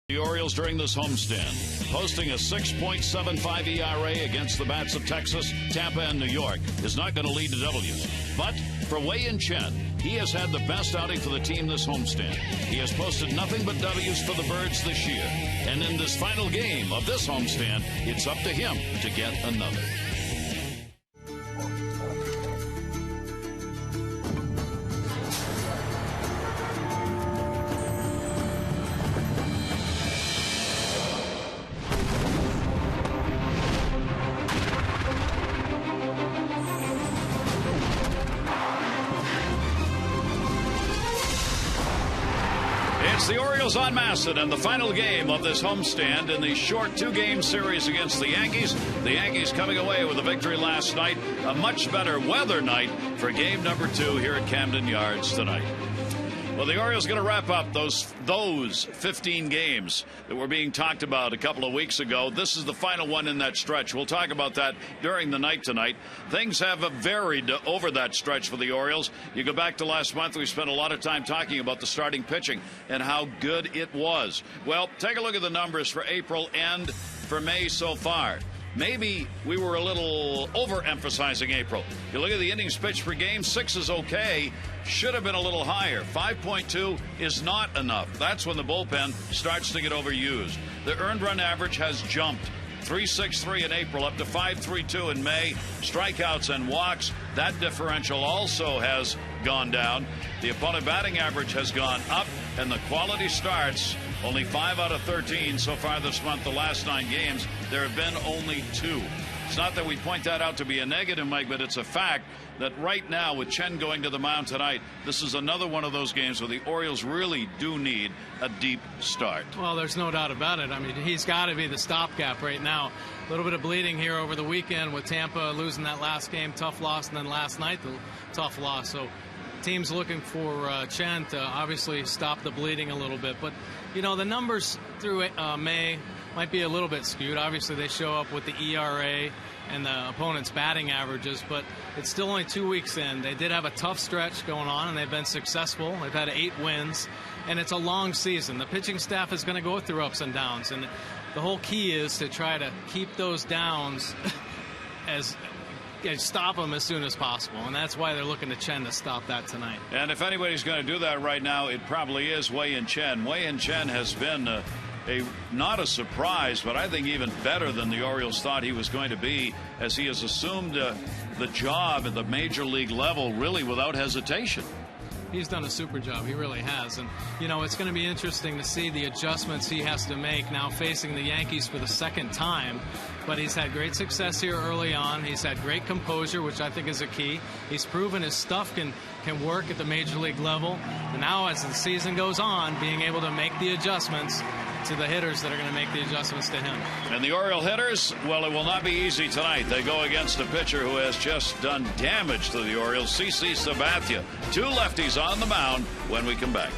The Orioles during this homestand, posting a 6.75 ERA against the bats of Texas, Tampa, and New York, is not going to lead to W's. But for Wei-Yin Chen, he has had the best outing for the team this homestand. He has posted nothing but W's for the Birds this year. And in this final game of this homestand, it's up to him to get another. It's the Orioles on Masson and the final game of this homestand in the short two-game series against the Yankees. The Yankees coming away with a victory last night, a much better weather night for game number 2 here at Camden Yards tonight. Well, the Orioles are going to wrap up those 15 games that were being talked about a couple of weeks ago. This is the final one in that stretch. We'll talk about that during the night tonight. Things have varied over that stretch for the Orioles. You go back to last month, we spent a lot of time talking about the starting pitching and how good it was. Well, take a look at the numbers for April and for May so far. Maybe we were a little overemphasizing April. You look at the innings pitched per game, 6 is okay. Should have been a little higher. 5.2 is not enough. That's when the bullpen starts to get overused. The earned run average has jumped. 3.63 in April, up to 5.32 in May. Strikeouts and walks, that differential also has gone down. The opponent batting average has gone up, and the quality starts, only 5 out of 13 so far this month. The last 9 games, there have been only 2. It's not that we point that out to be a negative, Mike, but it's a fact that right now, with Chen going to the mound tonight, this is another one of those games where the Orioles really do need a deep start. Well, there's no doubt about it. I mean, he's got to be the stopgap right now. A little bit of bleeding here over the weekend with Tampa losing that last game, tough loss, and then last night, the tough loss. So team's looking for Chen to obviously stop the bleeding a little bit. But, you know, the numbers through May might be a little bit skewed. Obviously, they show up with the ERA and the opponent's batting averages, but it's still only 2 weeks in. They did have a tough stretch going on, and they've been successful. They've had 8 wins, and it's a long season. The pitching staff is going to go through ups and downs, and the whole key is to try to keep those downs stop them as soon as possible, and that's why they're looking to Chen to stop that tonight. And if anybody's going to do that right now, it probably is Wei-Yin Chen. Wei-Yin Chen has been not a surprise, but I think even better than the Orioles thought he was going to be, as he has assumed the job at the major league level really without hesitation. He's done a super job. He really has. And, you know, it's going to be interesting to see the adjustments he has to make now facing the Yankees for the second time. But he's had great success here early on. He's had great composure, which I think is a key. He's proven his stuff can work at the major league level. And now as the season goes on, being able to make the adjustments to the hitters that are going to make the adjustments to him. And the Oriole hitters, well, it will not be easy tonight. They go against a pitcher who has just done damage to the Orioles, CC Sabathia. 2 lefties on the mound when we come back.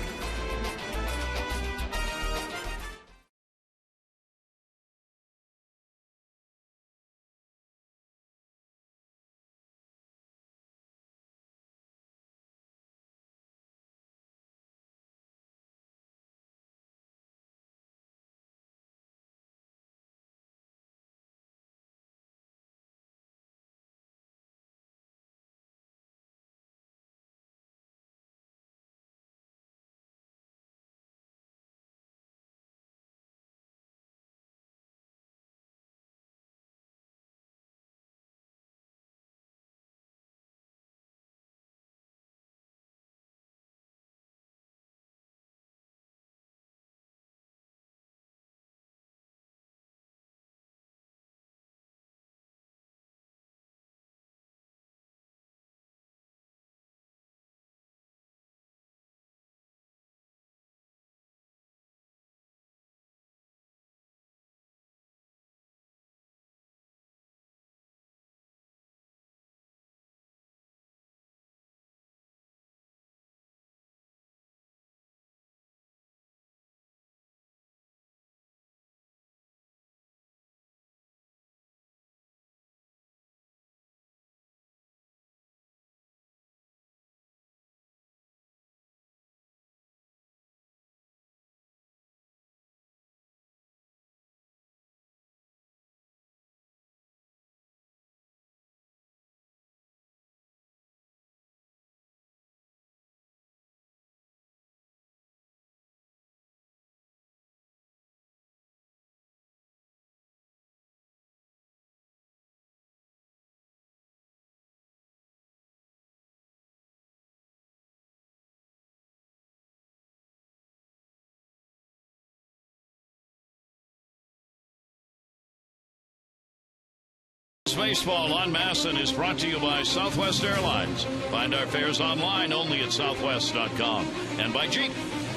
Baseball on Masson is brought to you by Southwest Airlines. Find our fares online only at southwest.com. And by Jeep.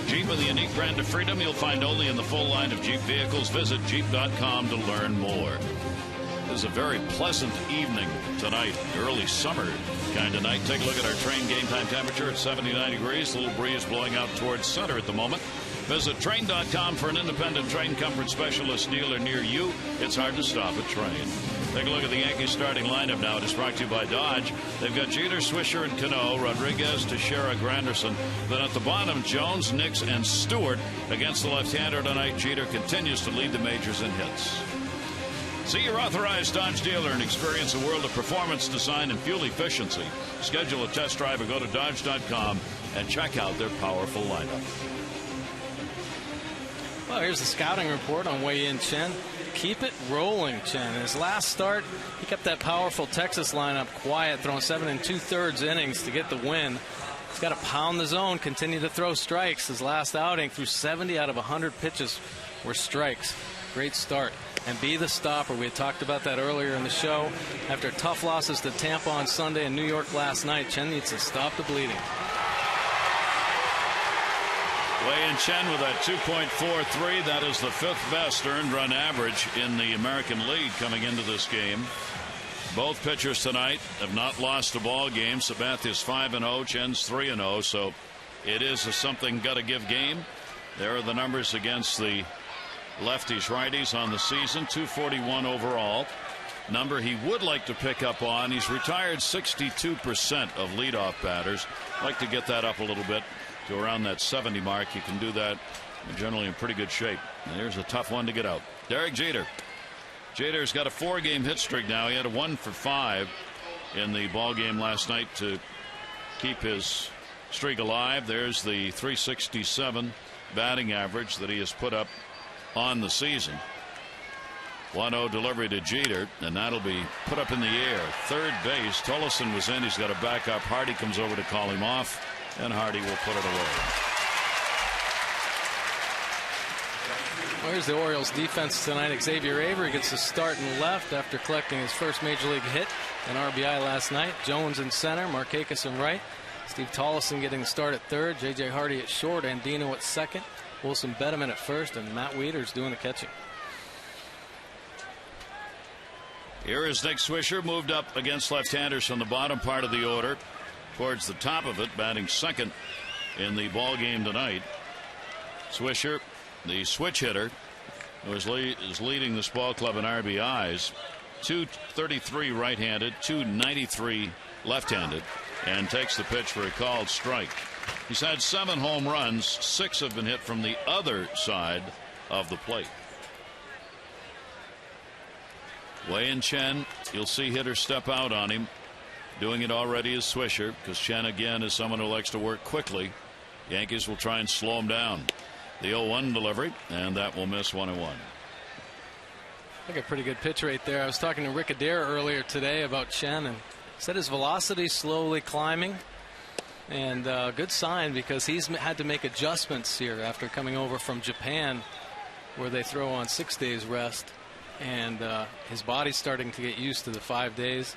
Jeep with the unique brand of freedom you'll find only in the full line of Jeep vehicles. Visit Jeep.com to learn more. It is a very pleasant evening tonight. Early summer kind of night. Take a look at our train game time temperature at 79 degrees. A little breeze blowing out towards center at the moment. Visit train.com for an independent train comfort specialist dealer near you. It's hard to stop a train. Take a look at the Yankees starting lineup now. It is brought to you by Dodge. They've got Jeter, Swisher, and Cano, Rodriguez, Teixeira, Granderson. Then at the bottom, Jones, Nix, and Stewart. Against the left-hander tonight, Jeter continues to lead the majors in hits. See your authorized Dodge dealer and experience a world of performance, design, and fuel efficiency. Schedule a test drive or go to Dodge.com and check out their powerful lineup. Well, here's the scouting report on Wei Yin Chen. Keep it rolling, Chen. In his last start, he kept that powerful Texas lineup quiet, throwing 7 2/3 innings to get the win. He's got to pound the zone, continue to throw strikes. His last outing, threw 70 out of 100 pitches were strikes. Great start. And be the stopper. We had talked about that earlier in the show. After tough losses to Tampa on Sunday and New York last night, Chen needs to stop the bleeding. Wei Yin Chen with that 2.43. That is the 5th best earned run average in the American League coming into this game. Both pitchers tonight have not lost a ball game. Sabathia's 5-0, Chen's 3-0. So it is a something got to give game. There are the numbers against the lefties righties on the season. 241 overall. Number he would like to pick up on. He's retired 62% of leadoff batters. Like to get that up a little bit to around that 70 mark. You can do that. You're generally in pretty good shape. And there's a tough one to get out. Derek Jeter. Jeter's got a 4-game hit streak now. He had a 1 for 5 in the ball game last night to keep his streak alive. There's the 367 batting average that he has put up on the season. 1-0 delivery to Jeter, and that'll be put up in the air. Third base. Tolleson was in. He's got a backup. Hardy comes over to call him off, and Hardy will put it away. Well, here's the Orioles defense tonight. Xavier Avery gets the start in left after collecting his first major league hit and RBI last night. Jones in center, Markakis in right. Steve Tolleson getting the start at third. J.J. Hardy at short. Andino at second. Wilson Bedeman at first, and Matt Wieters doing the catching. Here is Nick Swisher, moved up against left-handers from the bottom part of the order towards the top of it, batting second in the ball game tonight. Swisher, the switch hitter, who is leading this ball club in RBIs. 233 right-handed, 293 left-handed, and takes the pitch for a called strike. He's had 7 home runs. 6 have been hit from the other side of the plate. Wei Yin Chen, you'll see hitters step out on him. Doing it already is Swisher, because Chen again is someone who likes to work quickly. Yankees will try and slow him down. The 0-1 delivery, and that will miss 1-1. I think a pretty good pitch right there. I was talking to Rick Adair earlier today about Chen, and said his velocity slowly climbing. And good sign, because he's had to make adjustments here after coming over from Japan, where they throw on 6 days rest, and his body's starting to get used to the 5 days.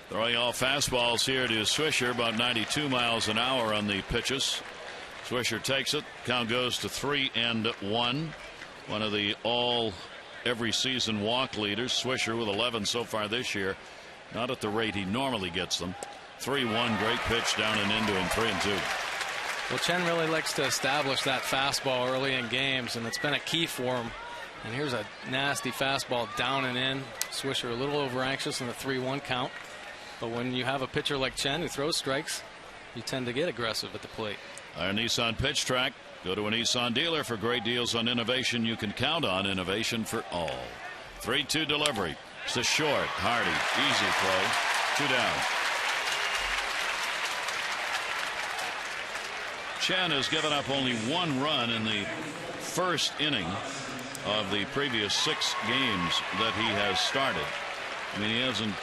Throwing all fastballs here to Swisher, about 92 miles an hour on the pitches. Swisher takes it. Count goes to 3-1. One of the every season walk leaders. Swisher with 11 so far this year. Not at the rate he normally gets them. 3-1, great pitch down and into him. 3-2. Well, Chen really likes to establish that fastball early in games, and it's been a key for him. And here's a nasty fastball down and in. Swisher a little over anxious in the 3-1 count. But when you have a pitcher like Chen who throws strikes, you tend to get aggressive at the plate. Our Nissan Pitch Track. Go to a Nissan dealer for great deals on innovation you can count on. Innovation for all. 3-2 delivery. It's a short. Hardy. Easy throw. 2 down. Chen has given up only 1 run in the first inning of the previous 6 games that he has started. I mean, he hasn't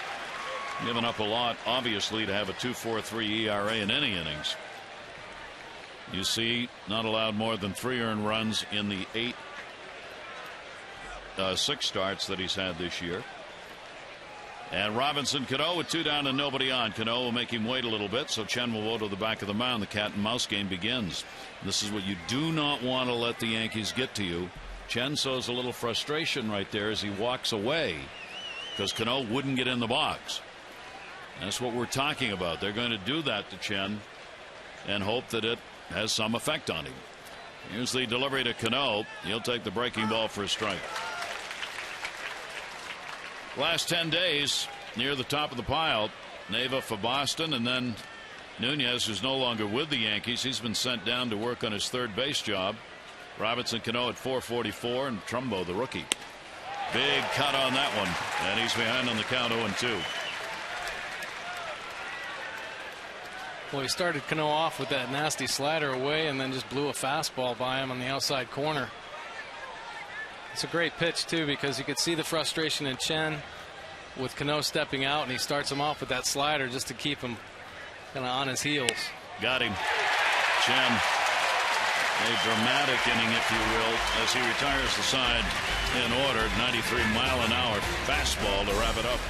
given up a lot, obviously, to have a 2.43 ERA in any innings. You see, not allowed more than 3 earned runs in the 6 starts that he's had this year. And Robinson Cano with 2 down and nobody on. Cano will make him wait a little bit, so Chen will go to the back of the mound. The cat and mouse game begins. This is what you do not want to let the Yankees get to you. Chen shows a little frustration right there as he walks away because Cano wouldn't get in the box. That's what we're talking about. They're going to do that to Chen and hope that it has some effect on him. Here's the delivery to Cano. He'll take the breaking ball for a strike. Last 10 days near the top of the pile, Neva for Boston, and then Nunez, who's no longer with the Yankees. He's been sent down to work on his third base job. Robinson Cano at 444, and Trumbo, the rookie. Big cut on that one, and he's behind on the count 0-2. Well, he started Cano off with that nasty slider away and then just blew a fastball by him on the outside corner. It's a great pitch, too, because you could see the frustration in Chen with Cano stepping out, and he starts him off with that slider just to keep him kind of on his heels. Got him. Chen, a dramatic inning, if you will, as he retires the side in order. 93-mile-an-hour fastball to wrap it up.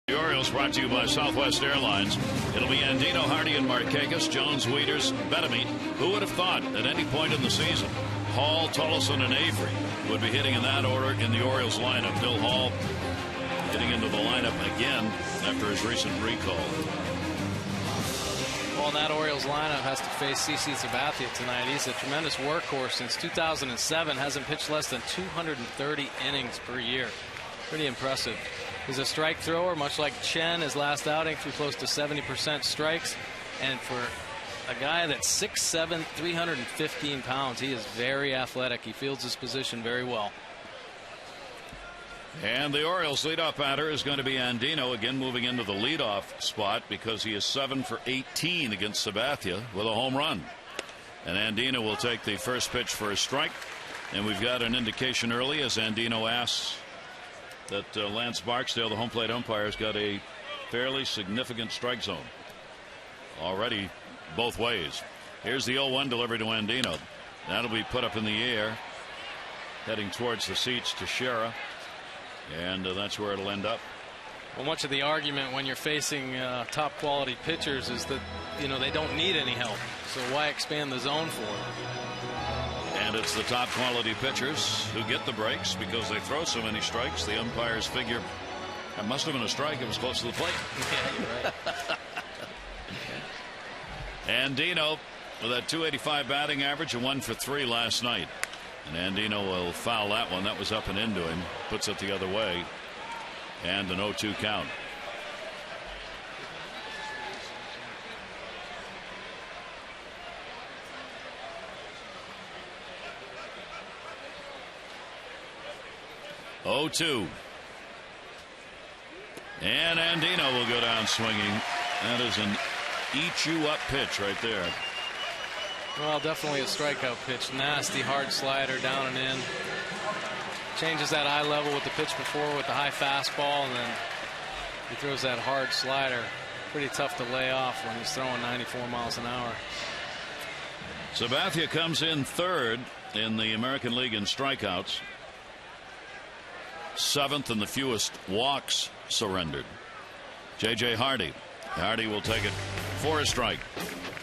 The Orioles brought to you by Southwest Airlines. It'll be Andino, Hardy, and Markakis, Jones, Wieters, Bettamy. Who would have thought at any point in the season Hall, Tollefson, and Avery would be hitting in that order in the Orioles lineup? Bill Hall getting into the lineup again after his recent recall. Well, that Orioles lineup has to face CC Sabathia tonight. He's a tremendous workhorse since 2007. Hasn't pitched less than 230 innings per year. Pretty impressive. He's a strike thrower, much like Chen. His last outing threw close to 70% strikes. And for a guy that's 6'7", 315 pounds, he is very athletic. He fields his position very well. And the Orioles leadoff batter is going to be Andino, again moving into the leadoff spot because he is 7 for 18 against Sabathia with a home run. And Andino will take the first pitch for a strike. And we've got an indication early as Andino asks that Lance Barksdale, the home plate umpire, has got a fairly significant strike zone already both ways. Here's the 0-1 delivery to Andino. That'll be put up in the air, heading towards the seats to Shera, and that's where it'll end up. Well, much of the argument when you're facing top quality pitchers is that, you know, they don't need any help. So why expand the zone for them? And it's the top quality pitchers who get the breaks because they throw so many strikes. The umpires figure that must have been a strike. It was close to the plate. Yeah, you're right. Andino with that .285 batting average, a 1 for 3 last night. And Andino will foul that one. That was up and into him. Puts it the other way. And an 0-2 count. And Andino will go down swinging. That is an eat you up pitch right there. Well, definitely a strikeout pitch. Nasty, hard slider down and in. Changes that eye level with the pitch before with the high fastball, and then he throws that hard slider. Pretty tough to lay off when he's throwing 94 miles an hour. Sabathia comes in third in the American League in strikeouts. 7th in the fewest walks surrendered. J.J. Hardy. Hardy will take it for a strike.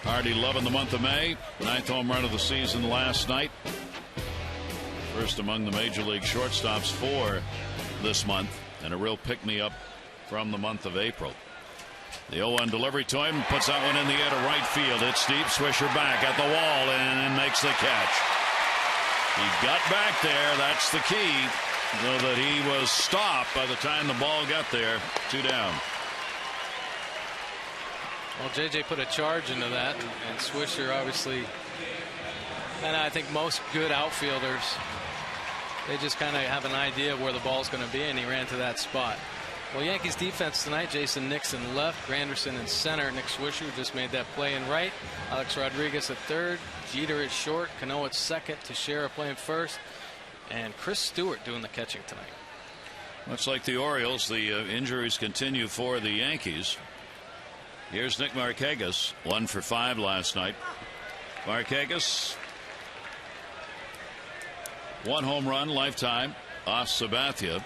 Hardy love in the month of May. 9th home run of the season last night. First among the major league shortstops for this month, and a real pick-me-up from the month of April. The 0-1 delivery to him, puts that one in the air to right field. It's deep. Swisher back at the wall and makes the catch. He got back there. That's the key, though, that he was stopped by the time the ball got there. 2 down. Well, JJ put a charge into that, and Swisher obviously, and I think most good outfielders, they just kind of have an idea of where the ball's going to be, and he ran to that spot. Well, Yankees defense tonight: Jason Nixon left, Granderson in center, Nick Swisher just made that play in right, Alex Rodriguez at third, Jeter at short, Cano at second, Teixeira playing first, and Chris Stewart doing the catching tonight. Much like the Orioles, the injuries continue for the Yankees. Here's Nick Markakis, 1 for 5 last night. Markakis, 1 home run lifetime off Sabathia.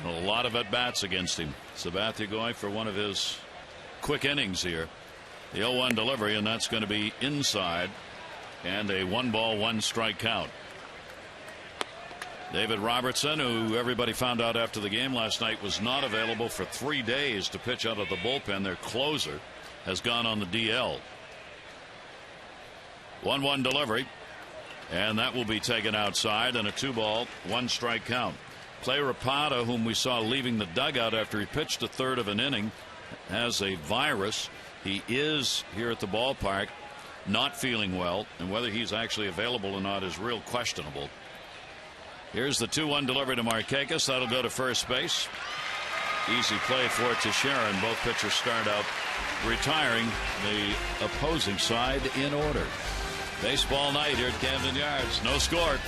A lot of at-bats against him. Sabathia going for one of his quick innings here. The 0-1 delivery, and that's going to be inside, and a 1-ball, 1-strike count. David Robertson, who everybody found out after the game last night was not available for 3 days to pitch out of the bullpen. Their closer has gone on the DL. 1-1 delivery, and that will be taken outside, and a 2-ball, 1-strike count. Clay Rapata, whom we saw leaving the dugout after he pitched a third of an inning, has a virus. He is here at the ballpark, not feeling well, and whether he's actually available or not is real questionable. Here's the 2-1 delivery to Markakis. That'll go to first base. Easy play for Teixeira, and both pitchers start out retiring the opposing side in order. Baseball night here at Camden Yards. No score.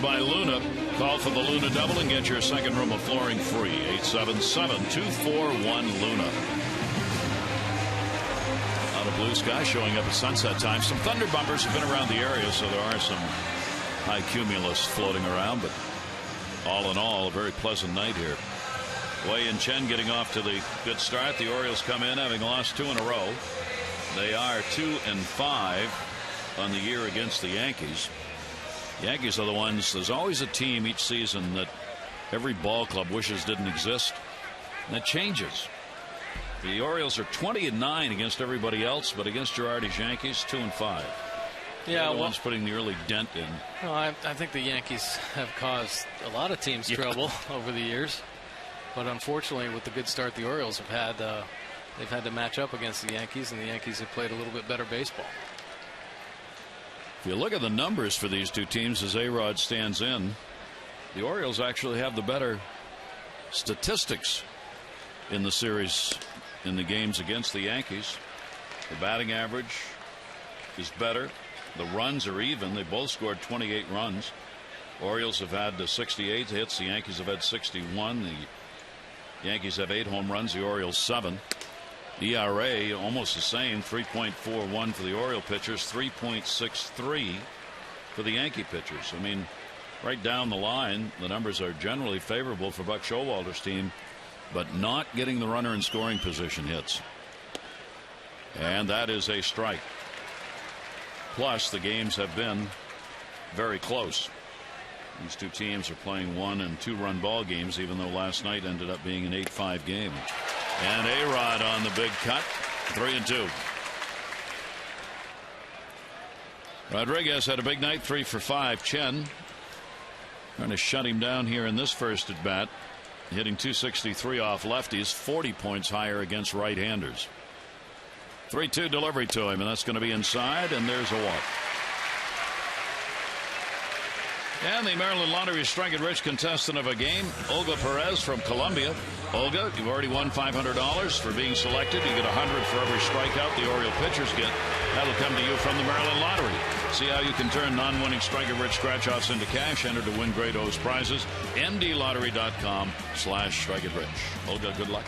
By Luna. Call for the Luna double and get your second room of flooring free. 877-241-LUNA. Out of blue sky showing up at sunset time. Some thunder bumpers have been around the area, so there are some high cumulus floating around, but all in all, a very pleasant night here. Wei-Yin Chen getting off to the good start. The Orioles come in having lost 2 in a row. They are 2-5 on the year against the Yankees. Yankees are the ones, there's always a team each season that every ball club wishes didn't exist. And that changes. The Orioles are 20-9 against everybody else, but against Girardi's Yankees, 2-5. Yeah, the ones putting the early dent in. Well, I think the Yankees have caused a lot of teams trouble over the years. But unfortunately, with the good start the Orioles have had, they've had to match up against the Yankees, and the Yankees have played a little bit better baseball. If you look at the numbers for these two teams as A-Rod stands in, the Orioles actually have the better statistics in the series in the games against the Yankees. The batting average is better. The runs are even. They both scored 28 runs. Orioles have had 68 hits. The Yankees have had 61. The Yankees have 8 home runs. The Orioles 7. ERA almost the same, 3.41 for the Oriole pitchers, 3.63 for the Yankee pitchers. I mean, right down the line, the numbers are generally favorable for Buck Showalter's team, but not getting the runner in scoring position hits. And that is a strike. Plus, the games have been very close. These two teams are playing 1- and 2-run ball games, even though last night ended up being an 8-5 game. And A-Rod on the big cut, 3-2. Rodriguez had a big night, 3 for 5. Chen trying to shut him down here in this first at bat, hitting .263 off lefties, 40 points higher against right-handers. 3-2 delivery to him, and that's going to be inside, and there's a walk. And the Maryland Lottery strike and rich contestant of a game, Olga Perez from Columbia. Olga, you've already won $500 for being selected. You get $100 for every strikeout the Oriole pitchers get. That'll come to you from the Maryland Lottery. See how you can turn non-winning strike and rich scratch-offs into cash. Enter to win great O's prizes. MDLottery.com/strike and rich. Olga, good luck.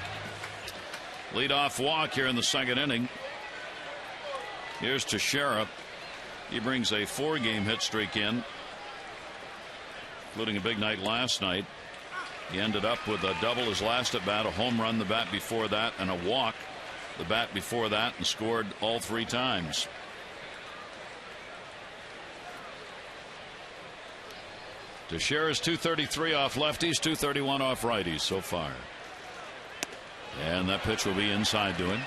Leadoff walk here in the second inning. Here's Teixeira. He brings a 4-game hit streak in, including a big night last night. He ended up with a double his last at bat, a home run the bat before that, and a walk the bat before that, and scored all 3 times. Teixeira's .233 off lefties, .231 off righties so far. And that pitch will be inside to him.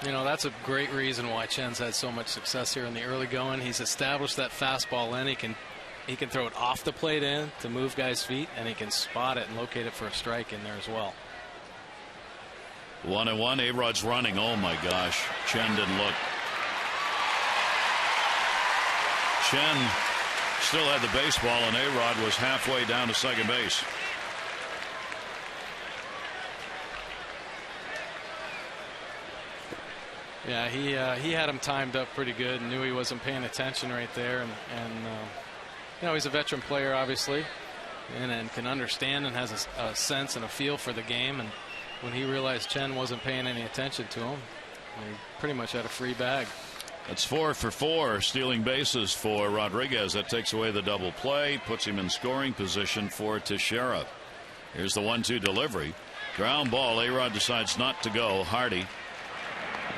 You know, that's a great reason why Chen's had so much success here in the early going. He's established that fastball in. He can throw it off the plate in to move guys' feet, and he can spot it and locate it for a strike in there as well. 1-1. A-Rod's running. Oh my gosh. Chen didn't look. Chen still had the baseball, and A-Rod was halfway down to second base. Yeah, he had him timed up pretty good and knew he wasn't paying attention right there. And you know, he's a veteran player, obviously, and can understand and has a sense and a feel for the game. And when he realized Chen wasn't paying any attention to him, he pretty much had a free bag. That's 4 for 4 stealing bases for Rodriguez. That takes away the double play, puts him in scoring position for Teixeira. Here's the 1-2 delivery. Ground ball. A-Rod decides not to go. Hardy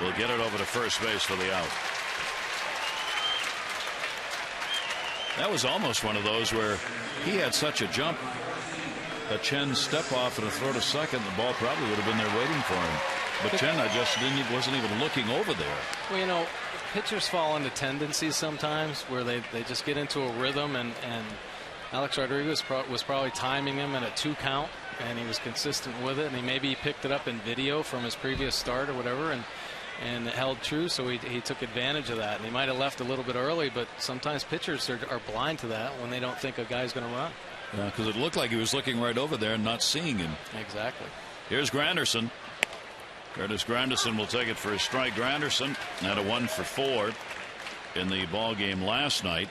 will get it over to first base for the out. That was almost one of those where he had such a jump, a Chen step off and a throw to second. The ball probably would have been there waiting for him. But Chen, wasn't even looking over there. Well, you know, pitchers fall into tendencies sometimes where they just get into a rhythm, and Alex Rodriguez was probably timing him at a 2 count, and he was consistent with it, and maybe he picked it up in video from his previous start or whatever, and it held true, so he took advantage of that. And he might have left a little bit early, but sometimes pitchers are blind to that when they don't think a guy's going to run. Yeah, because it looked like he was looking right over there and not seeing him. Exactly. Here's Granderson. Curtis Granderson will take it for his strike. Granderson had a 1 for 4 in the ball game last night,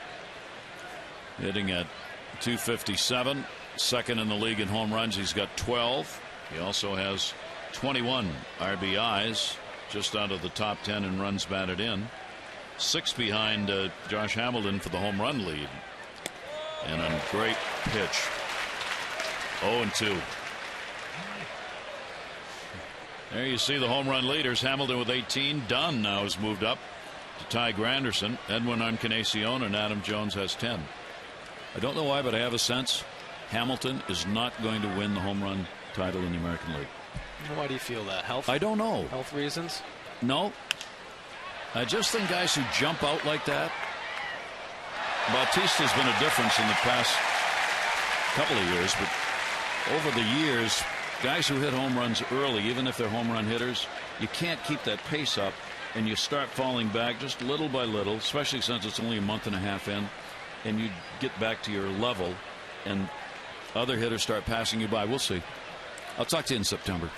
hitting at .257, second in the league in home runs. He's got 12. He also has 21 RBIs, just out of the top 10 in runs batted in. 6 behind Josh Hamilton for the home run lead. And a great pitch. 0-2. There you see the home run leaders. Hamilton with 18. Dunn now has moved up to tie Granderson. Edwin Encarnacion and Adam Jones has 10. I don't know why, but I have a sense Hamilton is not going to win the home run title in the American League. Why do you feel that? Health? I don't know. Health reasons? No. I just think guys who jump out like that. Bautista's been a difference in the past couple of years, but over the years, guys who hit home runs early, even if they're home run hitters, you can't keep that pace up, and you start falling back just little by little, especially since it's only a month and a half in, and you get back to your level, and other hitters start passing you by. We'll see. I'll talk to you in September.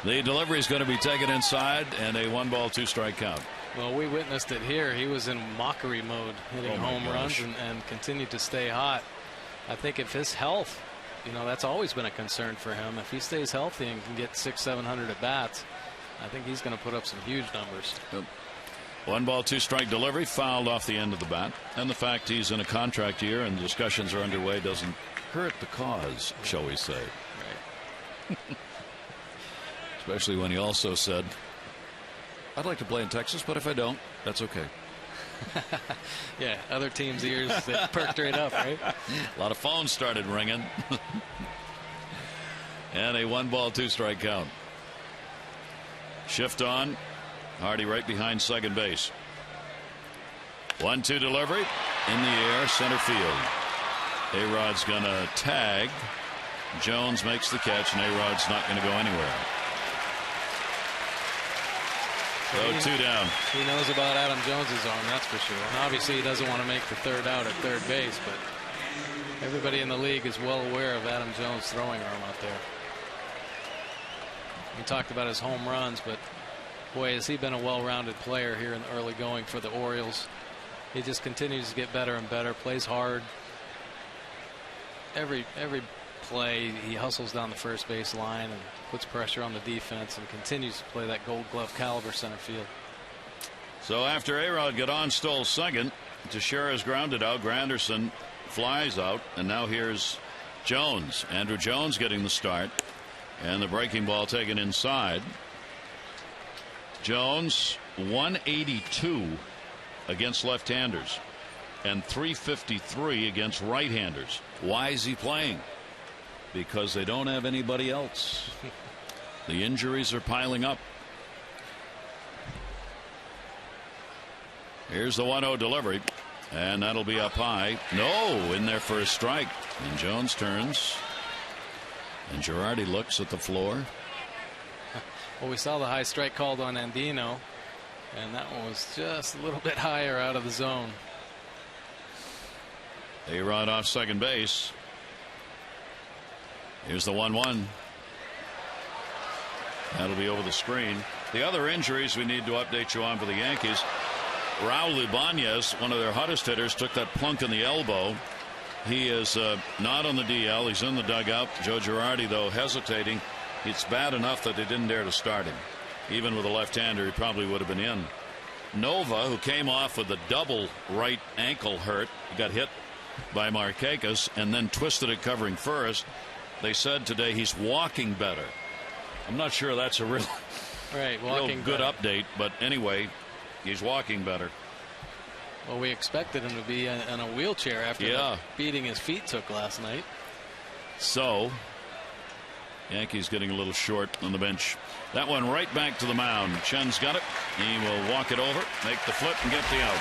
The delivery is going to be taken inside, and a 1-ball, 2-strike count. Well, we witnessed it here. He was in mockery mode, hitting home runs and continued to stay hot. I think if his health, that's always been a concern for him. If he stays healthy and can get 600-700 at bats, I think he's going to put up some huge numbers. 1-ball, 2-strike delivery, fouled off the end of the bat. And the fact he's in a contract year and discussions are underway doesn't hurt the cause, shall we say. Right. Especially when he also said, I'd like to play in Texas, but if I don't, that's okay. Yeah, other teams' ears that perked right up, right? A lot of phones started ringing. And a 1-ball, 2-strike count. Shift on. Hardy right behind second base. 1-2 delivery in the air, center field. A-Rod's gonna tag. Jones makes the catch, and A-Rod's not going to go anywhere. So 2 down. He knows about Adam Jones's arm, that's for sure. And obviously he doesn't want to make the third out at third base, but everybody in the league is well aware of Adam Jones' throwing arm out there. We talked about his home runs, but boy, has he been a well-rounded player here in the early going for the Orioles. He just continues to get better and better, plays hard. Every play he hustles down the first base line and puts pressure on the defense and continues to play that Gold Glove caliber center field. So after A-Rod got on, stole second, Teixeira's grounded out, Granderson flies out, and now here's Jones. Andrew Jones getting the start, and the breaking ball taken inside. Jones 182 against left-handers and 353 against right-handers. Why is he playing? Because they don't have anybody else. The injuries are piling up. Here's the 1-0 delivery, and that'll be up high. No, in there for a strike. And Jones turns, and Girardi looks at the floor. Well, we saw the high strike called on Andino, and that one was just a little bit higher out of the zone. A-Rod off second base. Here's the 1-1. That'll be over the screen. The other injuries we need to update you on for the Yankees. Raul Ibanez, one of their hottest hitters, took that plunk in the elbow. He is not on the DL. He's in the dugout. Joe Girardi, though, hesitating. It's bad enough that they didn't dare to start him. Even with a left-hander, he probably would have been in. Nova, who came off with a double right ankle hurt, got hit by Markakis and then twisted it covering first. They said today he's walking better. I'm not sure that's a real good update, but anyway, he's walking better. Well, we expected him to be in a wheelchair after the beating his feet took last night. So, Yankees getting a little short on the bench. That one right back to the mound. Chen's got it. He will walk it over, make the flip, and get the out.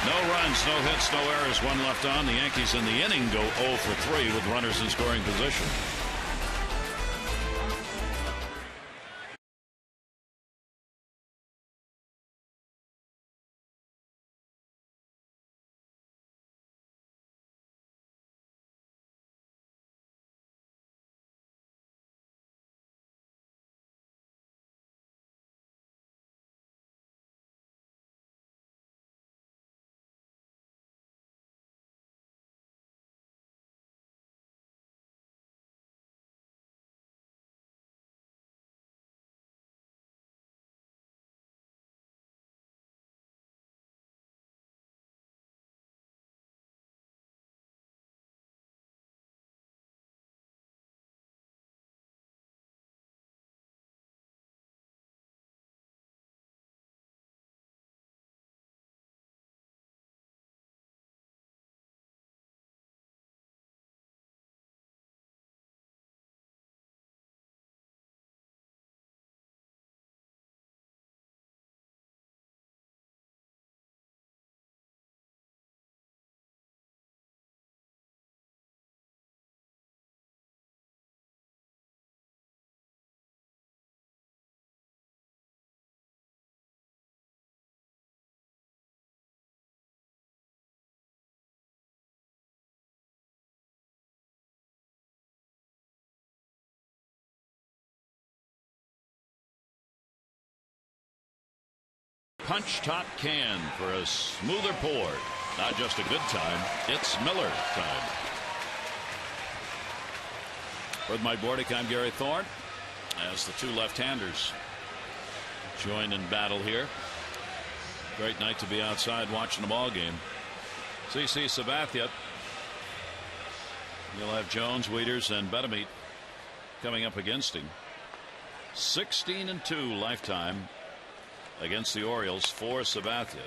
No runs, no hits, no errors, one left on. The Yankees in the inning go 0 for 3 with runners in scoring position. punch top can for a smoother pour. Not just a good time, it's Miller time. With Mike Bordick, I'm Gary Thorne. As the two left-handers join in battle here. Great night to be outside watching a ball game. CC Sabathia. You'll have Jones, Wieters, and Betemeet coming up against him. 16-2 lifetime against the Orioles for Sabathia,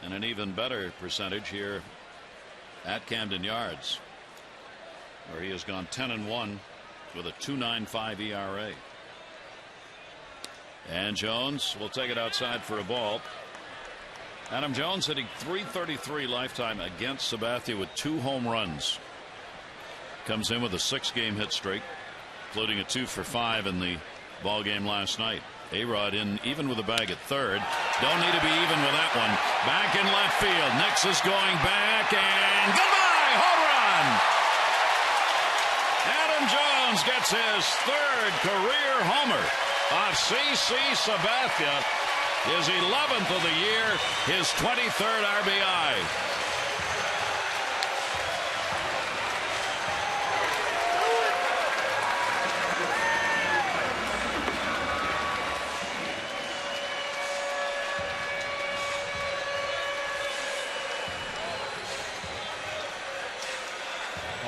and an even better percentage here at Camden Yards, where he has gone 10-1 with a 2.95 ERA. And Jones will take it outside for a ball. Adam Jones hitting .333 lifetime against Sabathia with 2 home runs. Comes in with a 6-game hit streak, including a 2 for 5 in the ball game last night. A-Rod in even with a bag at third. Don't need to be even with that one. Back in left field. Nix is going back, and goodbye! Home run! Adam Jones gets his 3rd career homer off CC Sabathia. His 11th of the year, his 23rd RBI.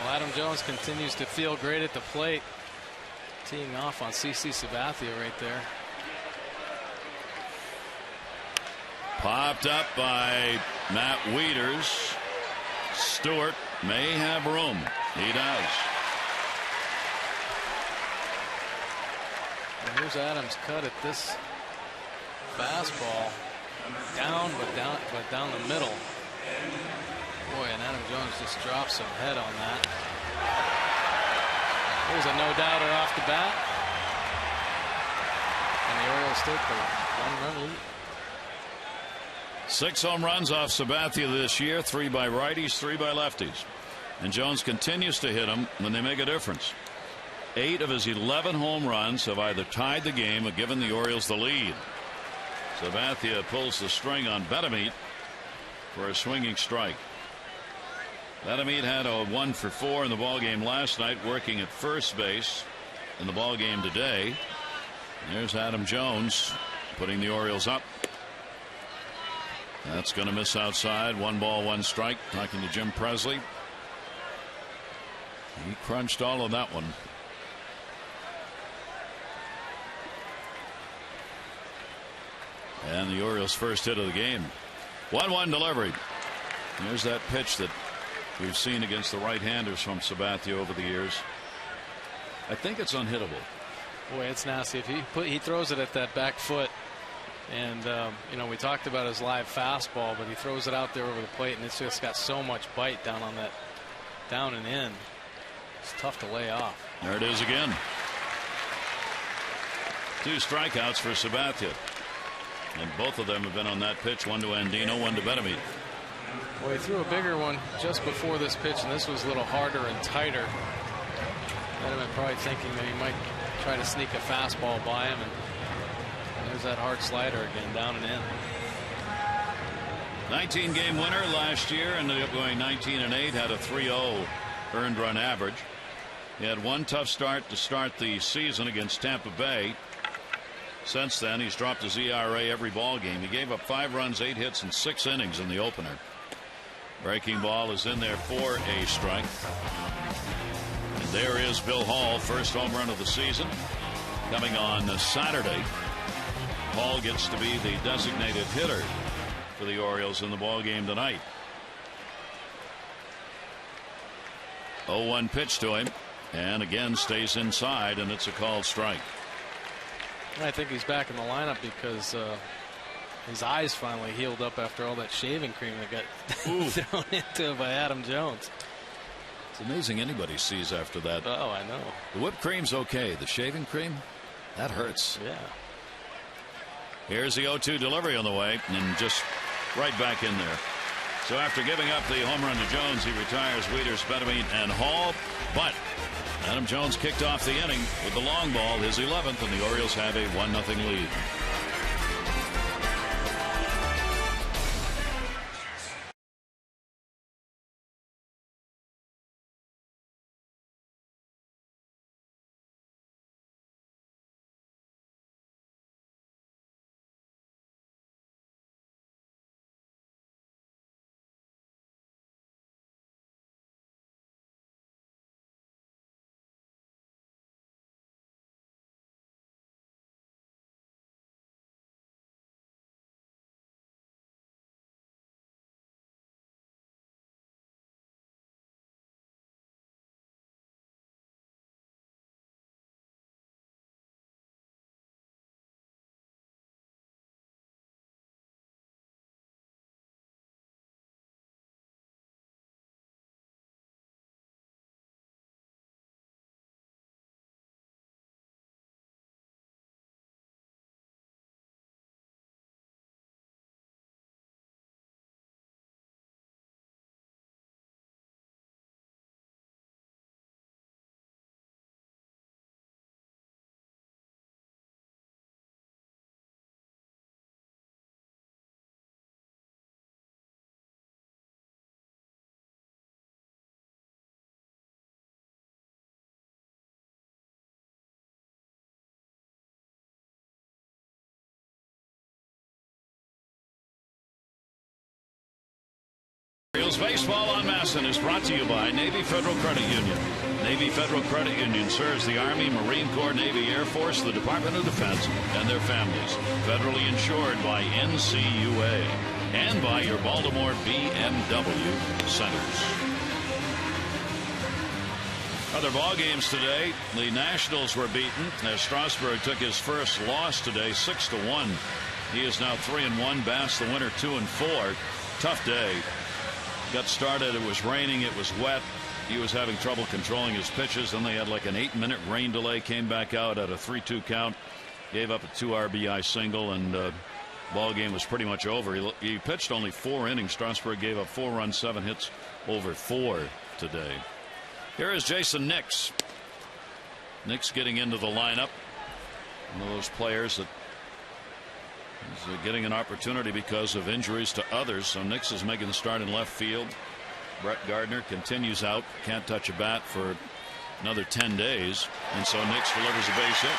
Adam Jones continues to feel great at the plate, teeing off on CC Sabathia right there. Popped up by Matt Wieters. Stewart may have room. He does. And here's Adams' cut at this fastball, down the middle. Boy, and Adam Jones just drops some head on that. There's a no-doubter off the bat. And the Orioles take the 1-run lead. 6 home runs off Sabathia this year, 3 by righties, 3 by lefties. And Jones continues to hit them when they make a difference. 8 of his 11 home runs have either tied the game or given the Orioles the lead. Sabathia pulls the string on Betemeet for a swinging strike. Betemeet had a 1 for 4 in the ballgame last night, working at first base in the ballgame today. There's Adam Jones putting the Orioles up. That's going to miss outside. 1 ball, 1 strike. Talking to Jim Presley. He crunched all of that one. And the Orioles' first hit of the game. 1-1 delivery. There's that pitch that we've seen against the right-handers from Sabathia over the years. I think it's unhittable. Boy, it's nasty. If he throws it at that back foot, and you know, we talked about his live fastball, but he throws it out there over the plate, and it's just got so much bite down on that, down and in. It's tough to lay off. There it is again. 2 strikeouts for Sabathia, and both of them have been on that pitch. 1 to Andino, 1 to Betemeet. Well, he threw a bigger one just before this pitch, and this was a little harder and tighter. Betemeet probably thinking that he might try to sneak a fastball by him, and there's that hard slider again, down and in. 19-game winner last year, ended up going 19-8, had a 3.0 earned run average. He had 1 tough start to start the season against Tampa Bay. Since then, he's dropped his ERA every ball game. He gave up 5 runs, 8 hits, and 6 innings in the opener. Breaking ball is in there for a strike. And there is Bill Hall, first home run of the season, coming on Saturday. Hall gets to be the designated hitter for the Orioles in the ball game tonight. 0-1 pitch to him, and again stays inside, and it's a called strike. I think he's back in the lineup because his eyes finally healed up after all that shaving cream that got thrown into it by Adam Jones. It's amazing anybody sees after that. Oh, I know. The whipped cream's okay. The shaving cream, that hurts. Yeah. Here's the 0-2 delivery on the way, and just right back in there. So after giving up the home run to Jones, he retires Wieters, Betemeet, and Hall. But Adam Jones kicked off the inning with the long ball, his 11th, and the Orioles have a 1-0 lead. It's Baseball on Masson is brought to you by Navy Federal Credit Union. Navy Federal Credit Union serves the Army, Marine Corps, Navy, Air Force, the Department of Defense, and their families. Federally insured by NCUA and by your Baltimore BMW Centers. Other ball games today. The Nationals were beaten as Strasburg took his first loss today, 6-1. He is now 3-1. Bass the winner, 2-4. Tough day. Got started. It was raining. It was wet. He was having trouble controlling his pitches. Then they had like an 8-minute rain delay. Came back out at a 3-2 count. Gave up a 2 RBI single, and ball game was pretty much over. He pitched only 4 innings. Strasburg gave up 4 runs, 7 hits over 4 today. Here is Jason Nix. Nix getting into the lineup. One of those players that is getting an opportunity because of injuries to others. So Nix is making the start in left field. Brett Gardner continues out. Can't touch a bat for another 10 days. And so Nix delivers a base hit.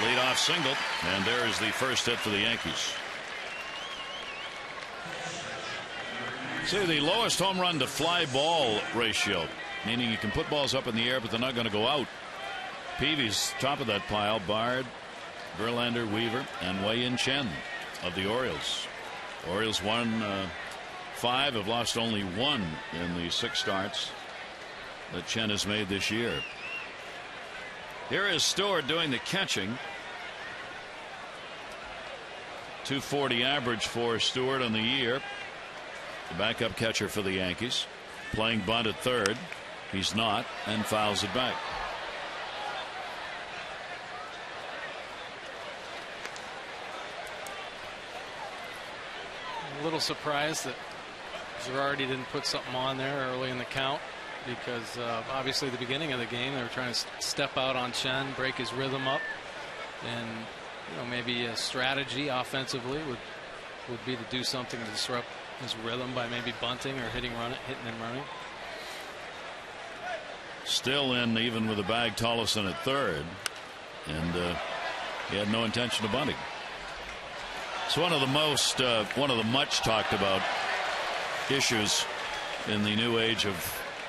Leadoff single. And there is the first hit for the Yankees. See, the lowest home run to fly ball ratio, meaning you can put balls up in the air, but they're not going to go out. Peavy's top of that pile. Bard, Verlander, Weaver, and Wei-Yin Chen of the Orioles. Orioles won 5, have lost only 1 in the 6 starts that Chen has made this year. Here is Stewart doing the catching. .240 average for Stewart on the year. The backup catcher for the Yankees, playing bunt at third. He's not, and fouls it back. A little surprised that Girardi didn't put something on there early in the count, because obviously the beginning of the game they were trying to step out on Chen, break his rhythm up, and maybe a strategy offensively would be to do something to disrupt his rhythm by maybe bunting or hitting and running. Still in, even with a bag, Tollefson at third, and he had no intention of bunting. It's one of the much talked about issues in the new age of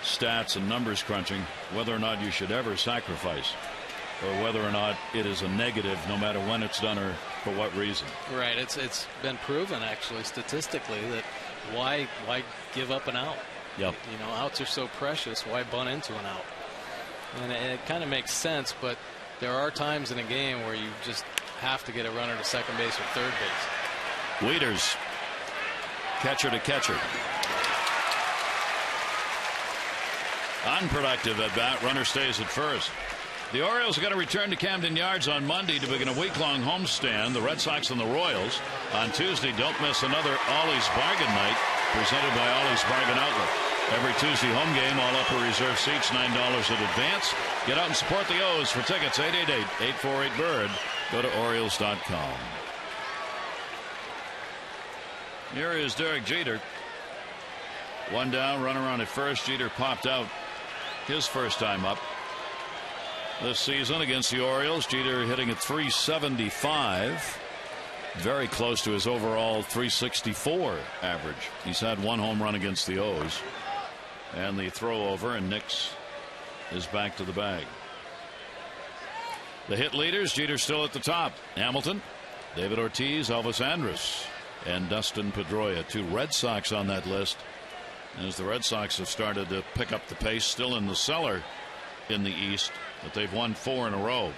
stats and numbers crunching, whether or not you should ever sacrifice, or whether or not it is a negative no matter when it's done or for what reason. Right. It's been proven actually statistically that why give up an out? Yep. Outs are so precious. Why bunt into an out? And it kind of makes sense, but there are times in a game where you just have to get a runner to second base or third base. Wieters, catcher to catcher. Unproductive at bat. Runner stays at first. The Orioles are going to return to Camden Yards on Monday to begin a week-long homestand. The Red Sox and the Royals. On Tuesday, don't miss another Ollie's Bargain Night presented by Ollie's Bargain Outlet. Every Tuesday home game, all upper reserve seats, $9 in advance. Get out and support the O's. For tickets, 888-848-BIRD. Go to Orioles.com. Here is Derek Jeter. One down, runner on at first. Jeter popped out his first time up this season against the Orioles. Jeter hitting at .375, very close to his overall .364 average. He's had 1 home run against the O's, and the throw over, and Nix is back to the bag. The hit leaders, Jeter still at the top. Hamilton, David Ortiz, Elvis Andrus, and Dustin Pedroia. 2 Red Sox on that list, as the Red Sox have started to pick up the pace, still in the cellar in the East, but they've won 4 in a row.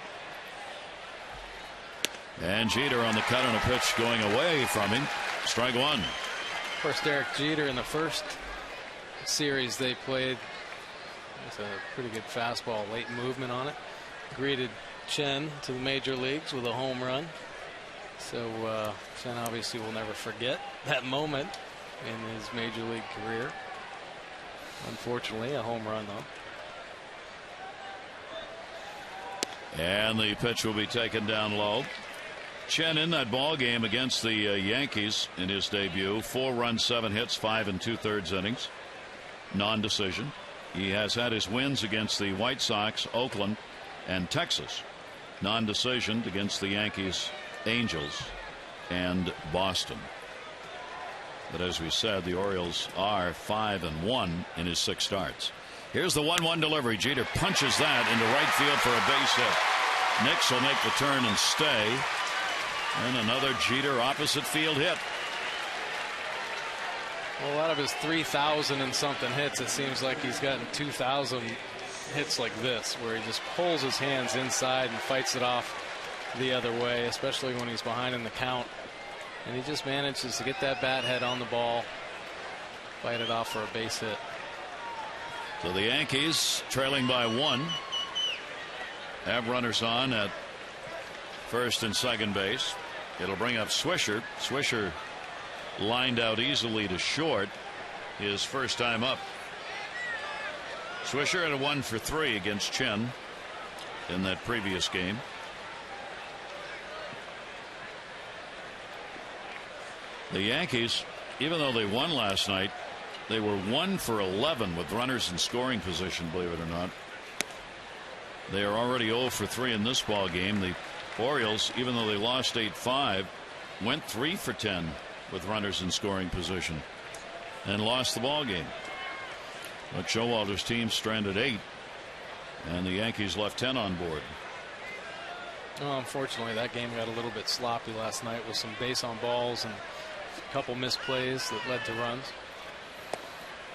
And Jeter on the cut on a pitch going away from him. Strike 1. Of course, Derek Jeter in the first series they played, with a pretty good fastball, late movement on it, greeted Chen to the major leagues with a home run. So Chen obviously will never forget that moment in his major league career. Unfortunately, a home run though. And the pitch will be taken down low. Chen in that ball game against the Yankees in his debut. 4 runs, 7 hits, 5 2/3 innings. Non-decision. He has had his wins against the White Sox, Oakland, and Texas. Non-decision against the Yankees, Angels, and Boston. But as we said, the Orioles are 5-1 in his 6 starts. Here's the 1-1 delivery. Jeter punches that into right field for a base hit. Nix will make the turn and stay. And another Jeter opposite field hit. Well, out of his 3,000 and something hits, it seems like he's gotten 2,000 hits like this, where he just pulls his hands inside and fights it off the other way, especially when he's behind in the count. And he just manages to get that bat head on the ball, fight it off for a base hit. So the Yankees trailing by 1 have runners on at first and second base. It'll bring up Swisher. Swisher lined out easily to short his first time up. Swisher had a 1 for 3 against Chen in that previous game. The Yankees, even though they won last night, they were 1 for 11 with runners in scoring position, believe it or not. They are already 0 for 3 in this ball game. The Orioles, even though they lost 8-5, went 3 for 10 with runners in scoring position and lost the ball game. But Showalter's team stranded 8, and the Yankees left 10 on board. Well, unfortunately, that game got a little bit sloppy last night with some base on balls and a couple misplays that led to runs.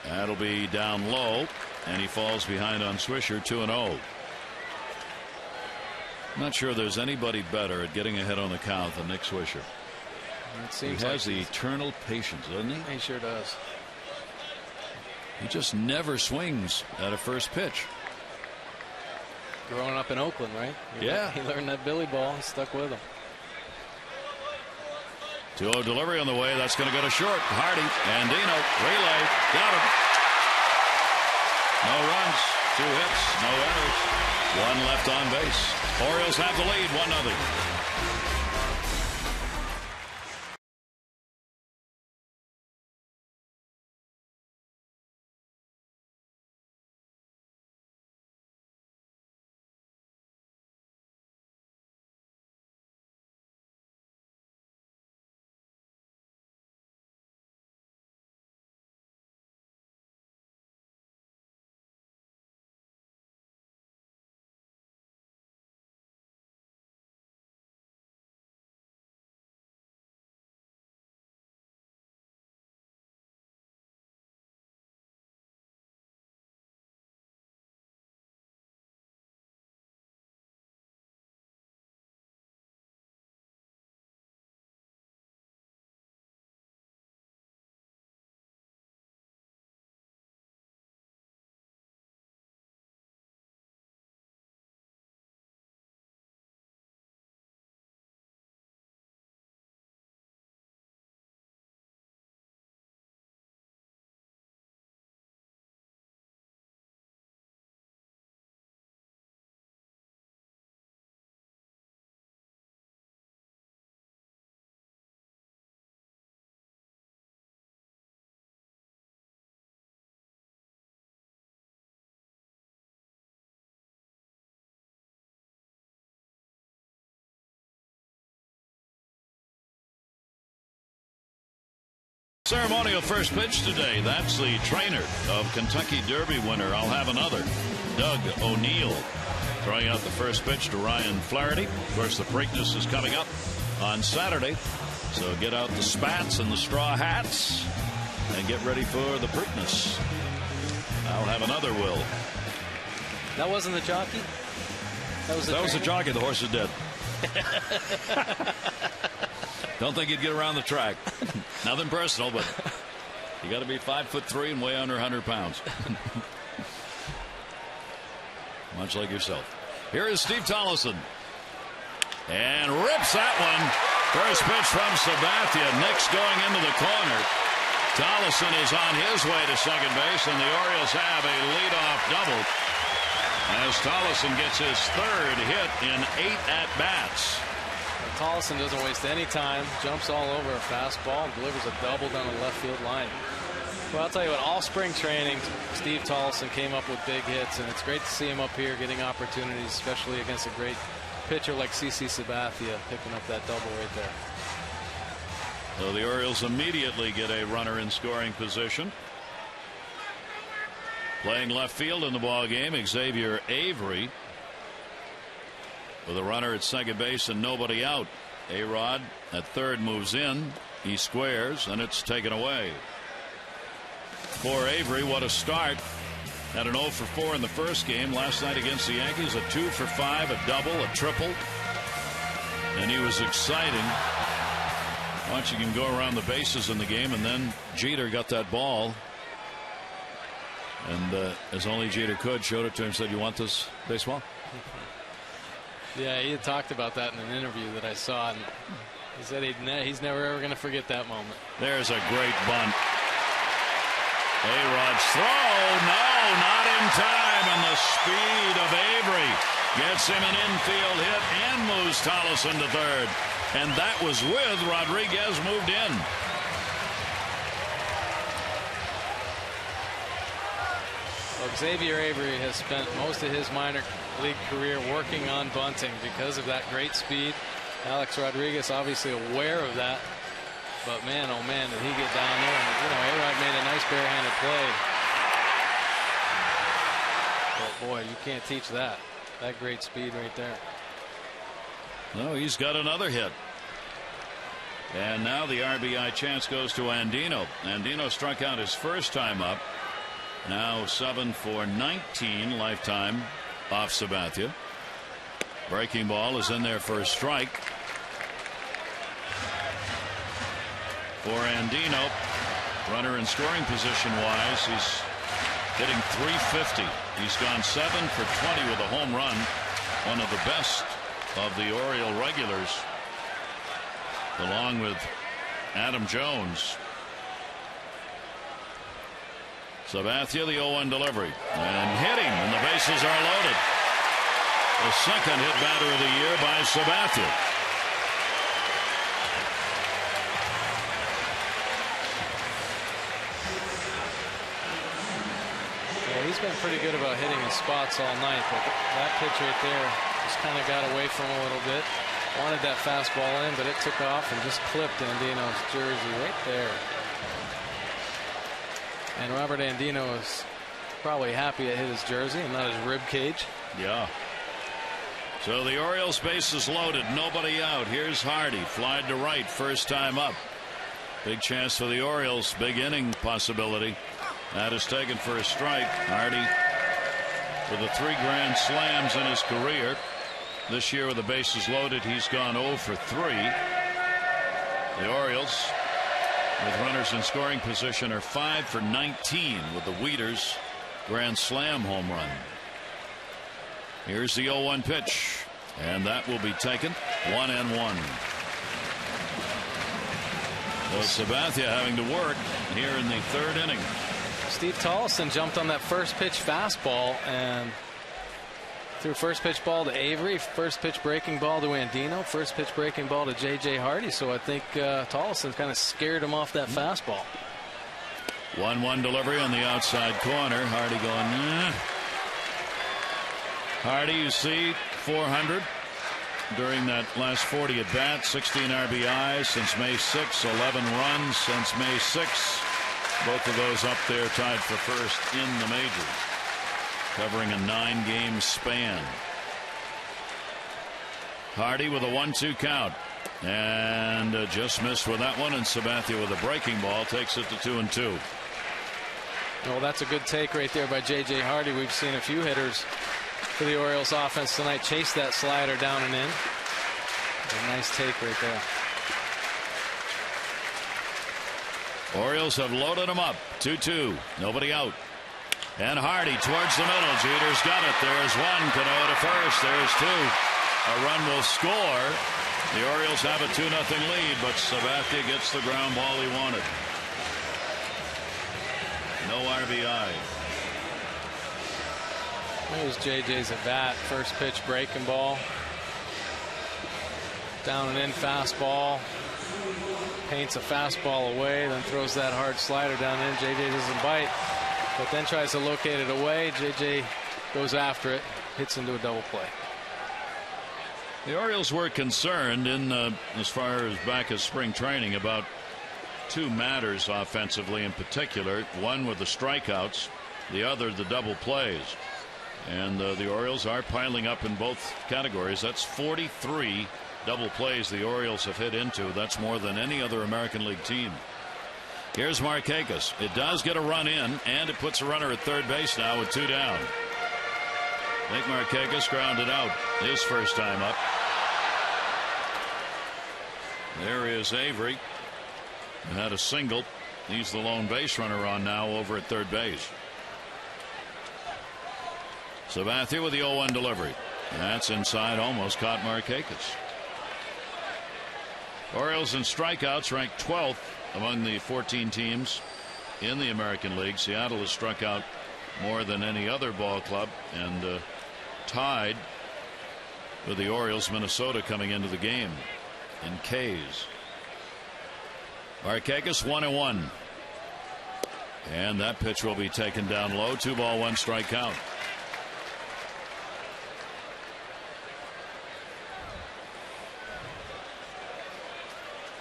That'll be down low, and he falls behind on Swisher, 2-0. Not sure there's anybody better at getting ahead on the count than Nick Swisher. It seems he has like the eternal patience, doesn't he? He sure does. He just never swings at a first pitch. Growing up in Oakland, right? He learned that Billy ball. He stuck with him. 2-0 delivery on the way. That's going to go to short. Hardy and Dino relay. Got him. No runs, 2 hits, no errors, 1 left on base. Orioles have the lead, 1-0. Ceremonial first pitch today. That's the trainer of Kentucky Derby winner. I'll have another. Doug O'Neill throwing out the first pitch to Ryan Flaherty. Of course, the Preakness is coming up on Saturday. So get out the spats and the straw hats and get ready for the Preakness. I'll have another, Will. That wasn't the jockey? That was the jockey. The horse is dead. Don't think he'd get around the track. Nothing personal, but you got to be 5'3" and weigh under 100 pounds. Much like yourself. Here is Steve Tollefson. And rips that one. First pitch from Sabathia. Nix going into the corner. Tollefson is on his way to second base, and the Orioles have a leadoff double as Tollefson gets his 3rd hit in 8 at-bats. Tollefson doesn't waste any time, jumps all over a fastball and delivers a double down the left field line. Well, I'll tell you what, all spring training, Steve Tollefson came up with big hits, and it's great to see him up here getting opportunities, especially against a great pitcher like CC Sabathia, picking up that double right there. So the Orioles immediately get a runner in scoring position. Playing left field in the ball game, Xavier Avery, with a runner at second base and nobody out. A-Rod at third moves in. He squares, and it's taken away. For Avery, what a start. Had an 0 for 4 in the first game. Last night against the Yankees, a 2 for 5, a double, a triple. And he was exciting. Watching him go around the bases in the game, and then Jeter got that ball. And as only Jeter could, showed it to him, said, "You want this baseball?" Yeah, he had talked about that in an interview that I saw, and he said he's never ever going to forget that moment. There's a great bunt. A-Rod's throw, no, not in time, and the speed of Avery gets him an infield hit and moves Tolleson to third. And that was with Rodriguez moved in. Well, Xavier Avery has spent most of his minor league career working on bunting because of that great speed. Alex Rodriguez obviously aware of that. But man, oh man, did he get down there. And, you know, A-Rod made a nice barehanded play. But boy, you can't teach that. That great speed right there. No, he's got another hit. And now the RBI chance goes to Andino. Andino struck out his first time up. Now 7 for 19 lifetime off Sabathia. Breaking ball is in there for a strike. For Andino, runner in scoring position wise, he's hitting .350. He's gone 7 for 20 with a home run. One of the best of the Oriole regulars, along with Adam Jones. Sabathia, the 0-1 delivery, and hit him, and the bases are loaded. The second hit batter of the year by Sabathia. Yeah, he's been pretty good about hitting his spots all night, but that pitch right there just kind of got away from him a little bit. Wanted that fastball in, but it took off and just clipped Andino's jersey right there. And Robert Andino is probably happy it hit his jersey and not his rib cage. Yeah. So the Orioles bases loaded, nobody out. Here's Hardy, flied to right, first time up. Big chance for the Orioles, big inning possibility. That is taken for a strike. Hardy with the 3 grand slams in his career. This year with the bases loaded, he's gone 0 for 3. The Orioles, with runners in scoring position, are 5 for 19 with the Wieters grand slam home run. Here's the 0-1 pitch, and that will be taken. 1-1. So Sabathia having to work here in the third inning. Steve Tolleson jumped on that first pitch fastball and threw first pitch ball to Avery, first pitch breaking ball to Andino, first pitch breaking ball to J.J. Hardy. So I think Tolleson kind of scared him off that fastball. 1-1 delivery on the outside corner. Hardy going, Hardy, you see, 400 during that last 40 at bat, 16 RBIs since May 6, 11 runs since May 6. Both of those up there tied for first in the majors, covering a 9-game span. Hardy with a 1-2 count, and just missed with that one, and Sabathia with a breaking ball takes it to 2-2. Well, that's a good take right there by J.J. Hardy. We've seen a few hitters for the Orioles offense tonight chase that slider down and in. A nice take right there. Orioles have loaded him up. 2-2. Nobody out. And Hardy towards the middle. Jeter's got it. There's one. Cano to first. There's 2. A run will score. The Orioles have a 2-0 lead, but Sabathia gets the ground ball he wanted. No RBI. There's JJ's at bat. First pitch breaking ball. Down and in fastball. Paints a fastball away, then throws that hard slider down in. JJ doesn't bite, but then tries to locate it away. JJ goes after it, hits into a double play. The Orioles were concerned in as far as back as spring training about two matters offensively in particular. One with the strikeouts, the other the double plays. And the Orioles are piling up in both categories. That's 43 double plays the Orioles have hit into. That's more than any other American League team. Here's Markakis. It does get a run in, and it puts a runner at third base now with 2 down. Nick Markakis grounded out his first time up. There is Avery, who had a single. He's the lone base runner on now over at third base. Sabathia with the 0-1 delivery. That's inside, almost caught Markakis. Orioles in strikeouts ranked 12th among the 14 teams in the American League. Seattle has struck out more than any other ball club, and tied with the Orioles. Minnesota coming into the game in K's. Markakis 1-1, and that pitch will be taken down low. 2-1 strike count.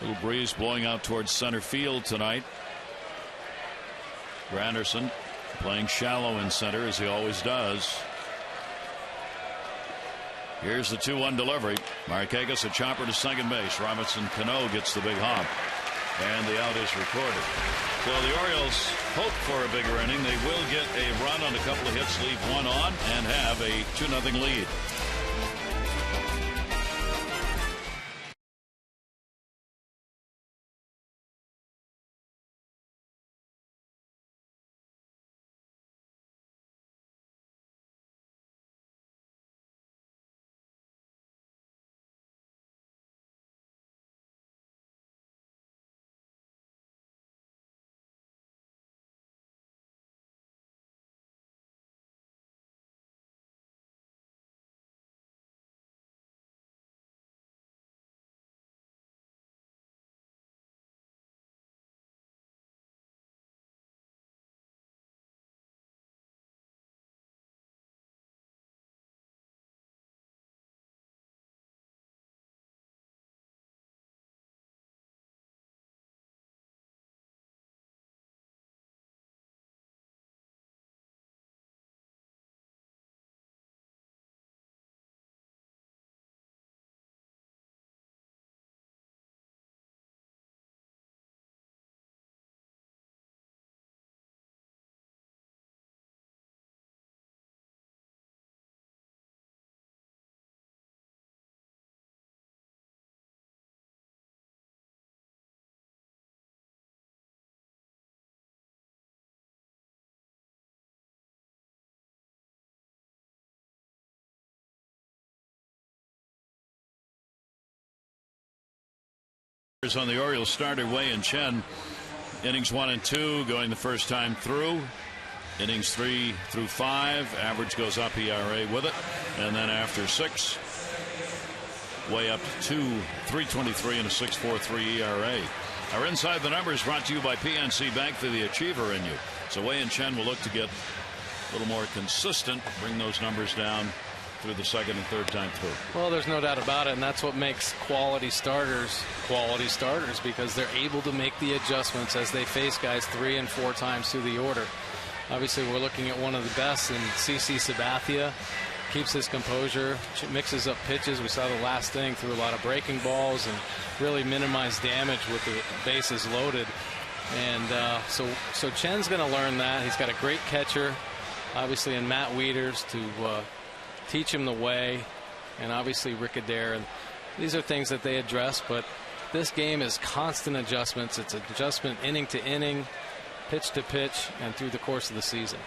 Little breeze blowing out towards center field tonight. Granderson playing shallow in center, as he always does. Here's the 2-1 delivery. Markakis a chopper to second base. Robinson Cano gets the big hop, and the out is recorded. So the Orioles hope for a bigger inning. They will get a run on a couple of hits, leave one on, and have a 2-0 lead. On the Orioles starter, Wei-Yin Chen, innings 1 and 2 going the first time through. Innings 3 through 5, average goes up, ERA with it, and then after 6, way up to 3.23 and a 6.43 ERA. Our Inside the Numbers brought to you by PNC Bank for the achiever in you. So Wei-Yin Chen will look to get a little more consistent, bring those numbers down through the second and third time through. Well, there's no doubt about it, and that's what makes quality starters, because they're able to make the adjustments as they face guys 3 and 4 times through the order. Obviously, we're looking at one of the best in CC Sabathia. Keeps his composure, mixes up pitches. We saw the last inning, threw a lot of breaking balls and really minimized damage with the bases loaded. And so Chen's going to learn that. He's got a great catcher, obviously, in Matt Wieters to teach him the way, and obviously Rick Adair. And these are things that they address, but this game is constant adjustments. It's adjustment inning to inning, pitch to pitch, and through the course of the season.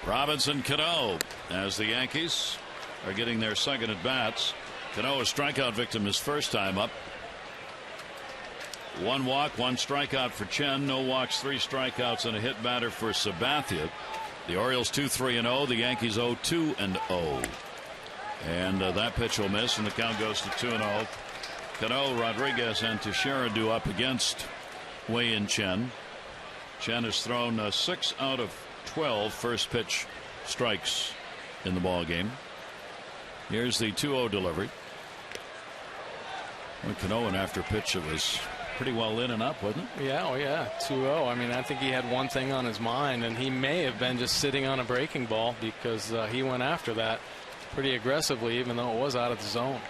Robinson Cano, as the Yankees are getting their second at bats. Cano, a strikeout victim his first time up. 1 walk, 1 strikeout for Chen. No walks, 3 strikeouts, and a hit batter for Sabathia. The Orioles 2-3-0. The Yankees 0-2-0. And that pitch will miss, and the count goes to 2-0. Cano, Rodriguez, and Teixeira do up against Wei-Yin Chen. Chen has thrown 6 out of 12 first pitch strikes in the ball game. Here's the 2-0 delivery. Cano, and after pitch, it was pretty well in and up, wasn't it? Yeah, oh yeah, 2-0. I mean, I think he had one thing on his mind, and he may have been just sitting on a breaking ball because he went after that pretty aggressively, even though it was out of the zone.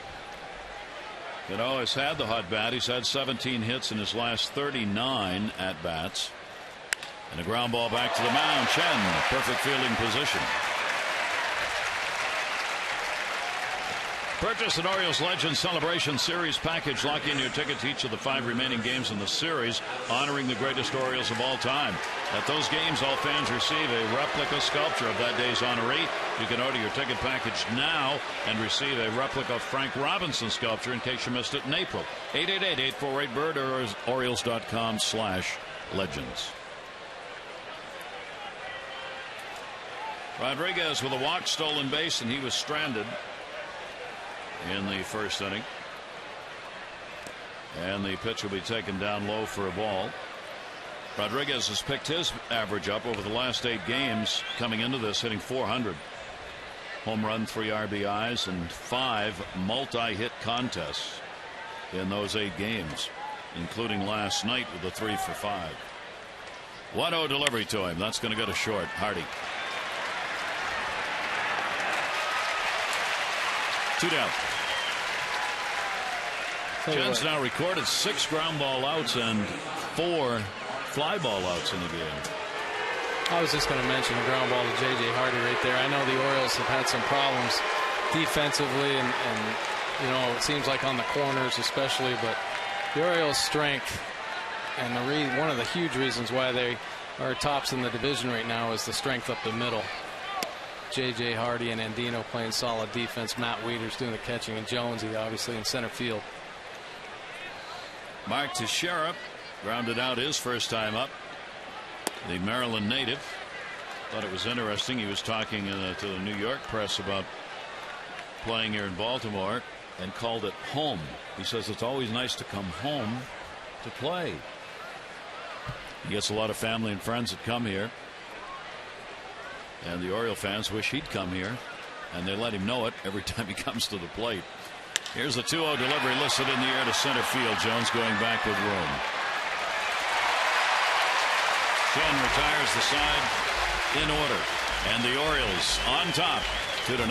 Cano has had the hot bat. He's had 17 hits in his last 39 at bats. And a ground ball back to the mound. Chen, perfect fielding position. Purchase an Orioles Legends Celebration Series package. Lock in your ticket to each of the 5 remaining games in the series, honoring the greatest Orioles of all time. At those games, all fans receive a replica sculpture of that day's honoree. You can order your ticket package now and receive a replica Frank Robinson sculpture in case you missed it in April. 888-848-BIRD or Orioles.com/legends. Rodriguez with a walk, stolen base, and he was stranded in the first inning. And the pitch will be taken down low for a ball. Rodriguez has picked his average up over the last 8 games coming into this, hitting .400. Home run, 3 RBIs, and 5 multi-hit contests in those 8 games, including last night with a 3 for 5. 1-0 delivery to him. That's going to go to short. Hardy. 2 down. Jen's now recorded 6 ground ball outs and 4 fly ball outs in the game. I was just going to mention the ground ball to J.J. Hardy right there. I know the Orioles have had some problems defensively, and you know, it seems like on the corners especially, but the Orioles' strength and one of the huge reasons why they are tops in the division right now is the strength up the middle. J.J. Hardy and Andino playing solid defense. Matt Wieters doing the catching, and Jonesy obviously in center field. Mark Teixeira grounded out his first time up. The Maryland native. Thought it was interesting. He was talking to the New York press about playing here in Baltimore and called it home. He says it's always nice to come home to play. He gets a lot of family and friends that come here. And the Oriole fans wish he'd come here, and they let him know it every time he comes to the plate. Here's the 2-0 delivery listed in the air to center field. Jones going back with room. Chen retires the side in order, and the Orioles on top 2-0.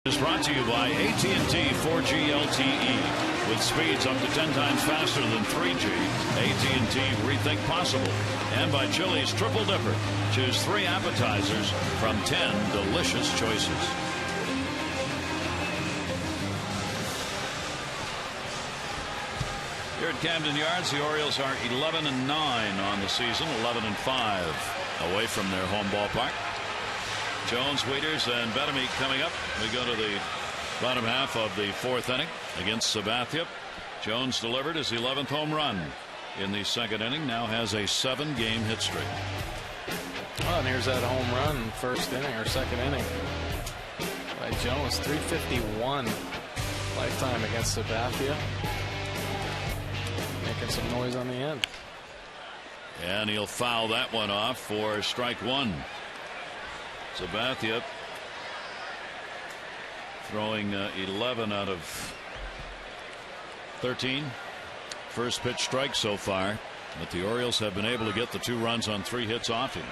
Is brought to you by AT&T 4G LTE. With speeds up to 10 times faster than 3G, AT&T Rethink Possible. And by Chili's Triple Dipper. Choose 3 appetizers from 10 delicious choices. Here at Camden Yards, the Orioles are 11-9 on the season, 11-5 away from their home ballpark. Jones, Wieters, and Bettamy coming up. We go to the bottom half of the 4th inning against Sabathia. Jones delivered his 11th home run in the 2nd inning. Now has a 7-game hit streak. Oh, and here's that home run in 1st inning or 2nd inning. by Jones. 351 lifetime against Sabathia. Making some noise on the end. And he'll foul that one off for strike one. Sabathia throwing 11 out of 13. First pitch strike so far, but the Orioles have been able to get the 2 runs on 3 hits off him.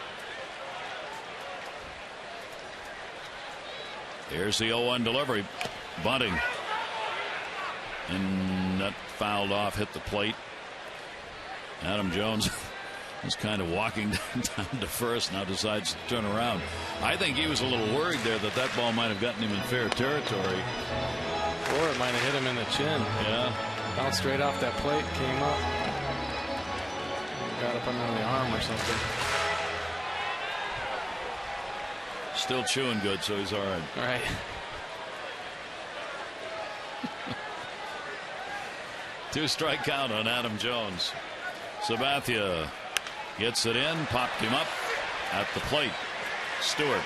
Here's the 0-1 delivery. Bunting. And that fouled off, hit the plate. Adam Jones was kind of walking down to first, now decides to turn around. I think he was a little worried there that that ball might have gotten him in fair territory. Or it might have hit him in the chin. Yeah. Bounced straight off that plate, came up. Got up under the arm or something. Still chewing good, so he's all right. Right. Two-strike count on Adam Jones. Sabathia gets it in, popped him up at the plate. Stewart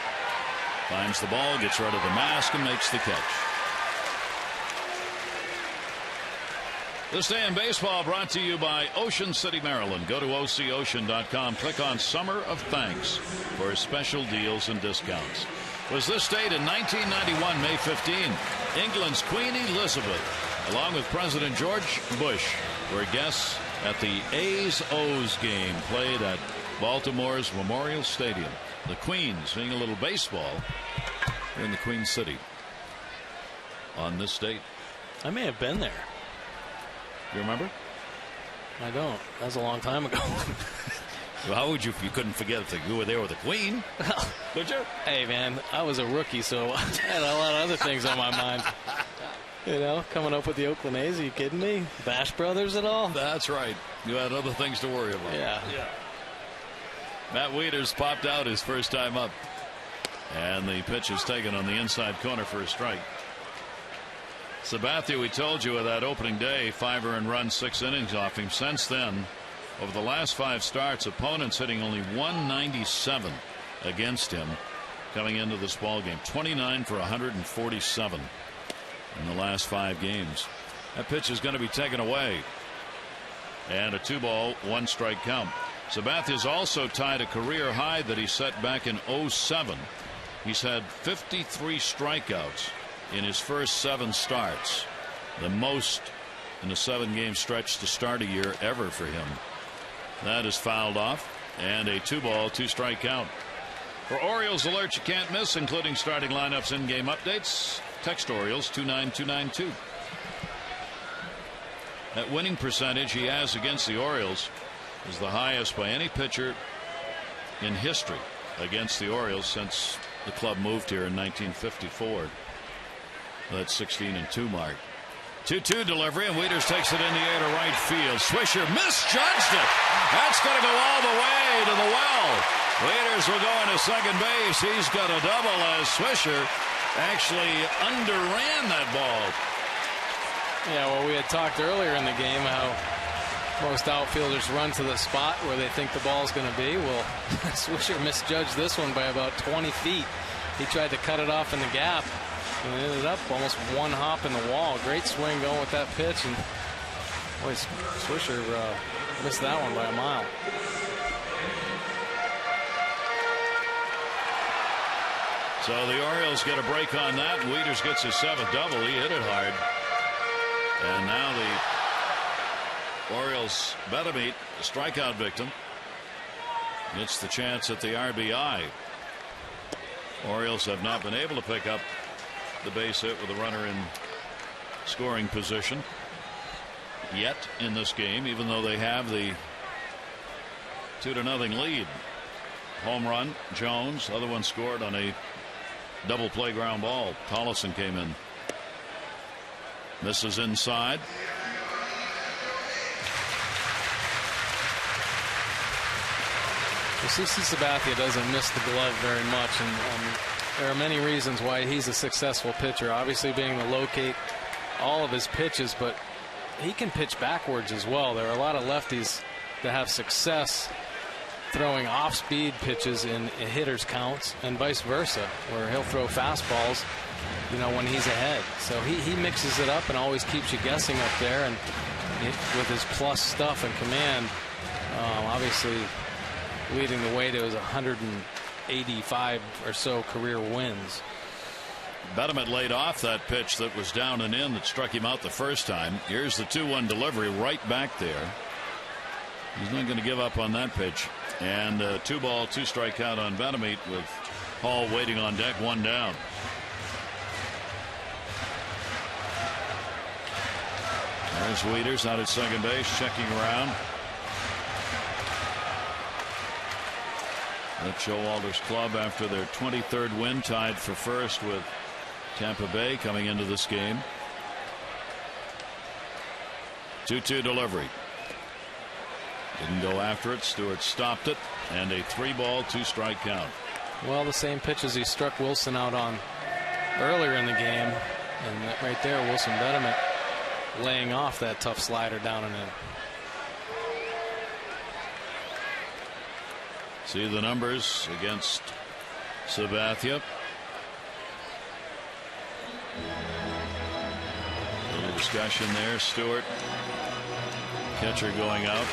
finds the ball, gets rid of the mask, and makes the catch. This day in baseball brought to you by Ocean City, Maryland. Go to OCOcean.com. Click on Summer of Thanks for special deals and discounts. Was this date in 1991, May 15, England's Queen Elizabeth, along with President George Bush, were guests at the A's-O's game played at Baltimore's Memorial Stadium. The Queen seeing a little baseball in the Queen City on this date. I may have been there. You remember? I don't. That was a long time ago. Well, how would you if you couldn't forget if you were there with the Queen? Could you? Hey, man, I was a rookie, so I had a lot of other things on my mind. You know, coming up with the Oakland A's, are you kidding me? Bash Brothers at all? That's right. You had other things to worry about. Yeah. Matt Wieters popped out his first time up. And the pitch is taken on the inside corner for a strike. Sabathia, we told you of that opening day, 5 earned runs, 6 innings off him. Since then, over the last 5 starts, opponents hitting only 197 against him coming into this ball game. 29 for 147 in the last 5 games. That pitch is going to be taken away. And a 2-ball, 1-strike count. Sabathia's also tied a career high that he set back in 07. He's had 53 strikeouts in his first 7 starts, the most in a 7-game stretch to start a year ever for him. That is fouled off, and a 2-ball, 2-strike count. For Orioles alert you can't miss, including starting lineups, in-game updates, text Orioles 29292. That winning percentage he has against the Orioles is the highest by any pitcher in history against the Orioles since the club moved here in 1954. That 16-2 mark. 2-2 delivery, and Wieters takes it in the air to right field. Swisher misjudged it. That's going to go all the way to the well. Wieters will go into second base. He's got a double as Swisher actually underran that ball. Yeah, well, we had talked earlier in the game how most outfielders run to the spot where they think the ball's going to be. Well, Swisher misjudged this one by about 20 feet. He tried to cut it off in the gap. And it ended up almost one hop in the wall. Great swing going with that pitch. And boy, Swisher missed that one by a mile. So the Orioles get a break on that. Wieters gets his 7th double. He hit it hard. And now the Orioles Betamete, the strikeout victim, gets the chance at the RBI. Orioles have not been able to pick up the base hit with a runner in scoring position yet in this game, even though they have the 2-0 lead. Home run, Jones. Other one scored on a double play ground ball. Tollefson came in. This is inside. Well, CC Sabathia doesn't miss the glove very much, and there are many reasons why he's a successful pitcher. Obviously being able to locate all of his pitches, but he can pitch backwards as well. There are a lot of lefties that have success throwing off-speed pitches in hitters' counts, and vice versa, where he'll throw fastballs when he's ahead. So he mixes it up and always keeps you guessing up there. And with his plus stuff and command, obviously leading the way to his 185 or so career wins. Betterman laid off that pitch that was down and in that struck him out the first time. Here's the 2-1 delivery right back there. He's not going to give up on that pitch. And 2-ball, 2-strike count on Betterman with Hall waiting on deck, 1 down. There's Wieters out at second base, checking around. That's Showalter's club after their 23rd win, tied for first with Tampa Bay coming into this game. 2-2 delivery. Didn't go after it. Stewart stopped it, and a 3-ball, 2-strike count. Well, the same pitches he struck Wilson out on earlier in the game, and right there, Wilson Betterman laying off that tough slider down and in. See the numbers against Sabathia. A little discussion there. Stewart, catcher, going out.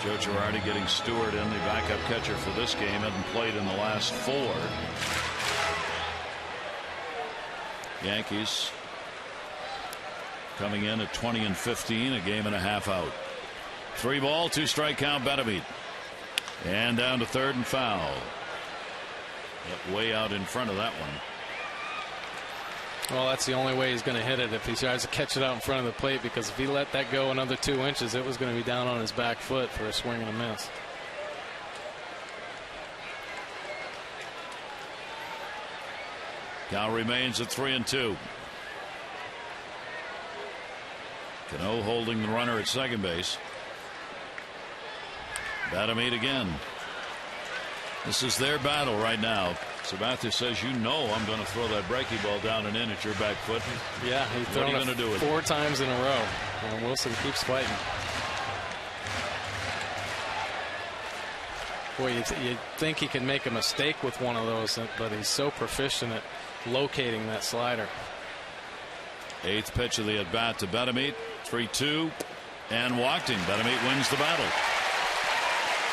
Joe Girardi getting Stewart in, the backup catcher for this game. Hasn't played in the last 4. Yankees coming in at 20-15, a game and a half out. 3-ball, 2-strike count, Betterman. And down to third and foul. Yep, way out in front of that one. Well, that's the only way he's going to hit it, if he tries to catch it out in front of the plate, because if he let that go another 2 inches, it was going to be down on his back foot for a swing and a miss. Count remains at 3-2. Cano holding the runner at second base. Betterman again. This is their battle right now. Sabathia says, I'm going to throw that breaking ball down and in at your back foot. Yeah, he's thrown it 4 times in a row, and Wilson keeps fighting. Boy, you think he can make a mistake with one of those, but he's so proficient at locating that slider. 8th pitch of the at bat to Betterman. 3-2 and walked him. Betterman wins the battle.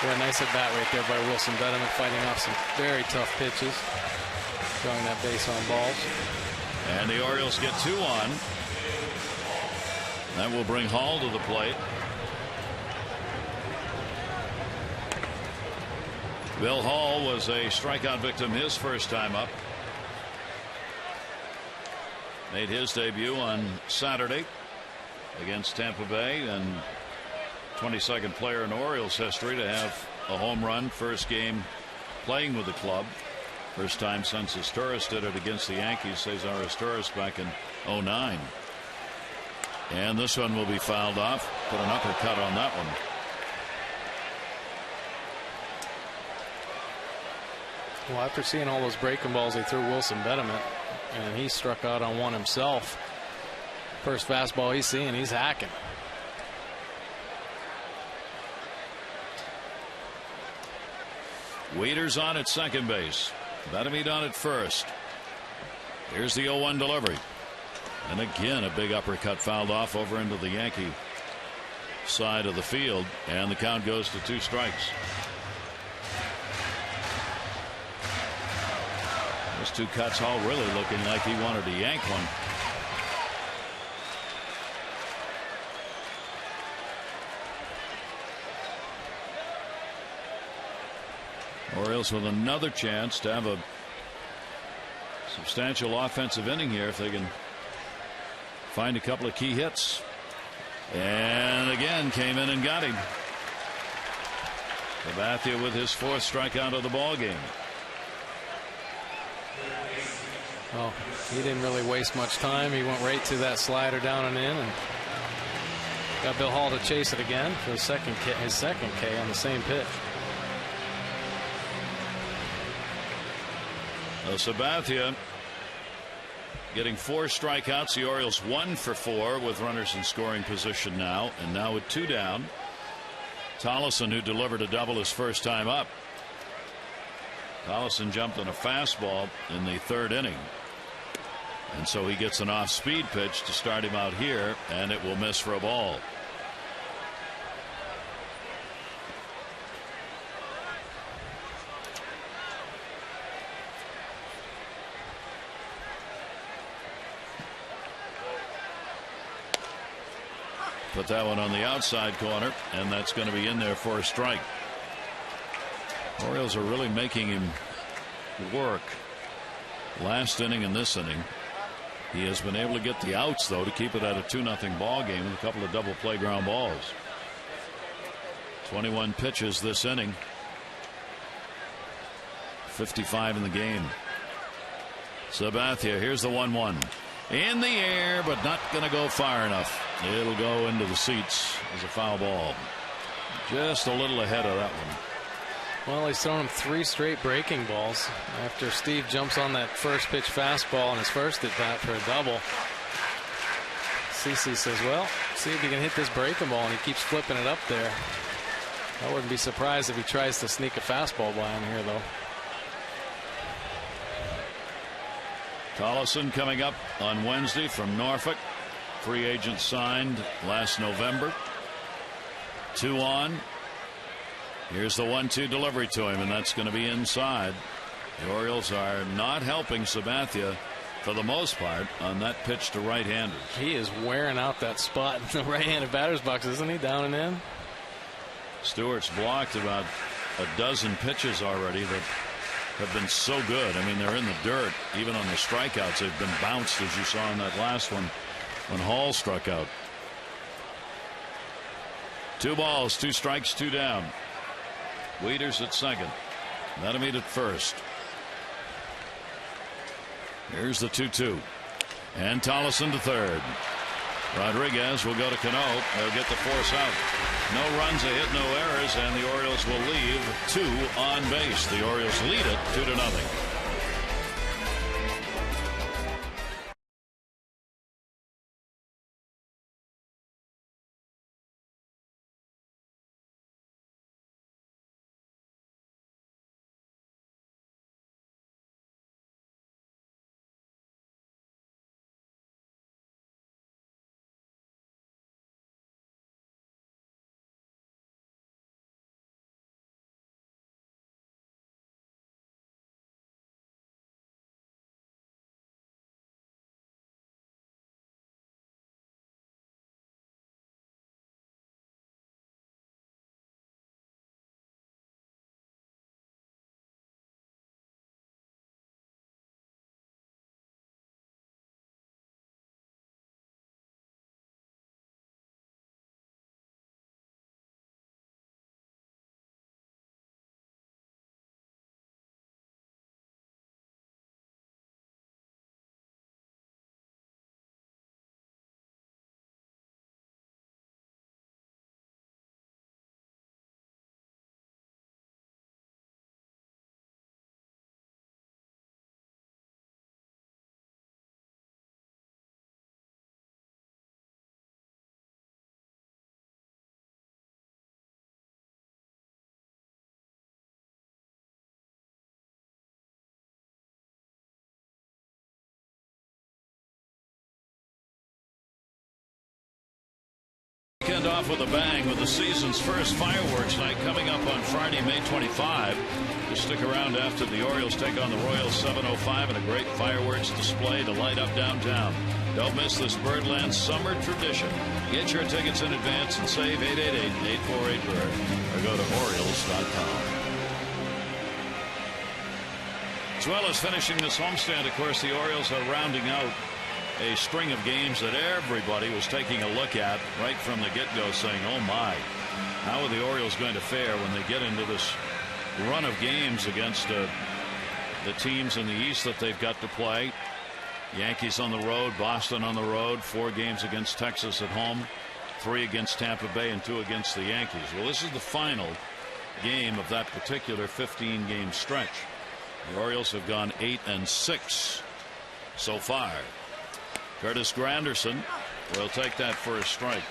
Yeah, nice at bat right there by Wilson Betterman, fighting off some very tough pitches, throwing that base on balls. And the Orioles get 2 on. That will bring Hall to the plate. Bill Hall was a strikeout victim his first time up. Made his debut on Saturday against Tampa Bay, and 22nd player in Orioles history to have a home run first game playing with the club. First time since Asturias did it against the Yankees, Cesar Asturias, back in 2009. And this one will be fouled off. Put an uppercut on that one. Well, after seeing all those breaking balls they threw Wilson Betterman, and he struck out on one himself. First fastball he's seeing, he's hacking. Wieters on at second base. Betterman on at first. Here's the 0-1 delivery. And again, a big uppercut fouled off over into the Yankee side of the field. And the count goes to 2 strikes. Those 2 cuts, all really looking like he wanted to yank one. Orioles with another chance to have a substantial offensive inning here if they can find a couple of key hits. And again came in and got him. Sabathia with his 4th strikeout of the ball game. Well, he didn't really waste much time. He went right to that slider down and in, and got Bill Hall to chase it again for his second K on the same pitch. Sabathia getting 4 strikeouts. The Orioles 1 for 4 with runners in scoring position now, and now with 2 down. Tollison, who delivered a double his first time up. Collison jumped on a fastball in the 3rd inning. And so he gets an off-speed pitch to start him out here, and it will miss for a ball. Put that one on the outside corner, and that's going to be in there for a strike. Orioles are really making him work. Last inning and this inning, he has been able to get the outs, though, to keep it at a 2-0 ball game with a couple of double play ground balls. 21 pitches this inning. 55 in the game. Sabathia, here's the 1-1. In the air, but not going to go far enough. It'll go into the seats as a foul ball. Just a little ahead of that one. Well, he's thrown him 3 straight breaking balls after Steve jumps on that first pitch fastball in his first at bat for a double. CC says, well, see if he can hit this breaking ball, and he keeps flipping it up there. I wouldn't be surprised if he tries to sneak a fastball by him here, though. Collison coming up on Wednesday from Norfolk. Free agent signed last November. 2 on. Here's the 1-2 delivery to him, and that's going to be inside. The Orioles are not helping Sabathia for the most part on that pitch to right-handers. He is wearing out that spot in the right-handed batter's box, isn't he? Down and in. Stewart's blocked about a dozen pitches already that have been so good. I mean, they're in the dirt. Even on the strikeouts, they've been bounced, as you saw in that last one when Hall struck out. 2 balls, 2 strikes, 2 down. Wieters at second. Metamead at first. Here's the 2-2. And Tolleson to third. Rodriguez will go to Cano. They'll get the force out. No runs, a hit, no errors, and the Orioles will leave 2 on base. The Orioles lead it 2-0. Weekend off with a bang with the season's first fireworks night coming up on Friday, May 25. Just stick around after the Orioles take on the Royals 7:05 and a great fireworks display to light up downtown. Don't miss this Birdland summer tradition. Get your tickets in advance and save 888-848-BIRD or go to Orioles.com. As well as finishing this homestand, of course, the Orioles are rounding out a string of games that everybody was taking a look at right from the get-go, saying, oh my, how are the Orioles going to fare when they get into this run of games against the teams in the East that they've got to play. Yankees on the road, Boston on the road, 4 games against Texas at home, 3 against Tampa Bay, and 2 against the Yankees. Well, this is the final game of that particular 15-game stretch. The Orioles have gone 8-6 so far. Curtis Granderson will take that for a strike.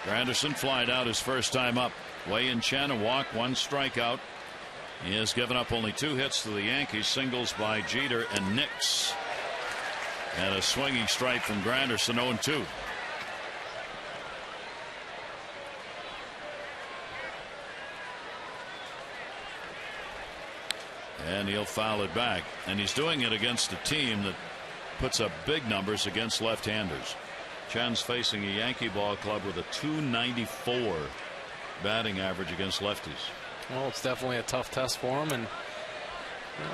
Granderson flied out his first time up. Wei and Chen a walk, 1 strikeout. He has given up only 2 hits to the Yankees, singles by Jeter and Nix, and a swinging strike from Granderson. 0-2. And he'll foul it back, and he's doing it against a team that puts up big numbers against left-handers. Chen's facing a Yankee ball club with a .294 batting average against lefties. Well, it's definitely a tough test for him, and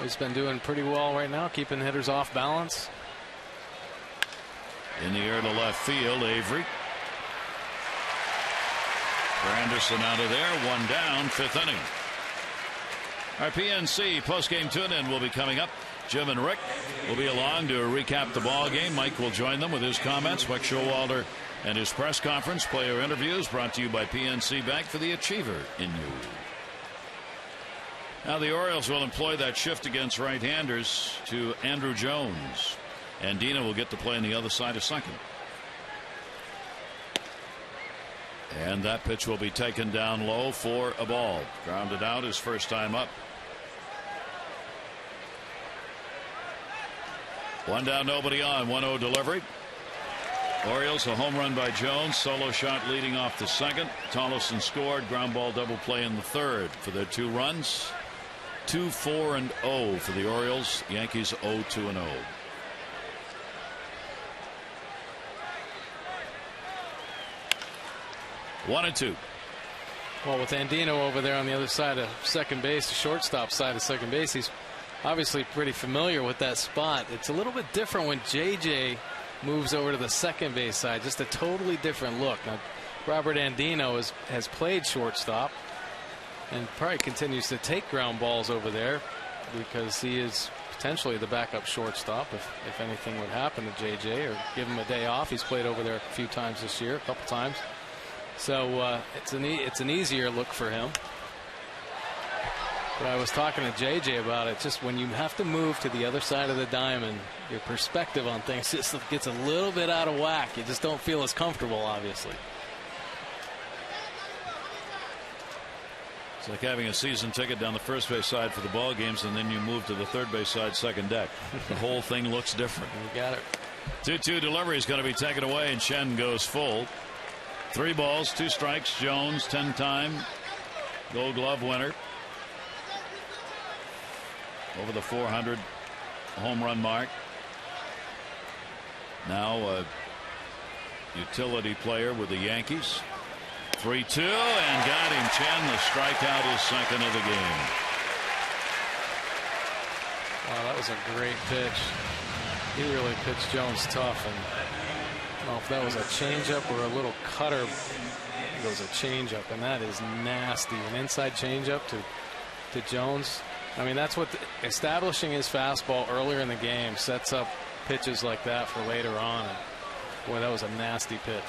he's been doing pretty well right now, keeping hitters off balance. In the air to left field, Avery. Granderson out of there, 1 down, 5th inning. Our PNC postgame tune-in will be coming up. Jim and Rick will be along to recap the ball game. Mike will join them with his comments. Mike Showalter and his press conference. Player interviews brought to you by PNC Bank, for the achiever in you. Now the Orioles will employ that shift against right-handers to Andrew Jones. And Dina will get to play on the other side of second. And that pitch will be taken down low for a ball. Grounded out his first time up. 1 down, nobody on. 1-0 delivery. Orioles, a home run by Jones. Solo shot leading off the second. Tollefson scored. Ground ball double play in the third for their 2 runs. 2-4-0 for the Orioles. Yankees 0-2-0. One and 2. Well, with Andino over there on the other side of second base, the shortstop side of second base, he's obviously pretty familiar with that spot. It's a little bit different when JJ moves over to the second base side. Just a totally different look. Now, Robert Andino has played shortstop and probably continues to take ground balls over there because he is potentially the backup shortstop if anything would happen to JJ or give him a day off. He's played over there a few times this year, a couple times. So it's an easier look for him. But I was talking to JJ about it. Just when you have to move to the other side of the diamond, your perspective on things just gets a little bit out of whack. You just don't feel as comfortable, obviously. It's like having a season ticket down the first base side for the ball games, and then you move to the third base side second deck. The whole thing looks different. You got it. 2-2 delivery is going to be taken away, and Chen goes full. 3 balls, 2 strikes. Jones, 10-time Gold Glove winner. Over the 400 home run mark. Now a utility player with the Yankees. 3-2 and got him. Chen, the strikeout, is second of the game. Wow, that was a great pitch. He really pitched Jones tough, and I don't know if that was a changeup or a little cutter. It was a changeup, and that is nasty. An inside changeup to Jones. I mean, that's what establishing his fastball earlier in the game sets up pitches like that for later on. And boy, that was a nasty pitch.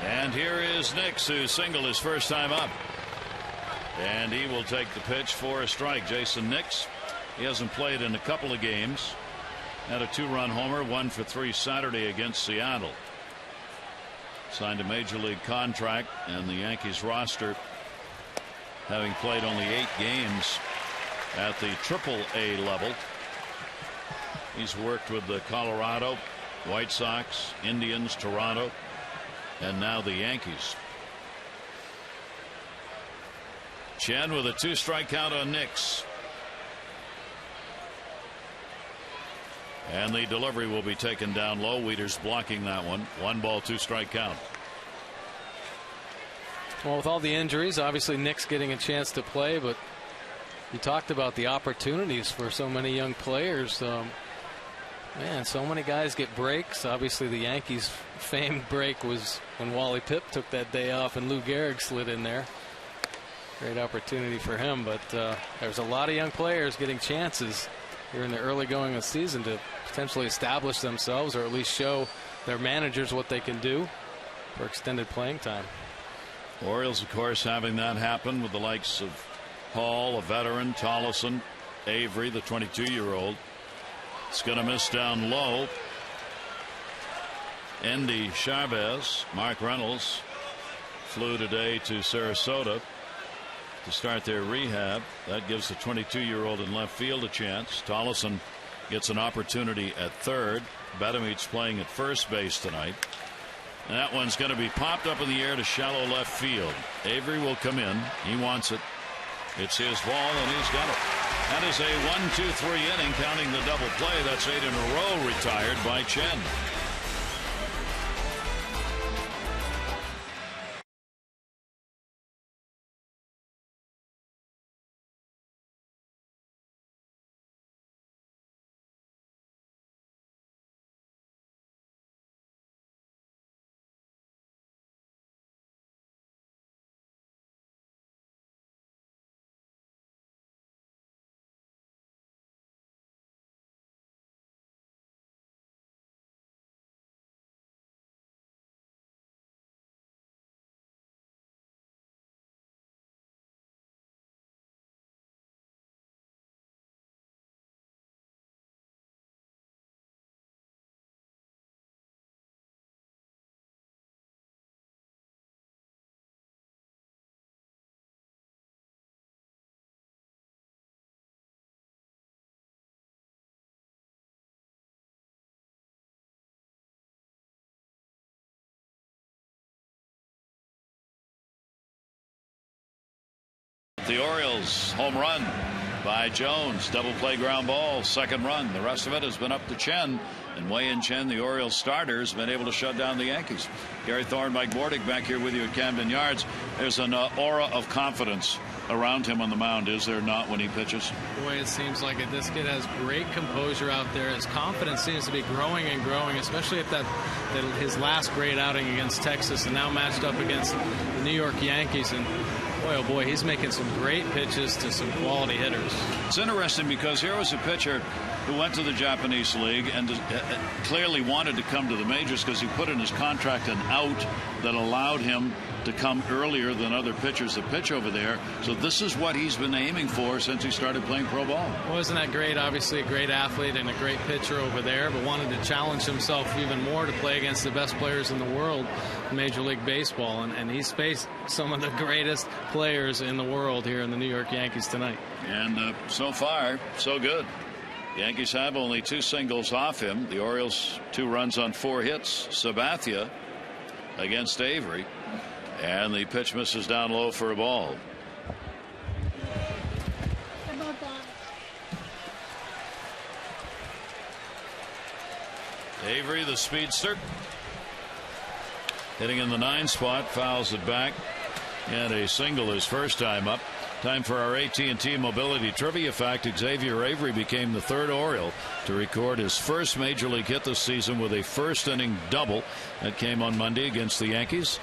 And here is Nix, who singled his first time up. And he will take the pitch for a strike. Jason Nix, he hasn't played in a couple of games. Had a 2-run homer, 1 for 3 Saturday against Seattle. Signed a major league contract, and the Yankees roster, having played only 8 games at the Triple-A level. He's worked with the Colorado, White Sox, Indians, Toronto, and now the Yankees. Chen with a 2-strike count on Nix. And the delivery will be taken down low. Wieters blocking that one. 1 ball, 2-strike count. Well, with all the injuries, obviously Nick's getting a chance to play, but you talked about the opportunities for so many young players. Man, so many guys get breaks. Obviously, the Yankees' famed break was when Wally Pipp took that day off and Lou Gehrig slid in there. Great opportunity for him, but there's a lot of young players getting chances here in the early going of the season to potentially establish themselves or at least show their managers what they can do for extended playing time. Orioles, of course, having that happen with the likes of Hall, a veteran, Tollefson, Avery, the 22-year-old. It's going to miss down low. Endy Chavez, Mark Reynolds flew today to Sarasota. to start their rehab. That gives the 22-year-old in left field a chance. Tollefson gets an opportunity at third. Badameet's playing at first base tonight. And that one's going to be popped up in the air to shallow left field. Avery will come in. He wants it. It's his ball, and he's got it. That is a 1-2-3 inning, counting the double play. That's 8 in a row retired by Chen. The Orioles home run by Jones. Double play ground ball. Second run. The rest of it has been up to Chen. And Wei-Yin Chen, the Orioles starter, has been able to shut down the Yankees. Gary Thorne, Mike Bordick back here with you at Camden Yards. There's an aura of confidence around him on the mound, is there not, when he pitches? Boy, it seems like it. This kid has great composure out there. His confidence seems to be growing and growing, especially at his last great outing against Texas, and now matched up against the New York Yankees. And boy, oh boy, he's making some great pitches to some quality hitters. It's interesting because here was a pitcher who went to the Japanese League and clearly wanted to come to the majors because he put in his contract an out that allowed him to come earlier than other pitchers that pitch over there. So this is what he's been aiming for since he started playing pro ball. Well, isn't that great? Obviously a great athlete and a great pitcher over there, but wanted to challenge himself even more to play against the best players in the world in Major League Baseball. And he's faced some of the greatest players in the world here in the New York Yankees tonight. And so far, so good. Yankees have only 2 singles off him. The Orioles 2 runs on 4 hits. Sabathia against Avery. And the pitch misses down low for a ball. Avery, the speedster, hitting in the 9 spot, fouls it back, and a single his first time up. Time for our AT&T Mobility Trivia fact. Xavier Avery became the 3rd Oriole to record his first major league hit this season with a first inning double. That came on Monday against the Yankees.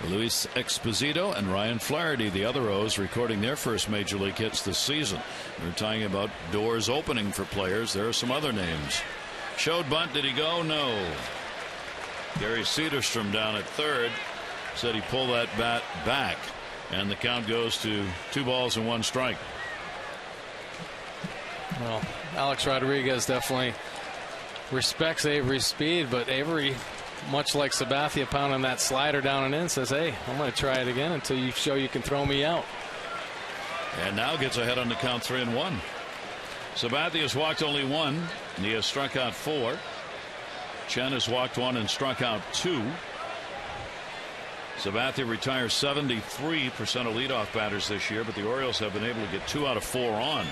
Luis Exposito and Ryan Flaherty, the other O's, recording their first major league hits this season. We're talking about doors opening for players. There are some other names. Showed bunt. Did he go? No. Gary Cederstrom down at third said he pulled that bat back, and the count goes to 2 balls and 1 strike. Well, Alex Rodriguez definitely respects Avery's speed, but Avery, much like Sabathia pounding that slider down and in, says, hey, I'm going to try it again until you show you can throw me out. And now gets ahead on the count 3-1. Sabathia has walked only 1, and he has struck out 4. Chen has walked 1 and struck out 2. Sabathia retires 73% of leadoff batters this year, but the Orioles have been able to get 2 out of 4 on.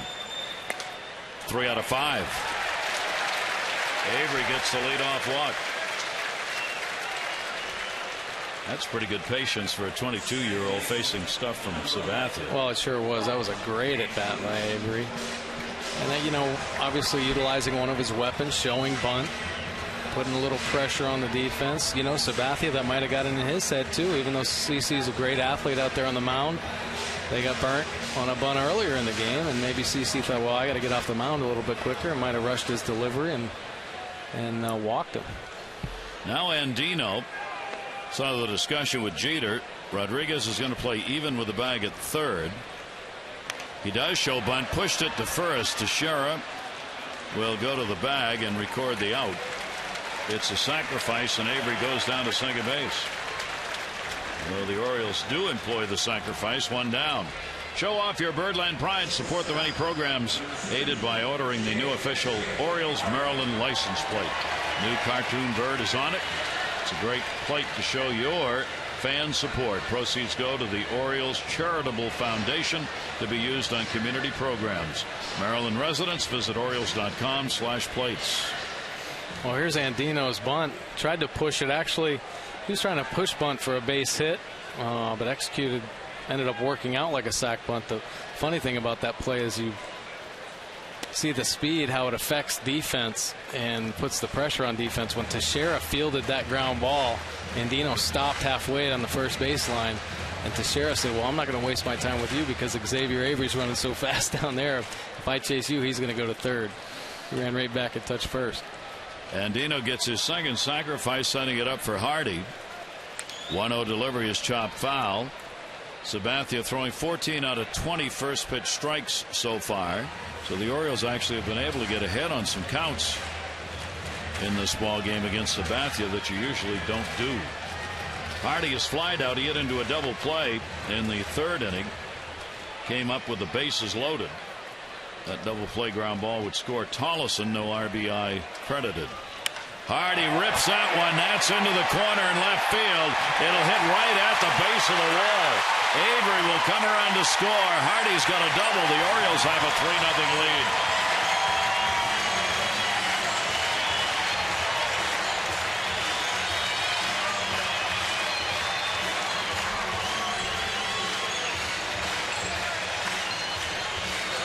3 out of 5. Avery gets the leadoff walk. That's pretty good patience for a 22-year-old facing stuff from Sabathia. Well, it sure was. That was a great at-bat by Avery. And then, you know, obviously utilizing one of his weapons, showing bunt, putting a little pressure on the defense. You know, Sabathia, that might have gotten in his head, too, even though CC's a great athlete out there on the mound. They got burnt on a bunt earlier in the game, and maybe CC thought, well, I got to get off the mound a little bit quicker, and might have rushed his delivery and walked him. Now Andino. Saw the discussion with Jeter. Rodriguez is going to play even with the bag at third. He does show bunt, pushed it to first. Teixeira will go to the bag and record the out. It's a sacrifice, and Avery goes down to second base. Well, the Orioles do employ the sacrifice. 1 down. Show off your Birdland pride. Support the many programs aided by ordering the new official Orioles Maryland license plate. New cartoon bird is on it. It's a great plate to show your fan support. Proceeds go to the Orioles Charitable Foundation to be used on community programs. Maryland residents, visit Orioles.com/plates. Well, here's Andino's bunt. Tried to push it. Actually, he was trying to push bunt for a base hit, but ended up working out like a sac bunt. The funny thing about that play is you see the speed, how it affects defense and puts the pressure on defense. When Teixeira fielded that ground ball, Andino stopped halfway on the first baseline, and Teixeira said, well, I'm not going to waste my time with you because Xavier Avery's running so fast down there. If I chase you, he's going to go to third. He ran right back and touched first. Andino gets his second sacrifice, setting it up for Hardy. 1-0 delivery is chopped foul. Sabathia throwing 14 out of 20 first pitch strikes so far. So the Orioles actually have been able to get ahead on some counts in this ball game against Sabathia that you usually don't do. Hardy is flied out. He hit into a double play in the third inning. Came up with the bases loaded. That double play ground ball would score Tollison. No RBI credited. Hardy rips that one. That's into the corner in left field. It'll hit right at the base of the wall. Avery will come around to score. Hardy's got a double. The Orioles have a 3-0 lead.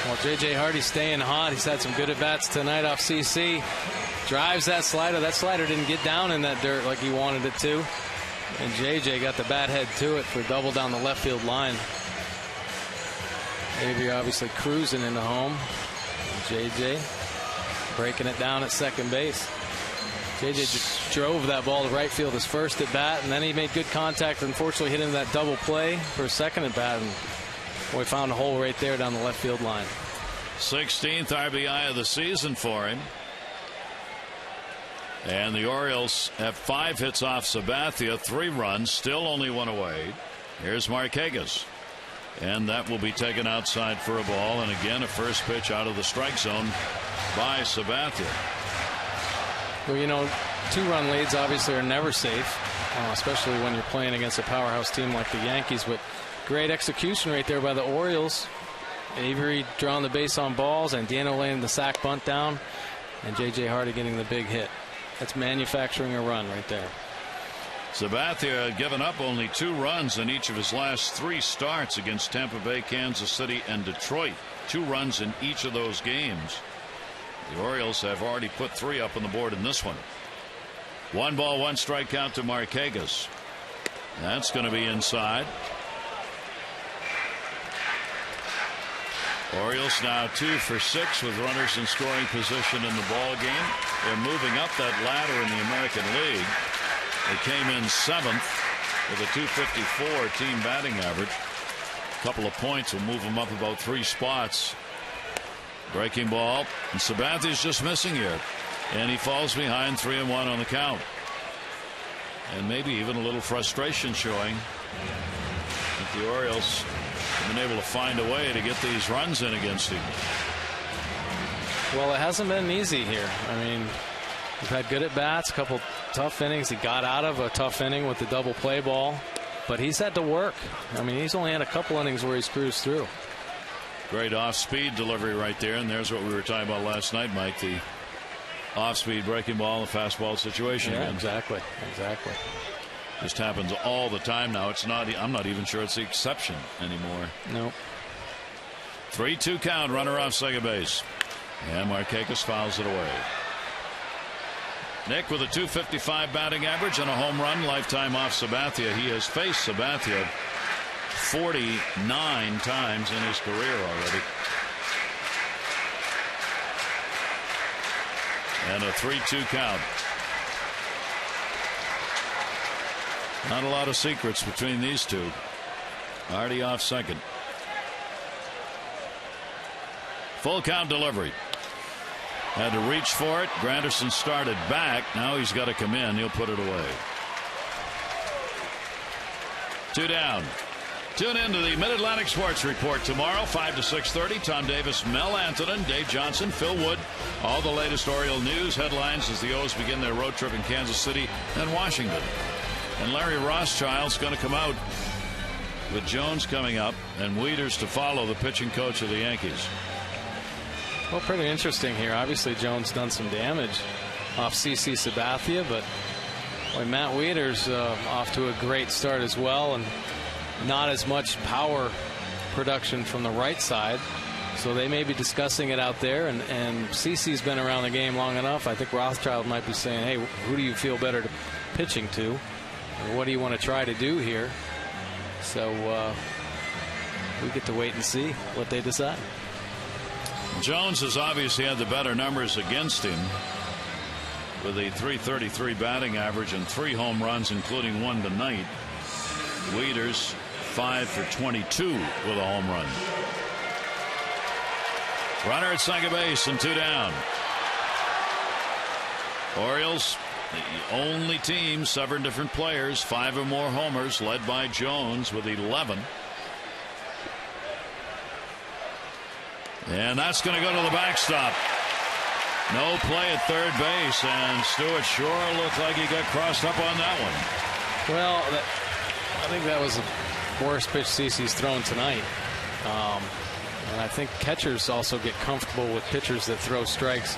Well, J.J. Hardy staying hot. He's had some good at-bats tonight off CC. Drives that slider. That slider didn't get down in that dirt like he wanted it to. And J.J. got the bat head to it for a double down the left field line. Avery obviously cruising into home. J.J. breaking it down at second base. J.J. just drove that ball to right field his first at bat, and then he made good contact. Unfortunately, hit into that double play for a second at bat. And we found a hole right there down the left field line. 16th RBI of the season for him. And the Orioles have 5 hits off Sabathia, 3 runs, still only 1 away. Here's Marquez. And that will be taken outside for a ball. And again, a first pitch out of the strike zone by Sabathia. Well, you know, 2-run leads obviously are never safe, especially when you're playing against a powerhouse team like the Yankees. But great execution right there by the Orioles. Avery drawing the base on balls, and Andino laying the sac bunt down, and J.J. Hardy getting the big hit. That's manufacturing a run right there. Sabathia had given up only 2 runs in each of his last 3 starts against Tampa Bay, Kansas City, and Detroit. 2 runs in each of those games. The Orioles have already put 3 up on the board in this one. 1 ball, 1 strike count to Marquez. That's going to be inside. Orioles now 2 for 6 with runners in scoring position in the ball game. They're moving up that ladder in the American League. They came in 7th with a .254 team batting average. A couple of points will move them up about 3 spots. Breaking ball, and Sabathia's just missing here, and he falls behind 3-1 on the count. And maybe even a little frustration showing that the Orioles been able to find a way to get these runs in against him. Well, it hasn't been easy here. I mean, we've had good at bats, a couple tough innings. He got out of a tough inning with the double play ball, but he's had to work. I mean, he's only had a couple innings where he's cruised through. Great off-speed delivery right there, and there's what we were talking about last night, Mike. The off-speed breaking ball, the fastball situation. Yeah, again. exactly. Just happens all the time now. It's not. I'm not even sure it's the exception anymore. No. 3-2 count. Runner off second base, and Marquez fouls it away. Nick with a .255 batting average and a home run lifetime off Sabathia. He has faced Sabathia 49 times in his career already. And a 3-2 count. Not a lot of secrets between these two. Hardy off second. Full count delivery. Had to reach for it. Granderson started back. Now he's got to come in. He'll put it away. 2 down. Tune in to the Mid-Atlantic Sports Report tomorrow, 5 to 6:30. Tom Davis, Mel Antonin, Dave Johnson, Phil Wood. All the latest Oriole news headlines as the O's begin their road trip in Kansas City and Washington. And Larry Rothschild's going to come out with Jones coming up and Wieters to follow, the pitching coach of the Yankees. Well, pretty interesting here. Obviously, Jones done some damage off CC Sabathia, but boy, Matt Wieters off to a great start as well, and not as much power production from the right side. So they may be discussing it out there, and CC's been around the game long enough. I think Rothschild might be saying, hey, who do you feel better pitching to? Or what do you want to try to do here? So we get to wait and see what they decide. Jones has obviously had the better numbers against him with a .333 batting average and 3 home runs, including 1 tonight. Wieters 5 for 22 with a home run. Runner at second base and 2 down. Orioles, the only team, 7 different players, 5 or more homers, led by Jones with 11. And that's going to go to the backstop. No play at third base, and Stewart sure looked like he got crossed up on that one. Well, I think that was the worst pitch CC's thrown tonight. And I think catchers also get comfortable with pitchers that throw strikes,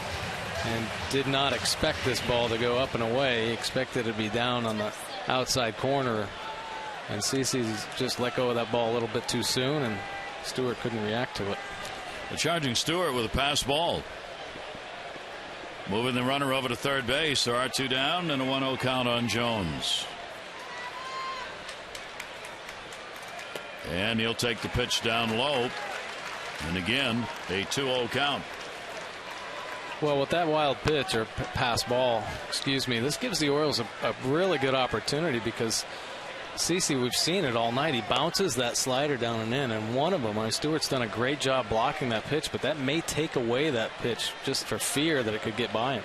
and did not expect this ball to go up and away. He expected it to be down on the outside corner, and CC's just let go of that ball a little bit too soon, and Stewart couldn't react to it. The charging Stewart with a pass ball. Moving the runner over to third base. There are 2 down and a 1-0 count on Jones. And he'll take the pitch down low. And again, a 2-0 count. Well, with that wild pitch, or pass ball, excuse me, this gives the Orioles a really good opportunity, because CC, we've seen it all night. He bounces that slider down and in, and one of them, Stewart's done a great job blocking that pitch, but that may take away that pitch just for fear that it could get by him.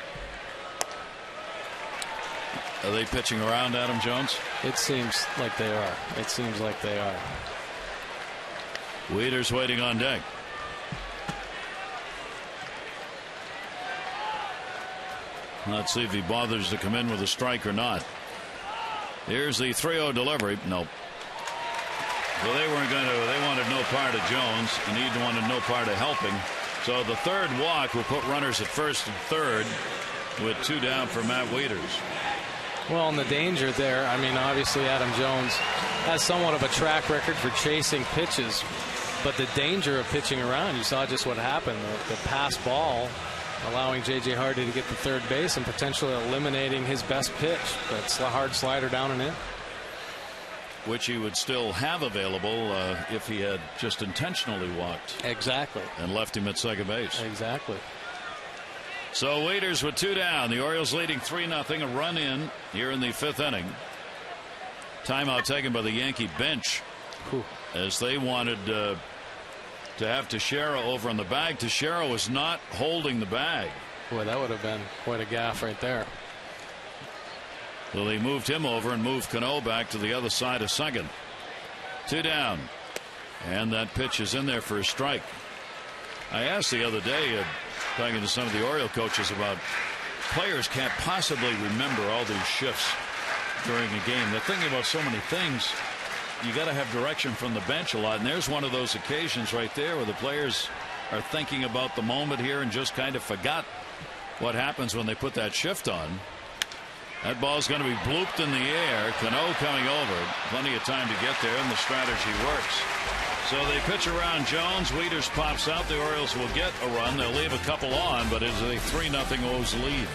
Are they pitching around Adam Jones? It seems like they are. It seems like they are. Wieters waiting on deck. Let's see if he bothers to come in with a strike or not. Here's the 3-0 delivery. Nope. Well, they weren't going to. They wanted no part of Jones, and he wanted no part of helping. So the third walk will put runners at first and third with 2 down for Matt Wieters. Well, and the danger there, I mean, obviously Adam Jones has somewhat of a track record for chasing pitches, but the danger of pitching around, you saw just what happened. The pass ball allowing J.J. Hardy to get to third base and potentially eliminating his best pitch. That's a hard slider down and in. Which he would still have available if he had just intentionally walked. Exactly. And left him at second base. Exactly. So Wieters with 2 down. The Orioles leading 3-0. A run in here in the 5th inning. Timeout taken by the Yankee bench. Whew. As they wanted to have Teixeira over on the bag. Teixeira was not holding the bag. Boy, that would have been quite a gaffe right there. Well, they moved him over and moved Cano back to the other side of second. 2 down. And that pitch is in there for a strike. I asked the other day, talking to some of the Oriole coaches, about players can't possibly remember all these shifts during a game. They're thinking about so many things. You got to have direction from the bench a lot, and there's one of those occasions right there where the players are thinking about the moment here and just kind of forgot what happens when they put that shift on. That ball's going to be blooped in the air. Cano coming over. Plenty of time to get there, and the strategy works. So they pitch around Jones. Wieters pops out. The Orioles will get a run. They'll leave a couple on, but it's a 3-0 O's lead.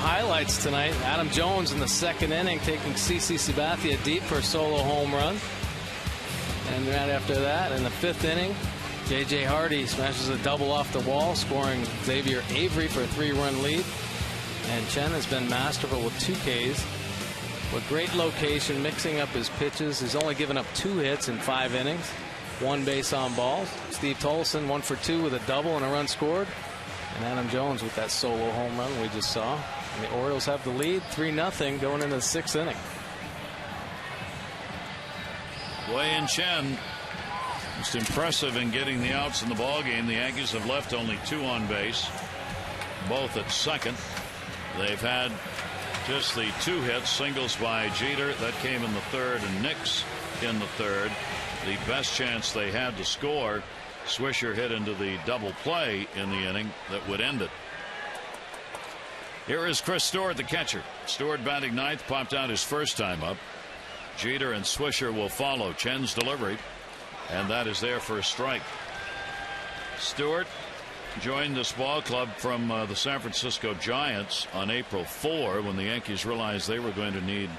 highlights tonight. Adam Jones in the second inning taking CC Sabathia deep for a solo home run. And right after that, in the fifth inning, J.J. Hardy smashes a double off the wall, scoring Xavier Avery for a 3-run lead. And Chen has been masterful with 2 Ks. With great location, mixing up his pitches. He's only given up 2 hits in 5 innings. 1 base on balls. Steve Tolson 1 for 2 with a double and a run scored. And Adam Jones with that solo home run we just saw. And the Orioles have the lead 3-0 going into the 6th inning. Wei-Yin Chen, most impressive in getting the outs in the ball game. The Yankees have left only 2 on base, both at second. They've had just the 2 hits, singles by Jeter, that came in the 3rd, and Nix in the 3rd. The best chance they had to score, Swisher hit into the double play in the inning that would end it. Here is Chris Stewart, the catcher. Stewart batting 9th, popped out his first time up. Jeter and Swisher will follow. Chen's delivery, and that is there for a strike. Stewart joined this ball club from the San Francisco Giants on April 4 when the Yankees realized they were going to need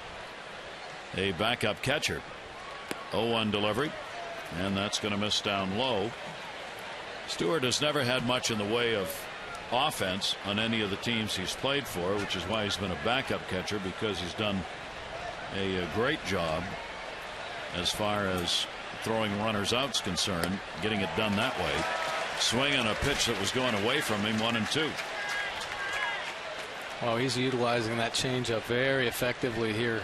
a backup catcher. 0-1 delivery, and that's going to miss down low. Stewart has never had much in the way of offense on any of the teams he's played for, which is why he's been a backup catcher, because he's done a great job as far as throwing runners out's concerned, getting it done that way. Swinging a pitch that was going away from him, 1-2. Well, he's utilizing that changeup very effectively here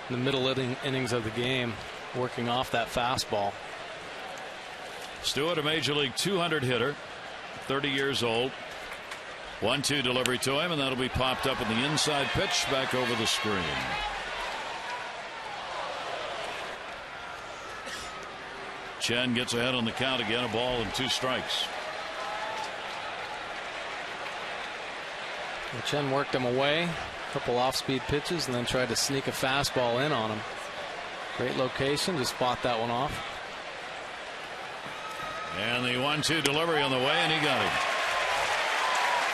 in the middle innings of the game, working off that fastball. Stewart, a Major League 200 hitter, 30 years old. 1-2 delivery to him, and that'll be popped up in the inside pitch back over the screen. Chen gets ahead on the count again, a ball and 2 strikes. Well, Chen worked him away, a couple off-speed pitches, and then tried to sneak a fastball in on him. Great location, just fought that one off. And the 1-2 delivery on the way, and he got him.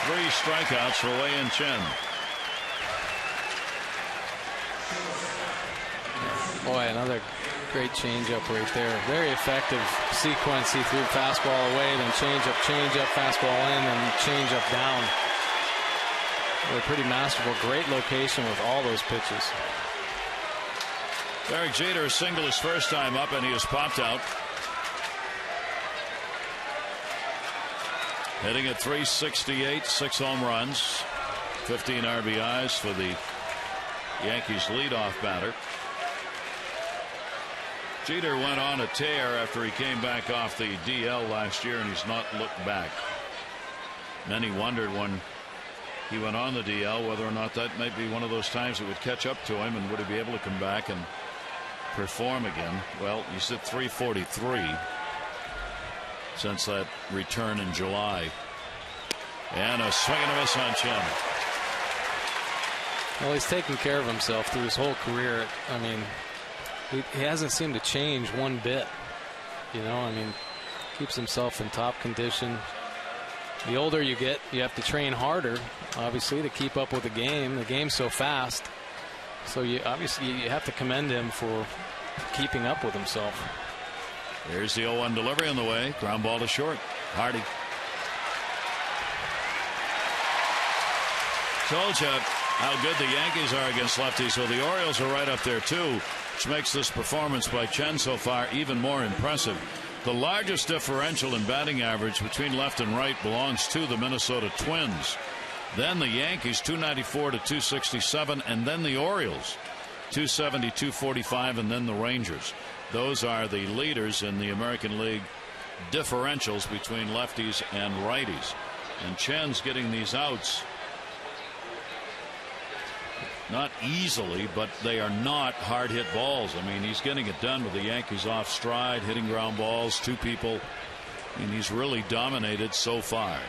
3 strikeouts for Wei-Yin Chen. Boy, another great changeup right there. Very effective sequence. He threw fastball away, then changeup, fastball in, and changeup down. Really pretty masterful. Great location with all those pitches. Derek Jeter singled his first time up, and he has popped out. Hitting at .368, 6 home runs, 15 RBIs for the Yankees leadoff batter. Jeter went on a tear after he came back off the DL last year, and he's not looked back. Many wondered when he went on the DL whether or not that might be one of those times it would catch up to him, and would he be able to come back and perform again. Well, he's at .343 since that return in July. And a swing and a miss on Chen. Well, he's taken care of himself through his whole career. I mean, he hasn't seemed to change one bit. You know, I mean, keeps himself in top condition. The older you get, you have to train harder, obviously, to keep up with the game. The game's so fast. So you have to commend him for keeping up with himself. Here's the 0-1 delivery on the way. Ground ball to short. Hardy. Told you how good the Yankees are against lefties. Well, the Orioles are right up there too, which makes this performance by Chen so far even more impressive. The largest differential in batting average between left and right belongs to the Minnesota Twins. Then the Yankees, 294 to 267, and then the Orioles, 270, 245, and then the Rangers. Those are the leaders in the American League differentials between lefties and righties. And Chen's getting these outs not easily, but they are not hard hit balls. I mean, he's getting it done with the Yankees off stride, hitting ground balls, 2 people. I mean, he's really dominated so far.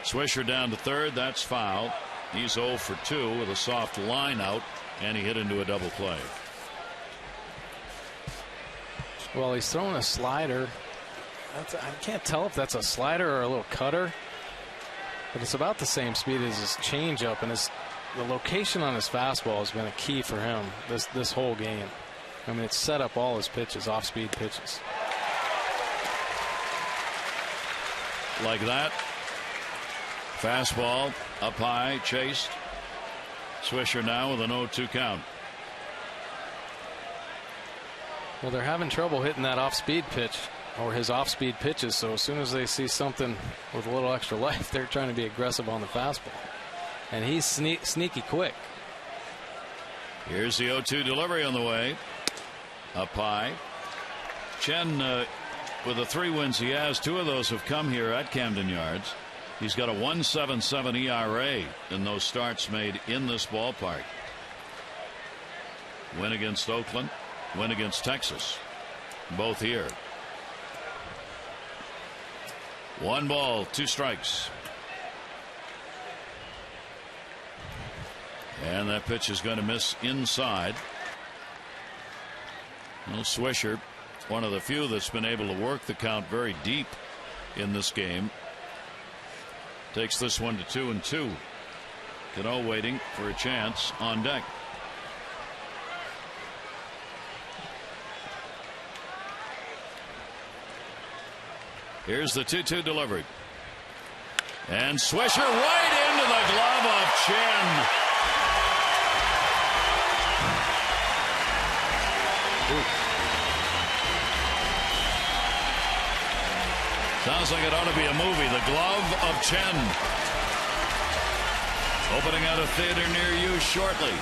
Swisher down to third. That's foul. He's 0 for 2 with a soft line out, and he hit into a double play. Well, he's throwing a slider. I can't tell if that's a slider or a little cutter, but it's about the same speed as his changeup, and his the location on his fastball has been a key for him this whole game. I mean, it's set up all his pitches, off-speed pitches. Like that. Fastball up high, chased. Swisher now with an 0-2 count. Well, they're having trouble hitting that off-speed pitch or his off-speed pitches, so as soon as they see something with a little extra life, they're trying to be aggressive on the fastball. And he's sneaky quick. Here's the 0-2 delivery on the way. Up high. Chen, with the 3 wins he has, 2 of those have come here at Camden Yards. He's got a 1.77 ERA in those starts made in this ballpark. Win against Oakland, win against Texas, both here. 1 ball, 2 strikes. And that pitch is going to miss inside. Well, Swisher, one of the few that's been able to work the count very deep in this game, takes this one to 2-2. Cano waiting for a chance on deck. Here's the 2-2 delivery. And Swisher right into the glove of Chen. Sounds like it ought to be a movie. The Glove of Chen. Opening at a theater near you shortly.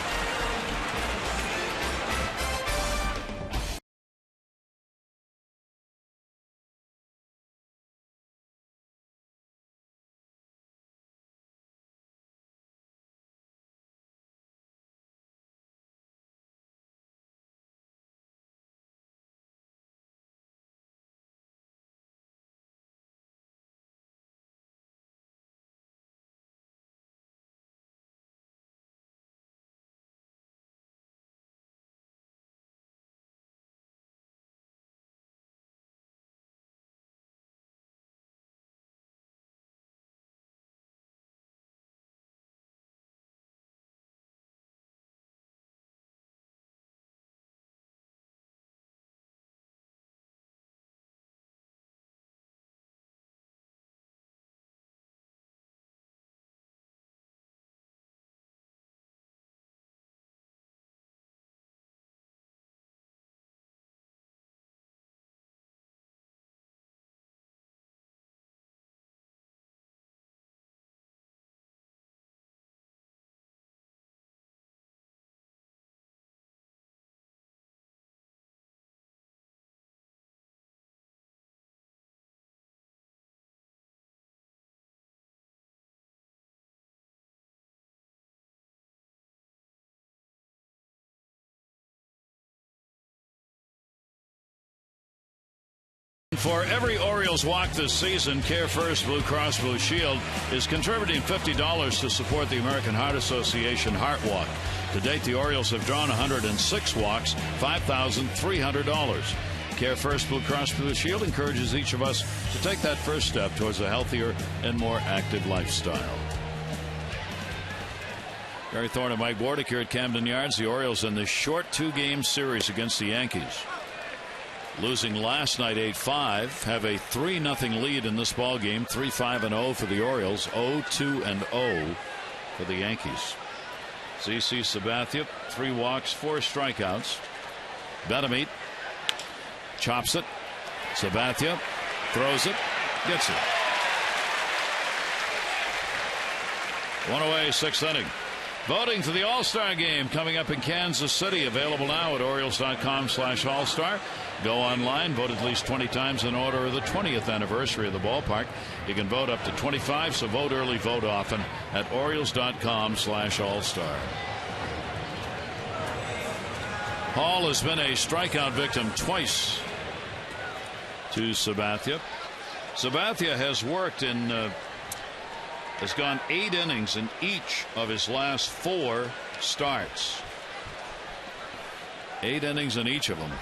For every Orioles walk this season, Care First Blue Cross Blue Shield is contributing $50 to support the American Heart Association Heart Walk. To date, the Orioles have drawn 106 walks, $5,300. Care First Blue Cross Blue Shield encourages each of us to take that first step towards a healthier and more active lifestyle. Gary Thorne and Mike Bordick here at Camden Yards. The Orioles in this short 2-game series against the Yankees. Losing last night 8-5, have a 3-0 lead in this ball game. 3-5-0 for the Orioles, 0-2-0 for the Yankees. CC Sabathia, 3 walks, 4 strikeouts. Betamit chops it. Sabathia throws it, gets it. 1 away, 6th inning. Voting for the All-Star game coming up in Kansas City. Available now at Orioles.com/All-Star. Go online, vote at least 20 times in order of the 20th anniversary of the ballpark. You can vote up to 25, so vote early, vote often at Orioles.com/All-Star. Hall has been a strikeout victim twice to Sabathia. Sabathia has worked in has gone 8 innings in each of his last 4 starts. 8 innings in each of them.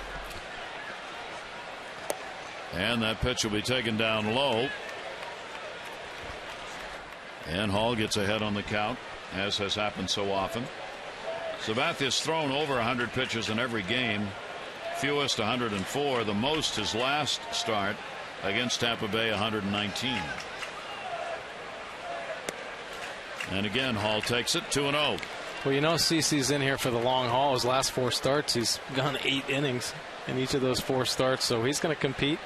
And that pitch will be taken down low. And Hall gets ahead on the count, as has happened so often. Sabathia's thrown over 100 pitches in every game, fewest 104. The most his last start against Tampa Bay, 119. And again, Hall takes it 2-0. Well, you know, CC's in here for the long haul. His last 4 starts, he's gone 8 innings in each of those 4 starts, so he's going to compete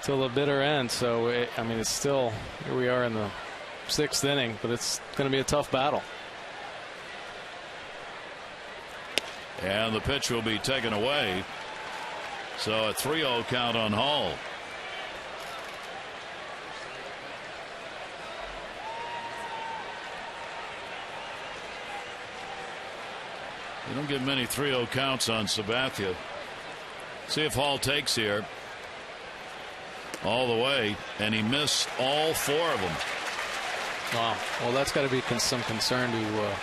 till the bitter end. So, I mean, it's still, here we are in the 6th inning, but it's going to be a tough battle. And the pitch will be taken away. So a 3-0 count on Hall. You don't get many 3-0 counts on Sabathia. See if Hall takes here. All the way, and he missed all 4 of them. Wow. Well, that's got to be some concern to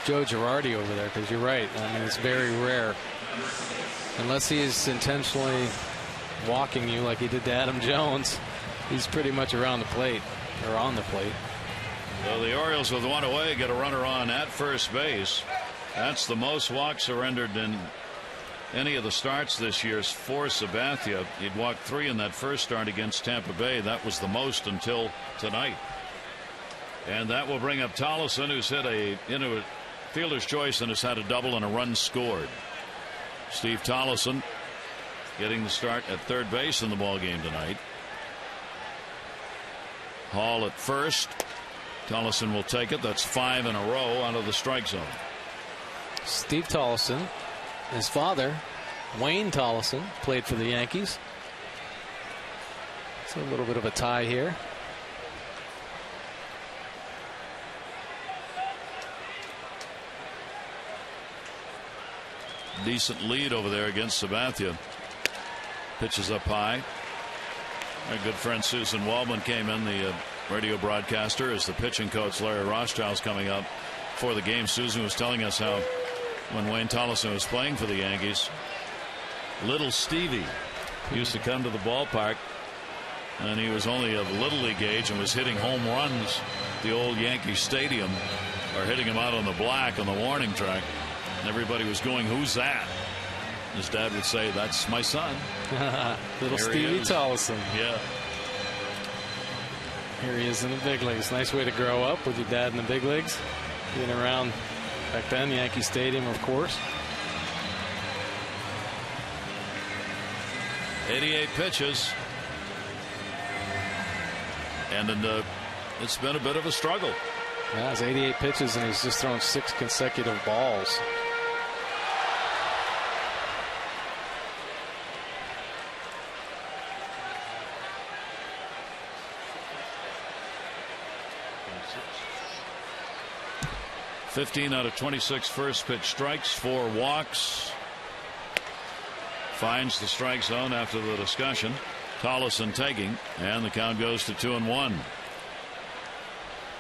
Joe Girardi over there, because you're right. I mean, it's very rare. Unless he's intentionally walking you like he did to Adam Jones, he's pretty much around the plate, or on the plate. So the Orioles, with 1 away, get a runner on at first base. That's the most walks surrendered in any of the starts this year for Sabathia. He'd walked 3 in that first start against Tampa Bay. That was the most until tonight. And that will bring up Tollefson, who's hit into a fielder's choice and has had a double and a run scored. Steve Tollefson getting the start at third base in the ball game tonight. Hall at first. Tollefson will take it. That's 5 in a row out of the strike zone. Steve Tollefson, his father, Wayne Tollefson, played for the Yankees. So a little bit of a tie here. Decent lead over there against Sabathia. Pitches up high. Our good friend Susan Waldman came in, the radio broadcaster, as the pitching coach Larry Rothschild's coming up for the game. Susan was telling us how when Wayne Tollefson was playing for the Yankees, little Stevie used to come to the ballpark, and he was only of little league age and was hitting home runs at the old Yankee Stadium, or hitting him out on the black on the warning track. And everybody was going, "Who's that?" His dad would say, "That's my son." Little Stevie Tollefson. Yeah. Here he is in the big leagues. Nice way to grow up, with your dad in the big leagues. Being around back then, Yankee Stadium, of course. 88 pitches. And it's been a bit of a struggle. Yeah, it's 88 pitches, and he's just thrown 6 consecutive balls. $15 out of 26 first pitch strikes, 4 walks. Finds the strike zone after the discussion. Tollefson taking, and the count goes to 2-1.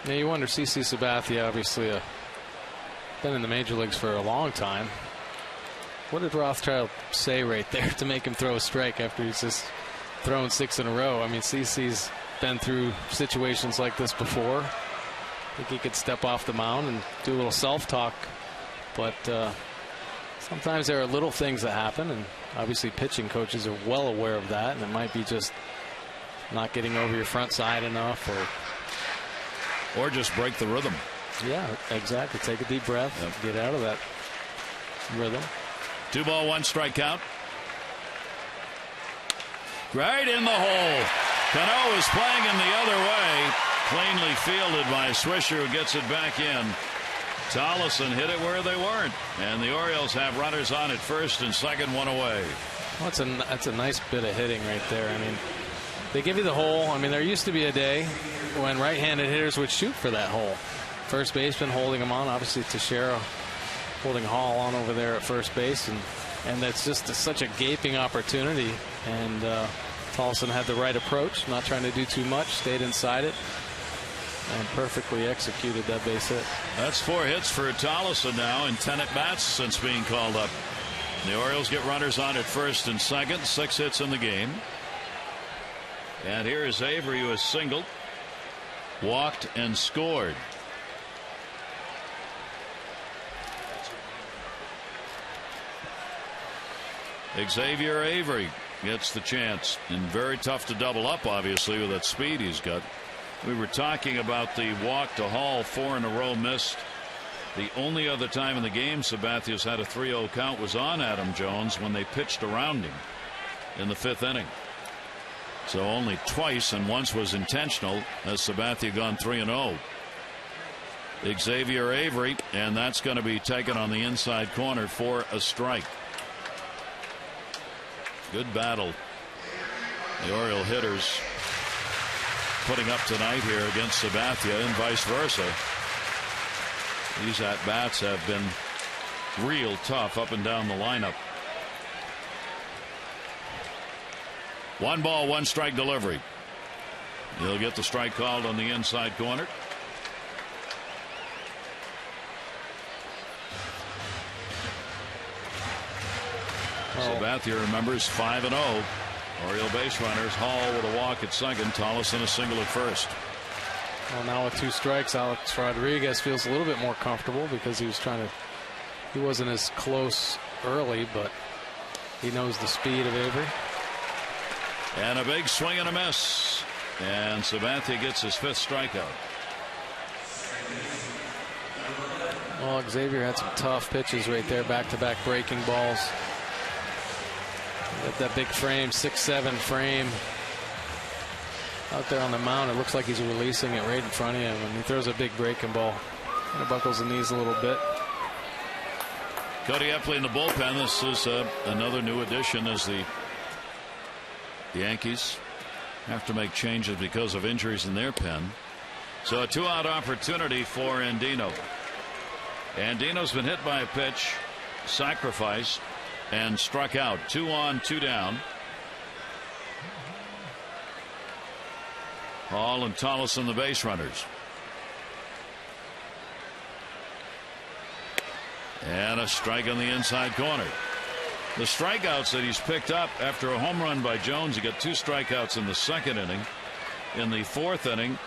Yeah, you wonder, CC Sabathia, obviously been in the major leagues for a long time. What did Rothschild say right there to make him throw a strike after he's just thrown 6 in a row? I mean, CC's been through situations like this before. I think he could step off the mound and do a little self-talk, but sometimes there are little things that happen, and obviously pitching coaches are well aware of that, and it might be just not getting over your front side enough, or just break the rhythm. Yeah, exactly. Take a deep breath. Yep. Get out of that rhythm. 2 ball, 1 strike count. Right in the hole. Cano is playing in the other way. Cleanly fielded by Swisher, who gets it back in. Tollefson hit it where they weren't, and the Orioles have runners on at first and second, 1 away. Well, that's a nice bit of hitting right there. I mean, they give you the hole. I mean, there used to be a day when right-handed hitters would shoot for that hole. First baseman holding him on, obviously Teixeira holding Hall on over there at first base, and that's just such a gaping opportunity. And Tollefson had the right approach, not trying to do too much, stayed inside it, and perfectly executed that base hit. That's 4 hits for Tollefson now, and 10 at bats since being called up. The Orioles get runners on at first and second, 6 hits in the game. And here is Avery, who has singled. walked and scored. Xavier Avery gets the chance, and very tough to double up, obviously, with that speed he's got. We were talking about the walk to Hall, 4 in a row missed. The only other time in the game Sabathia's had a 3-0 count was on Adam Jones when they pitched around him in the 5th inning. So only twice, and once was intentional, has Sabathia gone 3-0. Xavier Avery, and that's going to be taken on the inside corner for a strike. Good battle. The Oriole hitters putting up tonight here against Sabathia, and vice versa. These at-bats have been real tough up and down the lineup. 1 ball, 1 strike delivery. He'll get the strike called on the inside corner. Sabathia, remembers, 5-0. Oriole base runners. Hall with a walk at second. Tolleson a single at first. Well, now with 2 strikes, Alex Rodriguez feels a little bit more comfortable because he wasn't as close early, but he knows the speed of Avery. And a big swing and a miss. And Sabathia gets his 5th strikeout. Well, Xavier had some tough pitches right there, back-to-back breaking balls. Got that big frame, 6'7" frame. Out there on the mound, it looks like he's releasing it right in front of him, and he throws a big breaking ball. Kind of buckles the knees a little bit. Cody Epley in the bullpen. This is another new addition as the Yankees have to make changes because of injuries in their pen. So a 2-out opportunity for Andino. Andino's been hit by a pitch, sacrificed, and struck out. 2 on, 2 down. Hall and Tolleson the base runners. And a strike on the inside corner. The strikeouts that he's picked up after a home run by Jones, he got 2 strikeouts in the 2nd inning. In the 4th inning,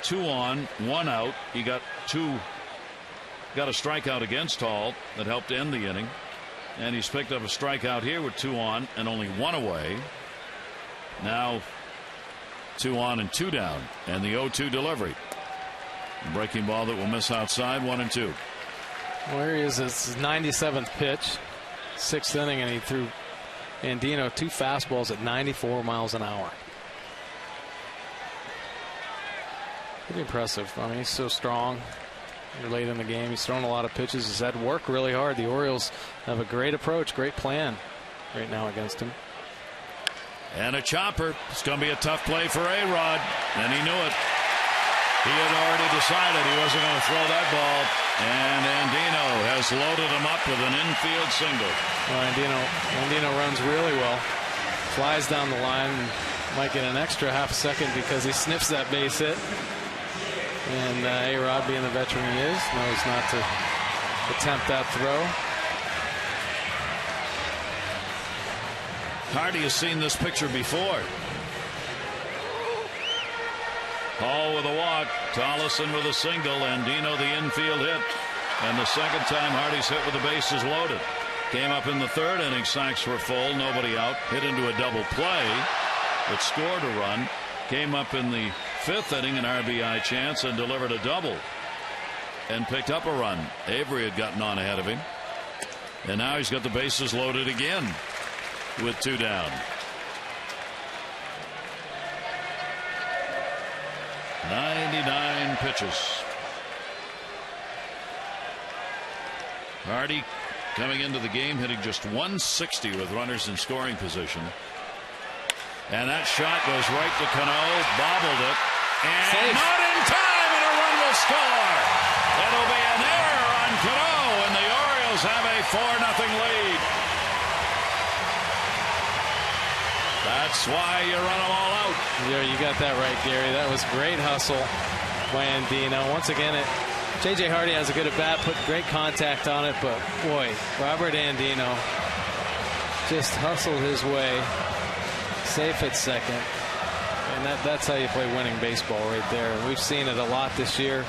2 on, 1 out. He got a strikeout against Hall that helped end the inning. And he's picked up a strikeout here with 2 on and only 1 away. Now 2 on and 2 down, and the 0-2 delivery. Breaking ball that will miss outside, 1-2. Well, here he is. It's his 97th pitch, 6th inning, and he threw Andino 2 fastballs at 94 miles an hour. Pretty impressive. I mean, he's so strong. You're late in the game. He's thrown a lot of pitches. He's had to work really hard. The Orioles have a great approach, great plan right now against him. And a chopper. It's going to be a tough play for A-Rod, and he knew it. He had already decided he wasn't going to throw that ball, and Andino has loaded him up with an infield single. Well, Andino runs really well. Flies down the line. Might get an extra half second because he sniffs that base hit. And A-Rod, being the veteran he is, knows not to attempt that throw. Hardy has seen this picture before. Hall with a walk, Tolleson with a single, Andino the infield hit. And the 2nd time Hardy's hit with the bases loaded. Came up in the 3rd inning, sacks were full, nobody out. Hit into a double play, but scored a run. Came up in the 5th inning, an RBI chance, and delivered a double and picked up a run. Avery had gotten on ahead of him, and now he's got the bases loaded again with 2 down. 99 pitches. Hardy coming into the game hitting just 160 with runners in scoring position. And that shot goes right to Cano, bobbled it, and safe. Not in time, and a run will score. It'll be an error on Cano, and the Orioles have a 4-0 lead. That's why you run them all out. Yeah, you got that right, Gary. That was great hustle by Andino. Once again, J.J. Hardy has a good at-bat, put great contact on it, but boy, Robert Andino just hustled his way. Safe at second. And that's how you play winning baseball right there. And we've seen it a lot this year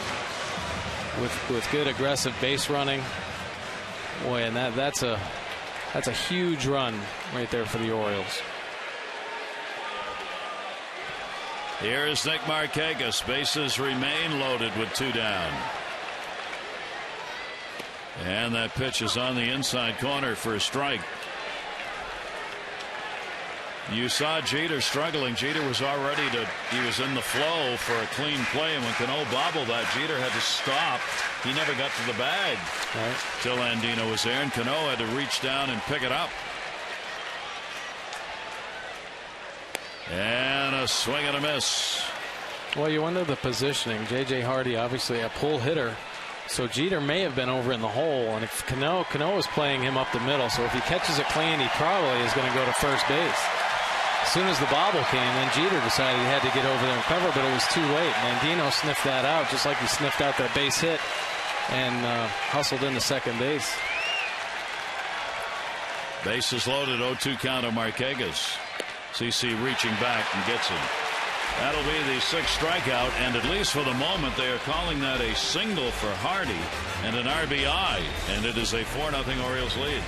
with good aggressive base running. Boy, and that's a huge run right there for the Orioles. Here's Nick Markakis. Bases remain loaded with 2 down. And that pitch is on the inside corner for a strike. You saw Jeter struggling. Jeter was he was in the flow for a clean play, and when Cano bobbled that, Jeter had to stop. He never got to the bag till Andino was there, and Cano had to reach down and pick it up. And a swing and a miss. Well, you wonder the positioning. J.J. Hardy, obviously a pull hitter, so Jeter may have been over in the hole, and if Cano was playing him up the middle, so if he catches it clean, he probably is going to go to first base. As soon as the bobble came, then Jeter decided he had to get over there and cover, but it was too late. And Andino sniffed that out, just like he sniffed out that base hit and hustled into second base. Bases loaded, 0-2 count on Markakis. CC reaching back and gets him. That'll be the 6th strikeout, and at least for the moment, they are calling that a single for Hardy and an RBI, and it is a 4-0 Orioles lead.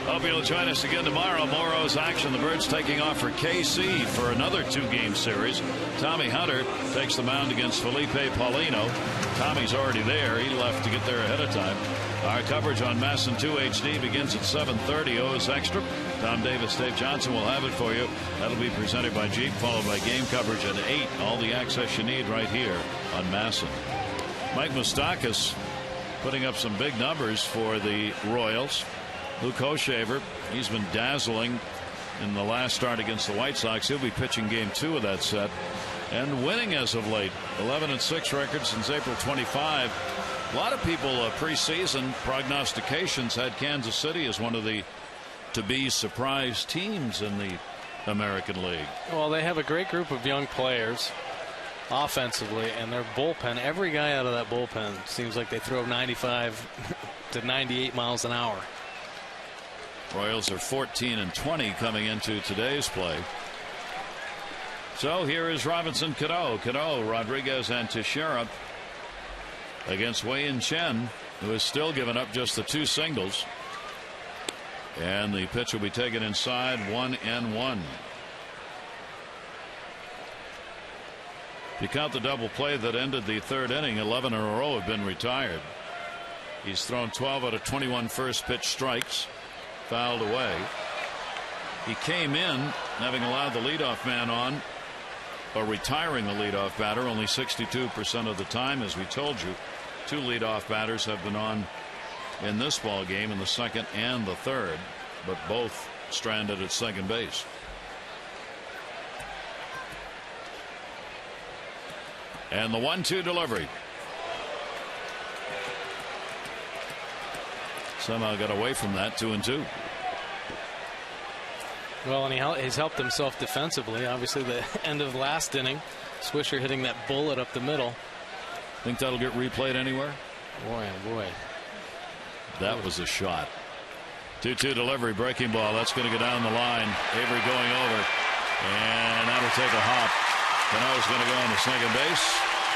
Hope you'll join us again tomorrow. Morrow's action. The Birds taking off for KC for another 2-game series. Tommy Hunter takes the mound against Felipe Paulino. Tommy's already there. He left to get there ahead of time. Our coverage on MASN 2 HD begins at 7:30. OS Extra. Tom Davis, Dave Johnson will have it for you. That'll be presented by Jeep, followed by game coverage at 8. All the access you need right here on MASN. Mike Moustakas putting up some big numbers for the Royals. Luke Hochevar, he's been dazzling in the last start against the White Sox. He'll be pitching game 2 of that set and winning as of late. 11-6 record since April 25. A lot of people preseason prognostications had Kansas City as one of the to-be surprise teams in the American League. Well, they have a great group of young players offensively, and their bullpen, every guy out of that bullpen seems like they throw 95 to 98 miles an hour. Royals are 14-20 coming into today's play. So here is Robinson Cano. Cano, Rodriguez, and Teixeira against Wei-Yin Chen, who has still given up just the 2 singles. And the pitch will be taken inside, 1-1. If you count the double play that ended the 3rd inning, 11 in a row have been retired. He's thrown 12 out of 21 first pitch strikes. Fouled away. He came in having allowed the leadoff man on, or retiring the leadoff batter, only 62% of the time. As we told you, 2 leadoff batters have been on in this ball game, in the 2nd and the 3rd, but both stranded at second base. And the 1-2 delivery. Somehow got away from that. 2-2. Well, and he's helped himself defensively. Obviously, the end of the last inning, Swisher hitting that bullet up the middle. Think that'll get replayed anywhere? Boy, oh boy. That was a shot. 2-2 delivery, breaking ball. That's going to go down the line. Avery going over. And that'll take a hop. Cano's going to go on to second base.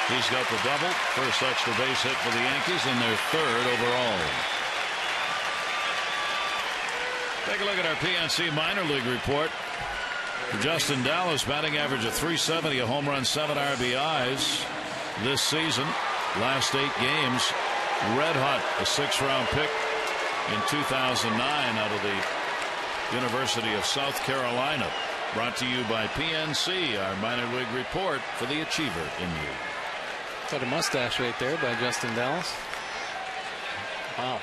He's got the double. First extra base hit for the Yankees, and their third overall. Take a look at our PNC minor league report. Justin Dallas, batting average of .370, a home run, 7 RBIs this season. Last 8 games, red hot, a 6th-round pick in 2009 out of the University of South Carolina. Brought to you by PNC, our minor league report for the achiever in you. Got a mustache right there by Justin Dallas. Wow.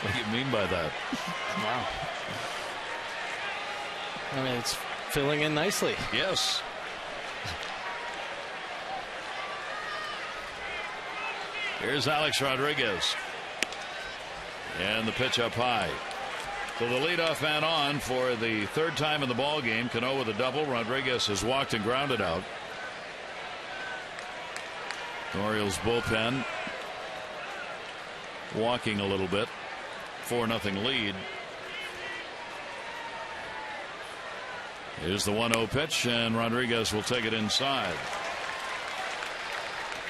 What do you mean by that? Wow. I mean, it's filling in nicely. Yes. Here's Alex Rodriguez. And the pitch up high. So the leadoff man on for the 3rd time in the ball game. Cano with a double. Rodriguez has walked and grounded out. The Orioles bullpen walking a little bit. 4-0 lead. Here's the 1-0 pitch, and Rodriguez will take it inside.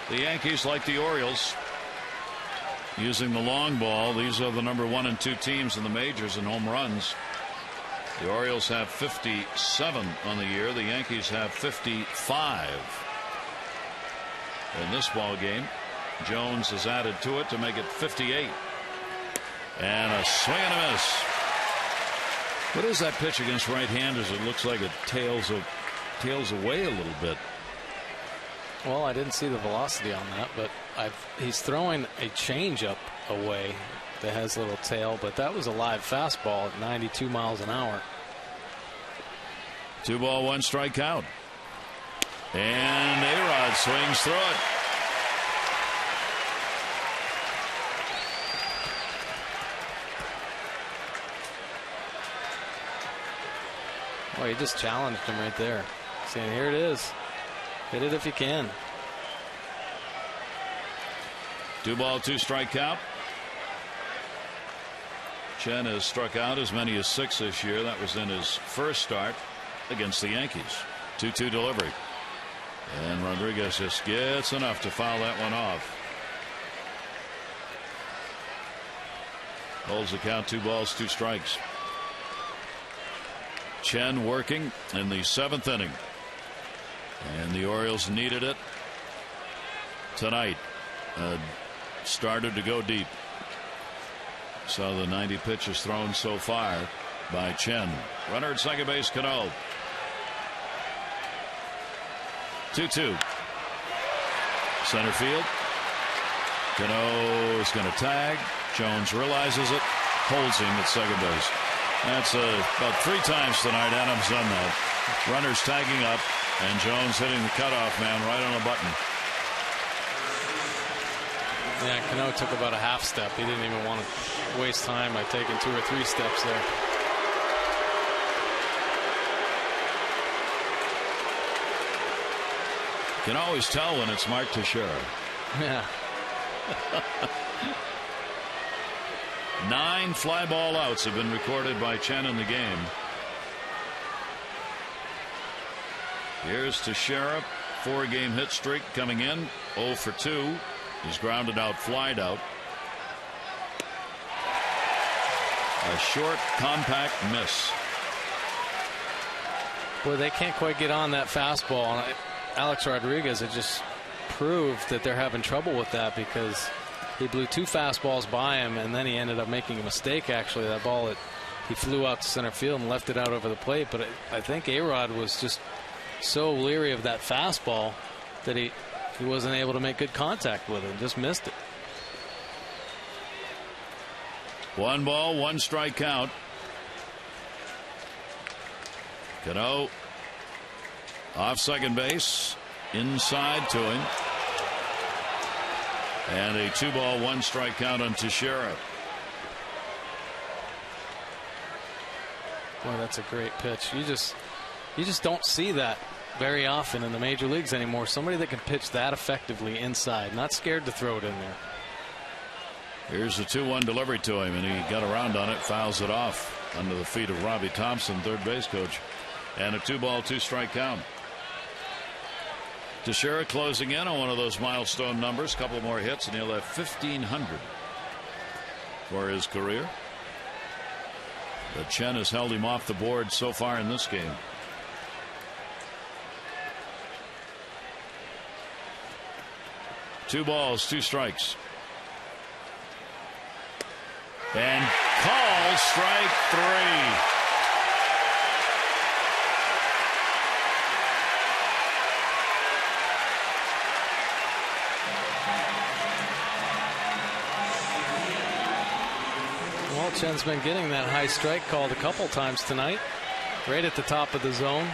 The Yankees, like the Orioles, using the long ball. These are the number 1 and 2 teams in the majors in home runs. The Orioles have 57 on the year. The Yankees have 55. In this ball game, Jones has added to it to make it 58. And a swing and a miss. What is that pitch against right-handers? It looks like it tails away a little bit. Well, I didn't see the velocity on that, but he's throwing a changeup away that has a little tail, but that was a live fastball at 92 miles an hour. 2 ball, 1 strike count. And A-Rod swings through it. Well, he just challenged him right there, saying, here it is. Hit it if you can. 2 ball, 2 strike count. Chen has struck out as many as 6 this year. That was in his first start against the Yankees. 2-2 delivery. And Rodriguez just gets enough to foul that one off. Holds the count, 2 balls, 2 strikes. Chen working in the 7th inning. And the Orioles needed it tonight. Started to go deep. So the 90 pitches thrown so far by Chen. Runner at second base, Cano. 2-2. Center field. Cano is going to tag. Jones realizes it. Holds him at second base. That's about 3 times tonight Adams done that. Runners tagging up, and Jones hitting the cutoff man right on the button. Yeah, Cano took about a half step. He didn't even want to waste time by taking 2 or 3 steps there. You can always tell when it's Mark Teixeira. Yeah. 9 fly ball outs have been recorded by Chen in the game. Here's Teixeira, 4-game hit streak coming in, 0 for 2. He's grounded out, flied out. A short, compact miss. Boy, they can't quite get on that fastball. Alex Rodriguez had just proved that they're having trouble with that, because he blew 2 fastballs by him, and then he ended up making a mistake. Actually, that ball, he flew out to center field and left it out over the plate. But I think A-Rod was just so leery of that fastball that he wasn't able to make good contact with it. Just missed it. 1 ball, 1 strike count. Cano off second base, inside to him. And a 2 ball, 1 strike count on Teixeira. Boy, that's a great pitch. You just don't see that very often in the major leagues anymore. Somebody that can pitch that effectively inside, not scared to throw it in there. Here's a 2-1 delivery to him, and he got around on it, fouls it off under the feet of Robbie Thompson, third base coach, and a 2-ball, 2-strike count. Teixeira closing in on one of those milestone numbers, couple more hits, and he'll have 1,500 for his career. But Chen has held him off the board so far in this game. Two balls, 2 strikes. And called strike 3. Well, Chen's been getting that high strike called a couple times tonight, right at the top of the zone.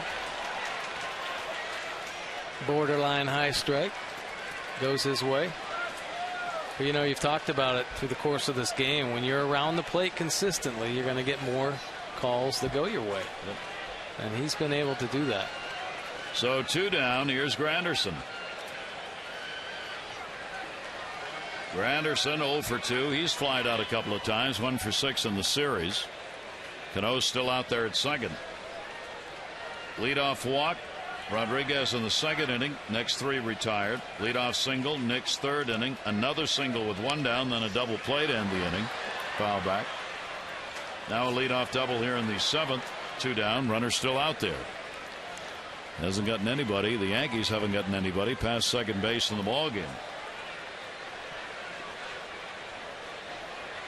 Borderline high strike goes his way. But, you know, you've talked about it through the course of this game. When you're around the plate consistently, you're going to get more calls that go your way. Yep. And he's been able to do that. So 2 down. Here's Granderson. Granderson 0 for 2. He's flied out a couple of times, 1 for 6 in the series. Cano's still out there at second. Leadoff walk. Rodriguez in the second inning. Next 3 retired. Leadoff single. Nick's third inning. Another single with 1 down. Then a double play to end the inning. Foul back. Now a leadoff double here in the 7th. 2 down. Runner still out there. Hasn't gotten anybody. The Yankees haven't gotten anybody past second base in the ball game.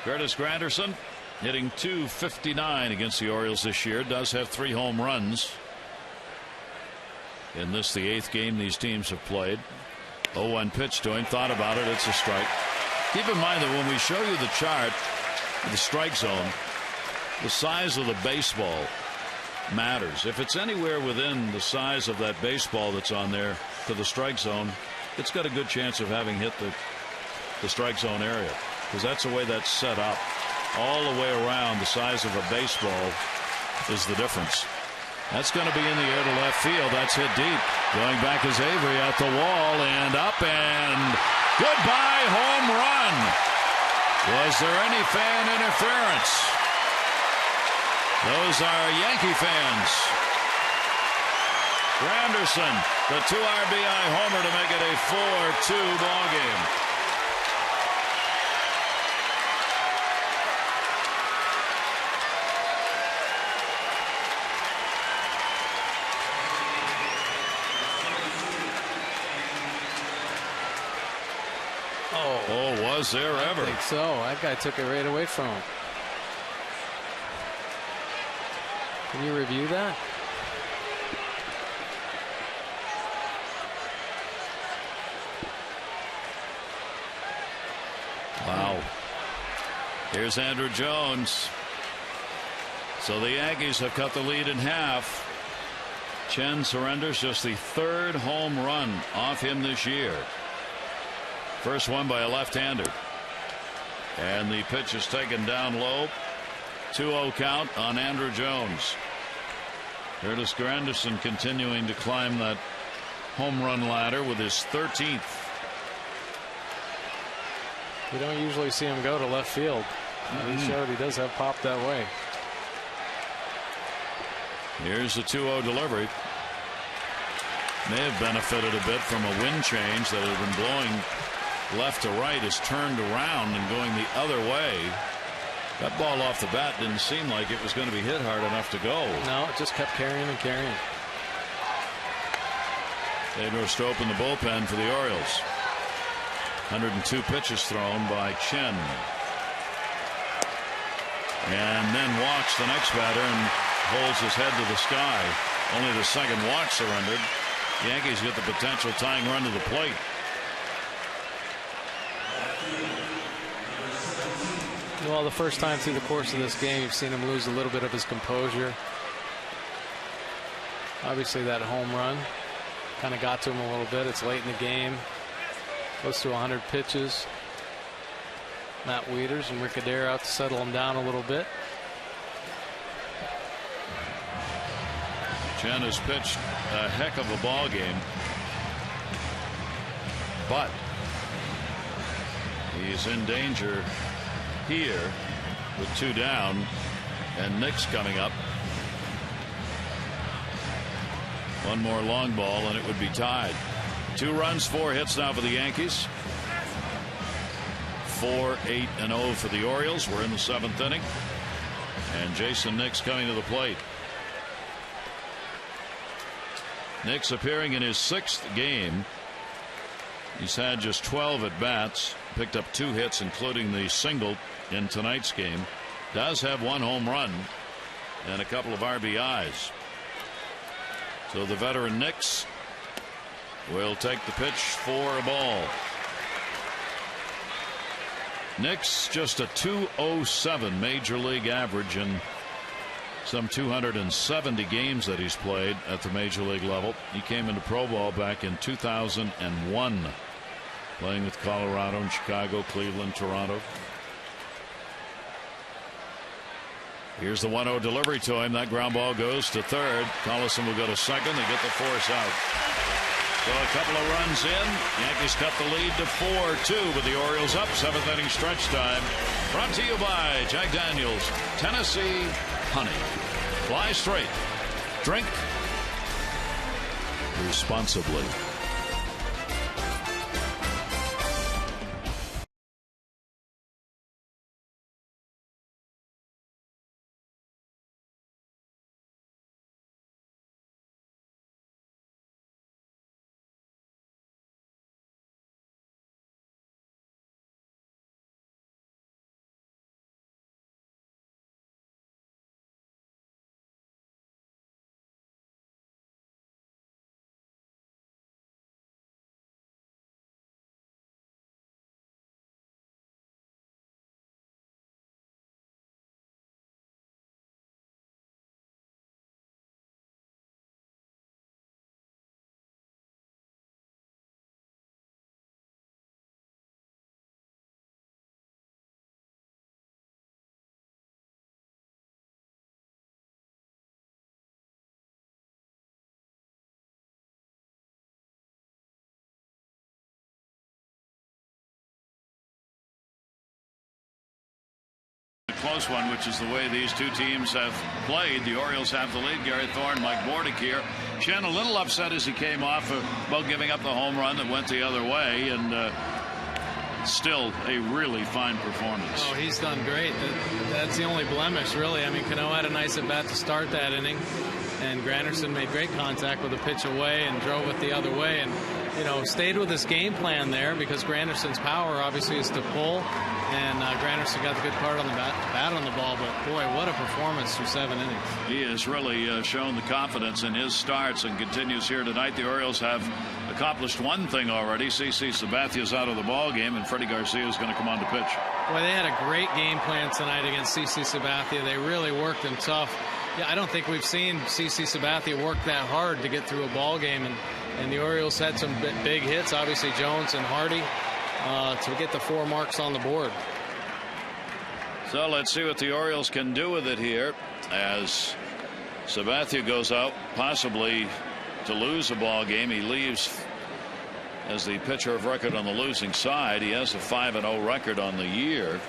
Curtis Granderson hitting .259 against the Orioles this year. Does have 3 home runs. In this, the 8th game these teams have played. 0-1 pitch to him. Thought about it. It's a strike. Keep in mind that when we show you the chart, the strike zone, the size of the baseball matters. If it's anywhere within the size of that baseball that's on there to the strike zone, it's got a good chance of having hit the strike zone area, because that's the way that's set up. All the way around, the size of a baseball is the difference. That's going to be in the air to left field. That's hit deep. Going back is Avery at the wall and up, and goodbye home run. Was there any fan interference? Those are Yankee fans. Granderson, the 2 RBI homer to make it a 4-2 ball game. Oh, was there ever? I think so. That guy took it right away from him. Can you review that? Wow. Here's Andrew Jones. So the Yankees have cut the lead in half. Chen surrenders just the 3rd home run off him this year. First one by a left-hander. And the pitch is taken down low. 2-0 count on Andrew Jones. Curtis Granderson continuing to climb that home run ladder with his 13th. You don't usually see him go to left field. He showed he does have pop that way. Here's the 2-0 delivery. May have benefited a bit from a wind change that had been blowing left to right, is turned around and going the other way. That ball off the bat didn't seem like it was going to be hit hard enough to go. No, it just kept carrying and carrying. Theodore Strop in the bullpen for the Orioles. 102 pitches thrown by Chen. And then walks the next batter and holds his head to the sky. Only the second walk surrendered. The Yankees get the potential tying run to the plate. Well, the first time through the course of this game, you've seen him lose a little bit of his composure. Obviously, that home run kind of got to him a little bit. It's late in the game. Close to 100 pitches. Matt Wieters and Rick Adair out to settle him down a little bit. Chen has pitched a heck of a ball game, but he's in danger here with 2 down, and Nick's coming up. One more long ball and it would be tied. 2 runs, 4 hits now for the Yankees. 4-8-0 for the Orioles. We're in the 7th inning, and Jason Nick's coming to the plate. Nick's appearing in his 6th game. He's had just 12 at bats, picked up 2 hits, including the single in tonight's game. Does have 1 home run and a couple of RBIs. So the veteran Nicks will take the pitch for a ball. Nicks just a .207 major league average in some 270 games that he's played at the major league level. He came into pro ball back in 2001, playing with Colorado and Chicago, Cleveland, Toronto. Here's the 1-0 delivery to him. That ground ball goes to third. Collison will go to second. They get the force out. So a couple of runs in. Yankees cut the lead to 4-2, but the Orioles up. 7th inning stretch time. Brought to you by Jack Daniels Tennessee Honey. Fly straight. Drink responsibly. Close one, which is the way these two teams have played. The Orioles have the lead. Gary Thorne, Mike Bordick here. Chen a little upset as he came off about giving up the home run that went the other way, and still a really fine performance. Oh, he's done great. That's the only blemish, really. I mean, Cano had a nice at bat to start that inning, and Granderson made great contact with a pitch away and drove it the other way, and stayed with his game plan there, because Granderson's power obviously is to pull, and Granderson got the good part on the bat on the ball. But boy, what a performance through 7 innings. He has really shown the confidence in his starts and continues here tonight. The Orioles have accomplished one thing already. CC Sabathia's out of the ball game, and Freddie Garcia is going to come on to pitch. Well, they had a great game plan tonight against CC Sabathia. They really worked him tough. Yeah, I don't think we've seen CC Sabathia work that hard to get through a ball game, and the Orioles had some big hits, obviously Jones and Hardy, to get the 4 marks on the board. So let's see what the Orioles can do with it here, as Sabathia goes out possibly to lose a ball game. He leaves as the pitcher of record on the losing side. He has a 5-0 record on the year.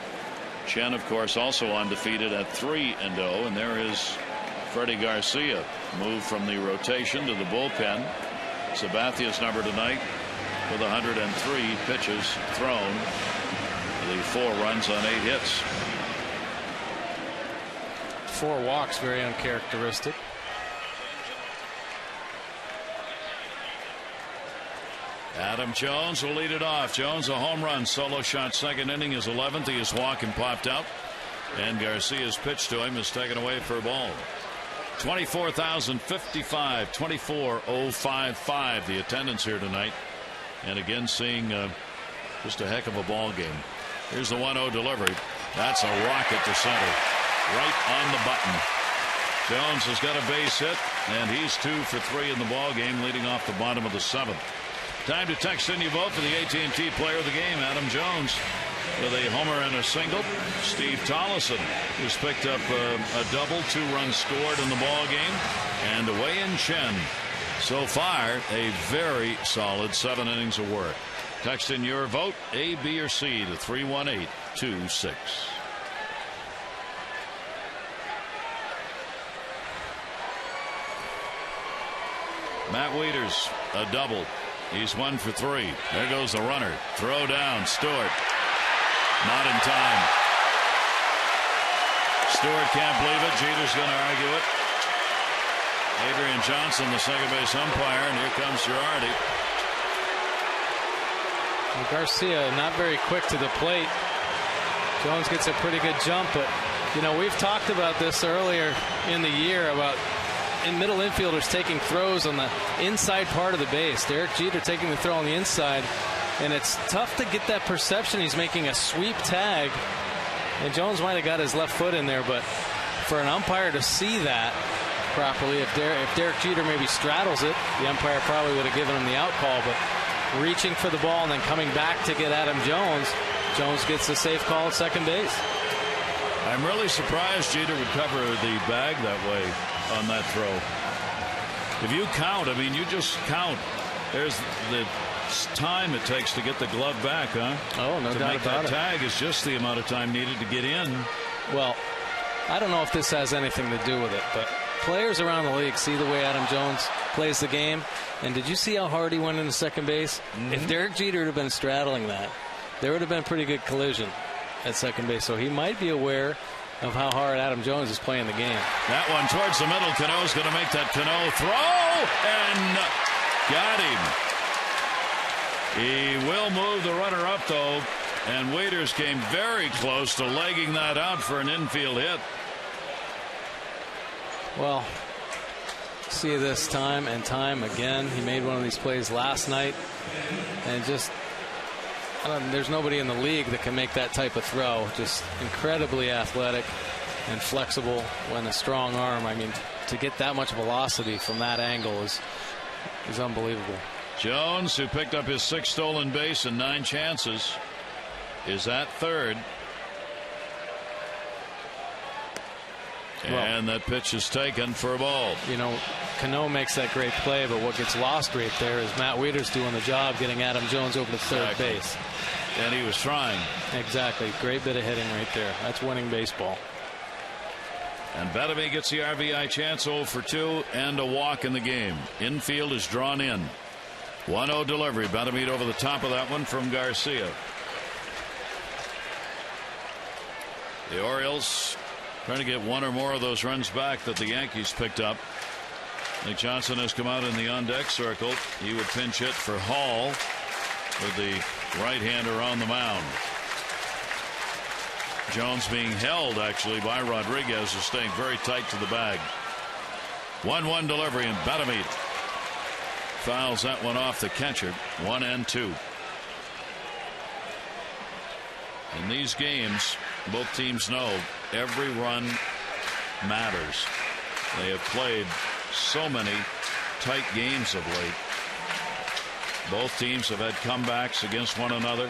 Chen, of course, also undefeated at 3-0, and there is Freddie Garcia, moved from the rotation to the bullpen. Sabathia's number tonight with 103 pitches thrown, the 4 runs on 8 hits. 4 walks, very uncharacteristic. Adam Jones will lead it off. Jones a home run, solo shot, 2nd inning, his 11th. He is walking, popped out, and Garcia's pitch to him is taken away for a ball. 24,055, 24,055 the attendance here tonight, and again seeing just a heck of a ball game. Here's the 1-0 delivery. That's a rocket to center, right on the button. Jones has got a base hit, and he's 2 for 3 in the ball game, leading off the bottom of the 7th. Time to text in your vote for the AT&T Player of the Game. Adam Jones with a homer and a single. Steve Tollison, who's picked up a double, 2 runs scored in the ball game, and Wei-Yin Chen. So far, a very solid 7 innings of work. Text in your vote, A, B, or C, to 31826. Matt Wieters, a double. He's 1 for 3. There goes the runner. Throw down. Stewart. Not in time. Stewart can't believe it. Jeter's going to argue it. Adrian Johnson, the second base umpire, and here comes Girardi. Well, Garcia not very quick to the plate. Jones gets a pretty good jump, but you know, we've talked about this earlier in the year about middle infielders taking throws on the inside part of the base. Derek Jeter taking the throw on the inside, and it's tough to get that perception he's making a sweep tag, and Jones might have got his left foot in there, but for an umpire to see that properly, if Derek Jeter maybe straddles it, the umpire probably would have given him the out call, but reaching for the ball and then coming back to get Adam Jones, Jones gets a safe call at second base. I'm really surprised Jeter would cover the bag that way on that throw. If you count, I mean, you just count. There's the time it takes to get the glove back, huh? Oh, no doubt about it. To make that tag is just the amount of time needed to get in. Well, I don't know if this has anything to do with it, but players around the league see the way Adam Jones plays the game. And did you see how hard he went into second base? Mm-hmm. If Derek Jeter had been straddling that, there would have been a pretty good collision at second base. So he might be aware of how hard Adam Jones is playing the game. That one towards the middle. Cano's going to make that Cano throw, and got him. He will move the runner up, though, and Wieters came very close to legging that out for an infield hit. Well, see this time and time again. He made one of these plays last night, and just there's nobody in the league that can make that type of throw. Just incredibly athletic and flexible when a strong arm. I mean, to get that much velocity from that angle is unbelievable. Jones, who picked up his 6th stolen base in 9 chances, is at third. And that pitch is taken for a ball. You know, Cano makes that great play, but what gets lost right there is Matt Wieters doing the job getting Adam Jones over to third base. And he was trying. Exactly. Great bit of hitting right there. That's winning baseball. And Bettamy gets the RBI chance, 0 for 2, and a walk in the game. Infield is drawn in. 1-0 delivery. Bettamy over the top of that one from Garcia. The Orioles trying to get one or more of those runs back that the Yankees picked up. Nick Johnson has come out in the on-deck circle. He would pinch hit for Hall with the right-hander on the mound. Jones being held actually by Rodriguez, is staying very tight to the bag. 1-1 delivery, and Bettamy fouls that one off the catcher. 1-2. In these games, both teams know every run matters. They have played so many tight games of late. Both teams have had comebacks against one another.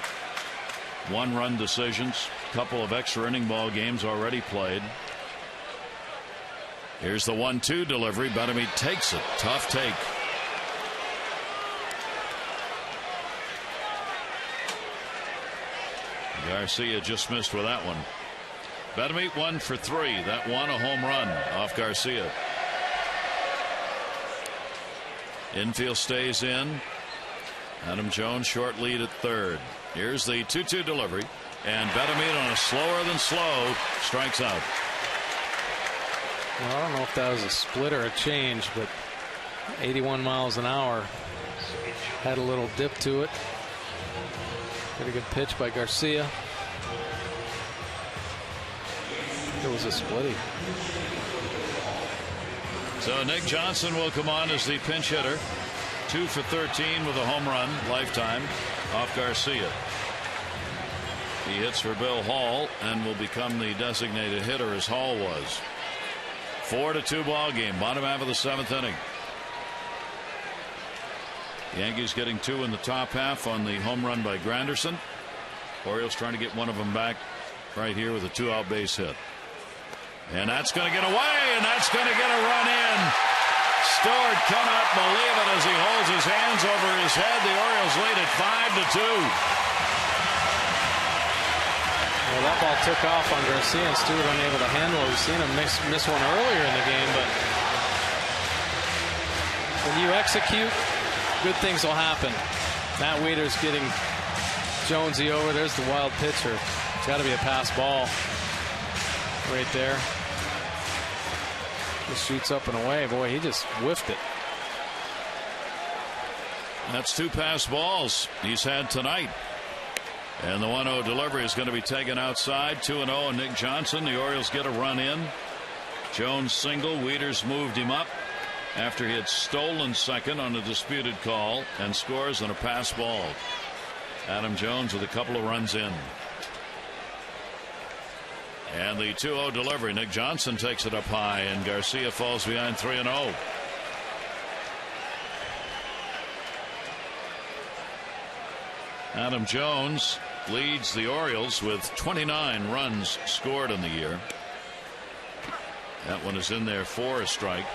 1-run decisions. A couple of extra inning ball games already played. Here's the 1-2 delivery. Bettamy takes it. Tough take. Garcia just missed with that one. Bettamy 1 for 3. That one a home run off Garcia. Infield stays in. Adam Jones short lead at third. Here's the 2-2 delivery, and Bettamy on a slower than slow strikes out. Well, I don't know if that was a split or a change, but 81 miles an hour. Had a little dip to it. Pretty good pitch by Garcia. It was a splitty. So Nick Johnson will come on as the pinch hitter. 2 for 13 with a home run lifetime off Garcia. He hits for Bill Hall and will become the designated hitter as Hall was. 4-2 ball game, bottom half of the 7th inning. Yankees getting 2 in the top half on the home run by Granderson. Orioles trying to get one of them back right here with a 2-out base hit. And that's going to get away, and that's going to get a run in. Stewart cannot believe it as he holds his hands over his head. The Orioles lead it 5-2. Well, that ball took off on Garcia, and Stewart unable to handle it. We've seen him miss one earlier in the game, but when you execute, good things will happen. Matt Wieters getting Jonesy over. There's the wild pitcher. It's got to be a pass ball right there. Just shoots up and away. Boy, he just whiffed it. That's 2 pass balls he's had tonight. And the 1-0 delivery is going to be taken outside. 2-0 and Nick Johnson. The Orioles get a run in. Jones single. Wieters moved him up after he had stolen second on a disputed call and scores on a pass ball. Adam Jones with a couple of runs in. And the 2-0 delivery. Nick Johnson takes it up high, and Garcia falls behind 3-0. Adam Jones leads the Orioles with 29 runs scored in the year. That one is in there for a strike.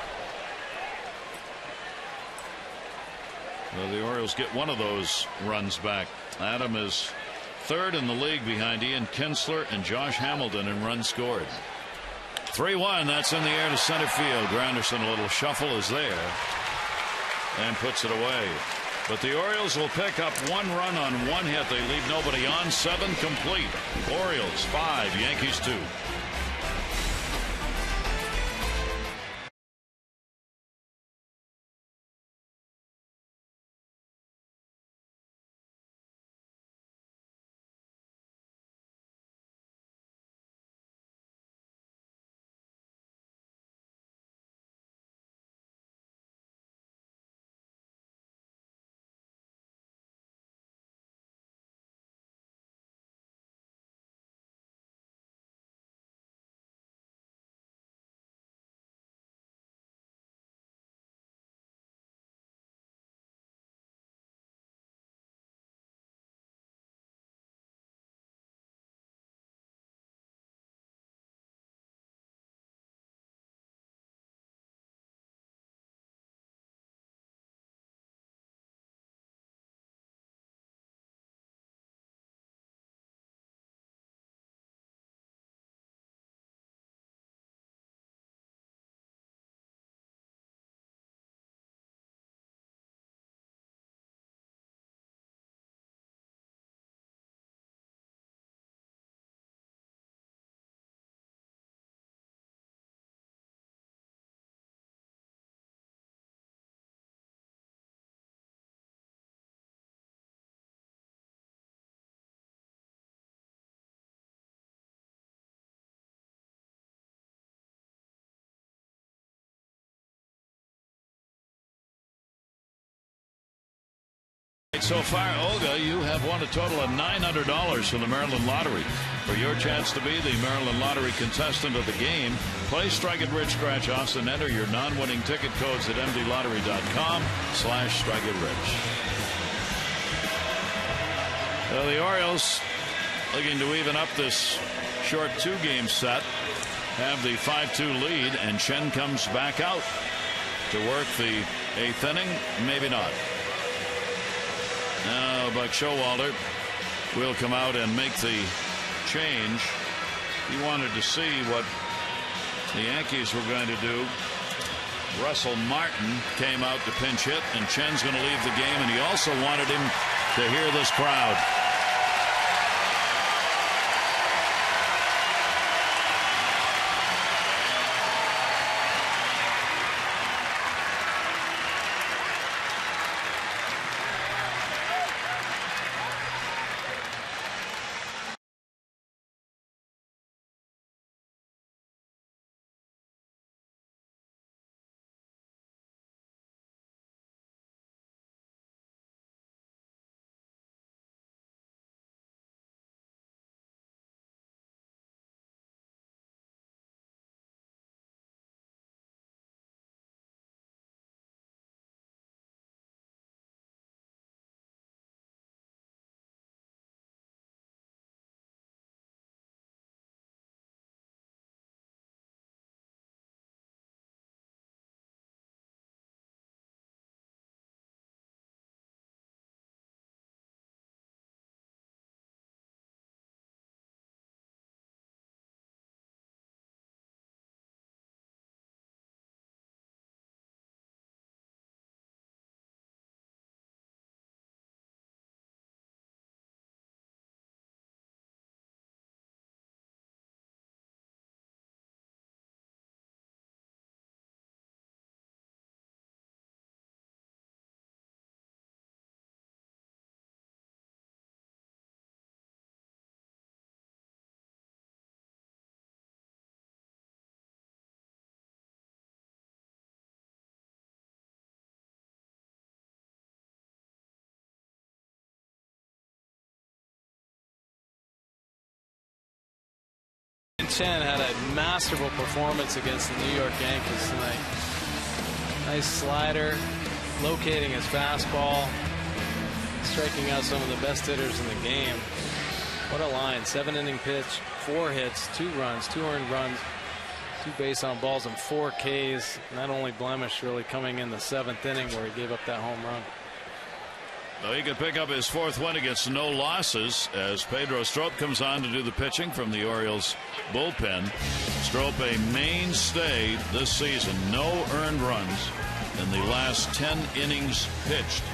Well, the Orioles get one of those runs back. Adam is 3rd in the league behind Ian Kinsler and Josh Hamilton in runs scored. 3-1. That's in the air to center field. Granderson, a little shuffle is there and puts it away. But the Orioles will pick up 1 run on 1 hit. They leave nobody on. 7 complete. Orioles 5, Yankees 2. So far, Olga, you have won a total of $900 from the Maryland Lottery. For your chance to be the Maryland Lottery contestant of the game, play Strike It Rich Scratch Offs and enter your non-winning ticket codes at mdlottery.com/strikeItRich. The Orioles, looking to even up this short 2-game set, have the 5-2 lead, and Chen comes back out to work the 8th inning. Maybe not. Now Buck Showalter will come out and make the change. He wanted to see what the Yankees were going to do. Russell Martin came out to pinch hit, and Chen's going to leave the game, and he also wanted him to hear this crowd. Chen had a masterful performance against the New York Yankees tonight. Nice slider, locating his fastball, striking out some of the best hitters in the game. What a line. 7-inning pitch, 4 hits, 2 runs, 2 earned runs, 2 base on balls, and 4 Ks. Not only blemish really coming in the 7th inning where he gave up that home run. Well, he could pick up his 4th win against no losses as Pedro Strop comes on to do the pitching from the Orioles bullpen. Strop a mainstay this season. No earned runs in the last 10 innings pitched.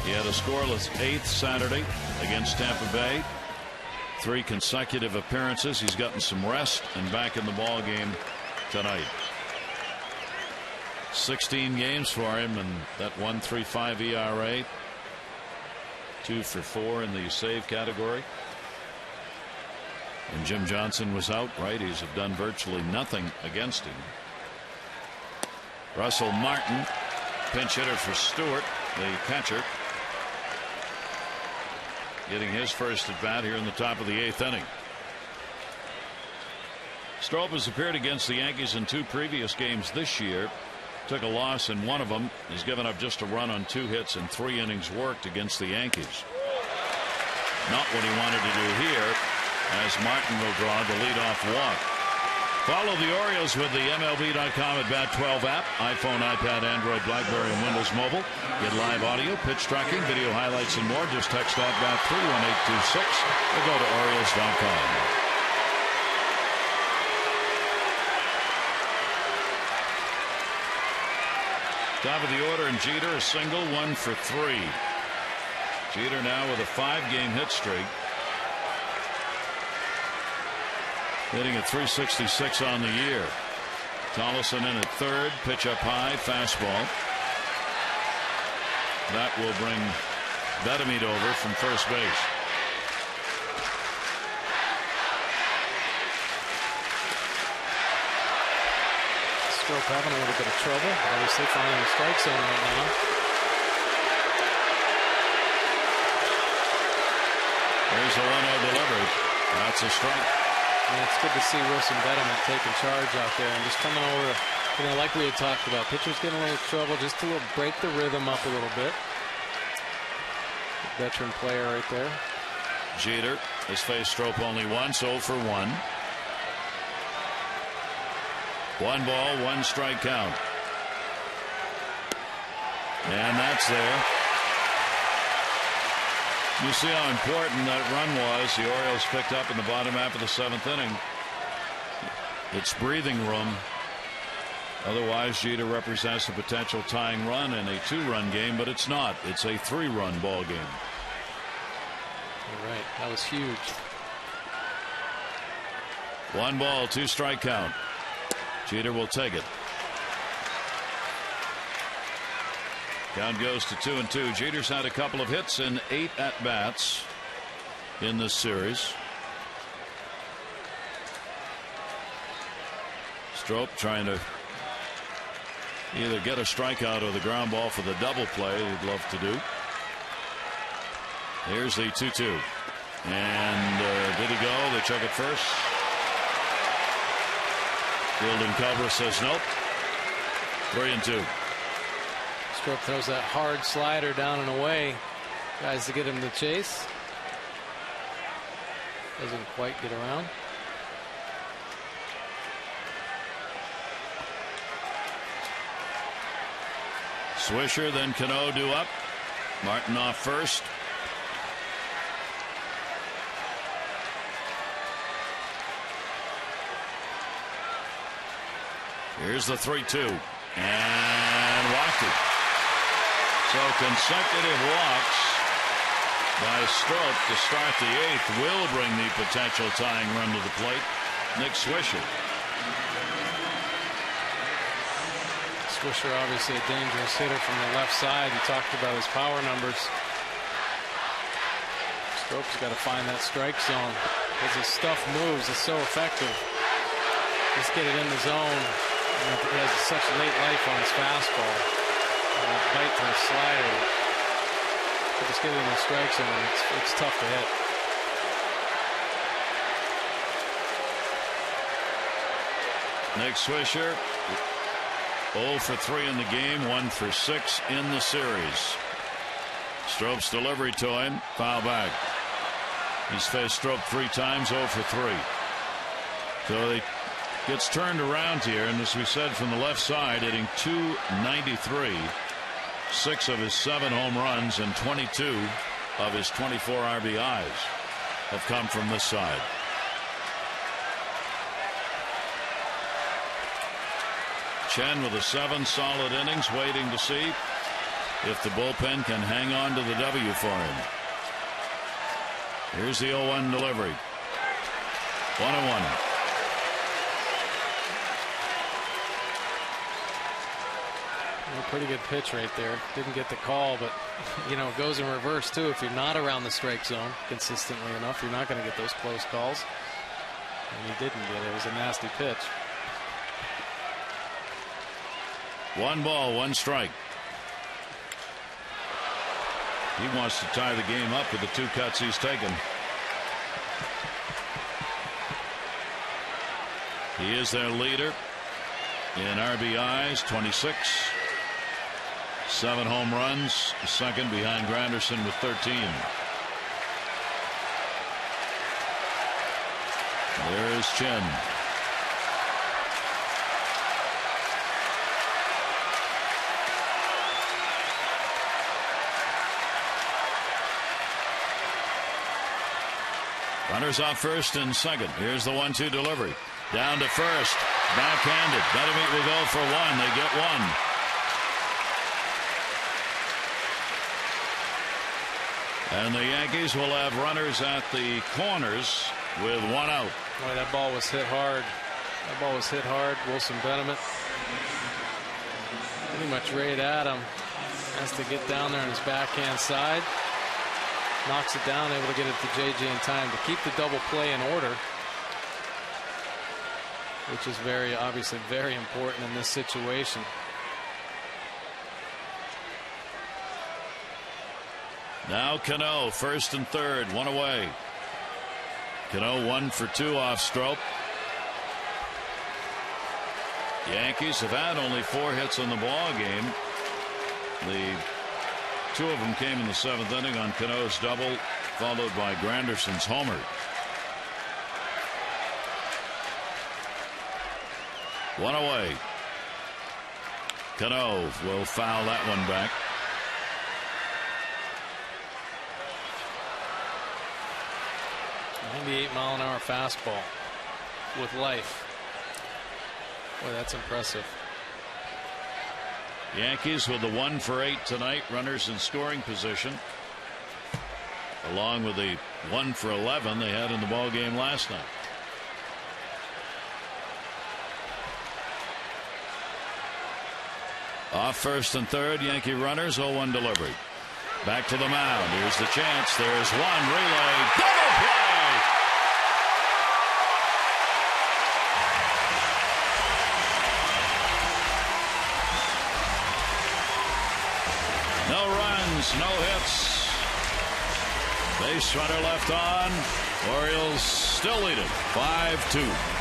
He had a scoreless 8th Saturday against Tampa Bay. 3 consecutive appearances. He's gotten some rest and back in the ball game tonight. 16 games for him and that 1.35 ERA. 2 for 4 in the save category. And Jim Johnson was out. Righties have done virtually nothing against him. Russell Martin, pinch hitter for Stewart, the catcher, getting his first at bat here in the top of the 8th inning. Strop has appeared against the Yankees in 2 previous games this year. Took a loss in one of them. He's given up just a run on 2 hits and 3 innings worked against the Yankees. Not what he wanted to do here, as Martin will draw the leadoff walk. Follow the Orioles with the MLB.com at Bat 12 app, iPhone, iPad, Android, BlackBerry, and Windows Mobile. Get live audio, pitch tracking, video highlights, and more. Just text at Bat 31826 or go to Orioles.com. Top of the order, and Jeter a single, 1 for 3. Jeter now with a 5-game hit streak. Hitting at .366 on the year. Tollison in at 3rd, pitch up high, fastball. That will bring Betemit over from first base. Strop having a little bit of trouble. Obviously finding the strike zone right now. There's a 1-0 delivery. That's a strike. And it's good to see Wilson Betemit taking charge out there and just coming over. You know, like we had talked about, pitchers getting a little trouble, just to break the rhythm up a little bit. Veteran player right there. Jeter has faced Strop only once, 0 for 1. 1 ball, 1 strike count. And that's there. You see how important that run was the Orioles picked up in the bottom half of the 7th inning. It's breathing room. Otherwise, Jeter represents a potential tying run in a 2-run game, but it's not. It's a 3-run ball game. You're right. That was huge. 1 ball, 2 strike count. Jeter will take it. Count goes to 2-2. Jeter's had a couple of hits in 8 at-bats in this series. Strop trying to either get a strikeout or the ground ball for the double play he'd love to do. Here's the 2-2. And did he go? They check it first. Fielding cover says nope. 3-2. Strop throws that hard slider down and away. Guys to get him to chase. Doesn't quite get around. Swisher, then Cano due up. Martin off first. Here's the 3-2 and walked it. So consecutive walks by Strop to start the 8th will bring the potential tying run to the plate. Nick Swisher. Swisher obviously a dangerous hitter from the left side. You talked about his power numbers. Strop's got to find that strike zone because his stuff moves. It's so effective. Just get it in the zone. And he has such late life on his fastball. And that bite to the slider. Just get it in the strike zone. It's tough to hit. Nick Swisher 0 for 3 in the game, 1 for 6 in the series. Strope's delivery to him, foul back. He's faced Strope 3 times, 0 for 3. So he gets turned around here, and as we said, from the left side, hitting .293. 6 of his 7 home runs and 22 of his 24 RBIs have come from this side. Chen with a 7 solid innings, waiting to see if the bullpen can hang on to the W for him. Here's the 0-1 delivery. 1-1. Pretty good pitch right there. Didn't get the call, but it goes in reverse too. If you're not around the strike zone consistently enough, you're not going to get those close calls. And he didn't get it. It was a nasty pitch. 1 ball, 1 strike. He wants to tie the game up with the 2 cuts he's taken. He is their leader in RBIs, 26. 7 home runs, second behind Granderson with 13. There's Chen. Runners on first and second. Here's the 1-2 delivery. Down to first. Backhanded. Betemit will go for 1. They get 1. And the Yankees will have runners at the corners with 1 out. Boy, that ball was hit hard. That ball was hit hard. Wilson Betemit pretty much right at him. Has to get down there on his backhand side. Knocks it down, able to get it to JJ in time to keep the double play in order, which is obviously very important in this situation. Now Cano, first and third, 1 away. Cano 1 for 2 off Strope. Yankees have had only 4 hits in the ball game. The 2 of them came in the 7th inning on Cano's double, followed by Granderson's homer. One away. Cano will foul that one back. .98-mile-an-hour fastball with life. Boy, that's impressive. Yankees with the 1 for 8 tonight. Runners in scoring position, along with the 1 for 11 they had in the ball game last night. Off first and third, Yankee runners, 0-1 delivery. Back to the mound. Here's the chance. There's one relay. Double play! No runs, no hits. Base runner left on. Orioles still lead it 5-2.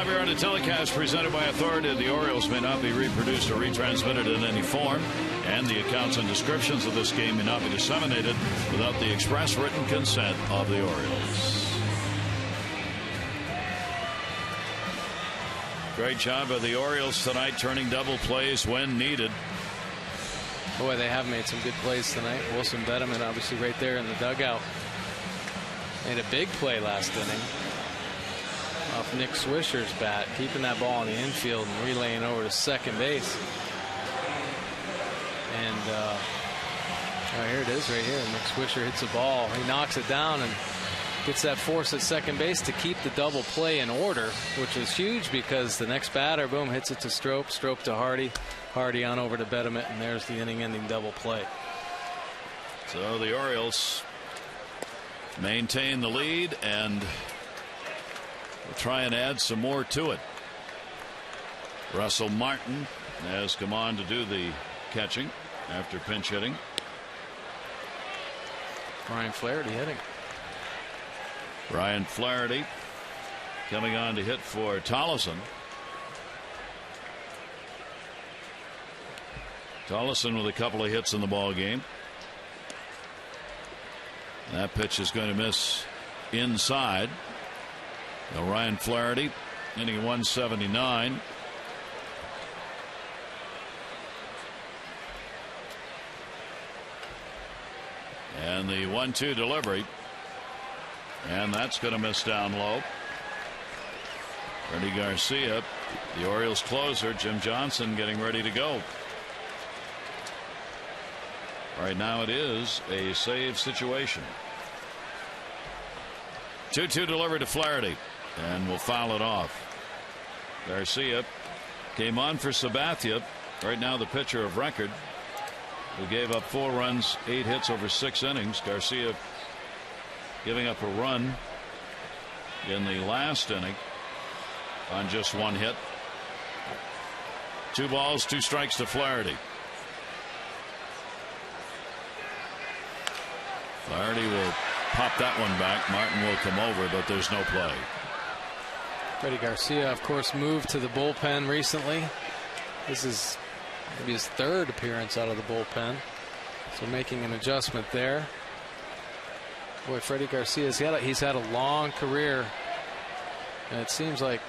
copyrighted telecast presented by authority of the Orioles may not be reproduced or retransmitted in any form, and the accounts and descriptions of this game may not be disseminated without the express written consent of the Orioles. Great job by the Orioles tonight, turning double plays when needed. Boy, they have made some good plays tonight. Wilson Betterman obviously right there in the dugout. Made a big play last inning off Nick Swisher's bat, keeping that ball in the infield and relaying over to second base. And oh, here it is right here. Nick Swisher hits the ball. He knocks it down and gets that force at second base to keep the double play in order, which is huge because the next batter, boom, hits it to Strop, Strop to Hardy, Hardy on over to Betterman, and there's the inning-ending double play. So the Orioles maintain the lead and will try and add some more to it. Russell Martin has come on to do the catching after pinch hitting. Ryan Flaherty hitting. Ryan Flaherty coming on to hit for Tollison. Tollison with a couple of hits in the ball game. That pitch is going to miss inside. Now Ryan Flaherty hitting 179. And the 1-2 delivery. And that's going to miss down low. Freddie Garcia, the Orioles closer, Jim Johnson getting ready to go. Right now it is a save situation. 2-2 delivered to Flaherty, and will foul it off. Garcia came on for Sabathia, right now the pitcher of record, who gave up 4 runs, 8 hits over 6 innings. Garcia giving up a run in the last inning on just 1 hit. 2 balls, 2 strikes to Flaherty. Flaherty will pop that one back. Martin will come over, but there's no play. Freddie Garcia, of course, moved to the bullpen recently. This is maybe his 3rd appearance out of the bullpen, so making an adjustment there. Boy, Freddie Garcia, he's had a long career, and it seems like,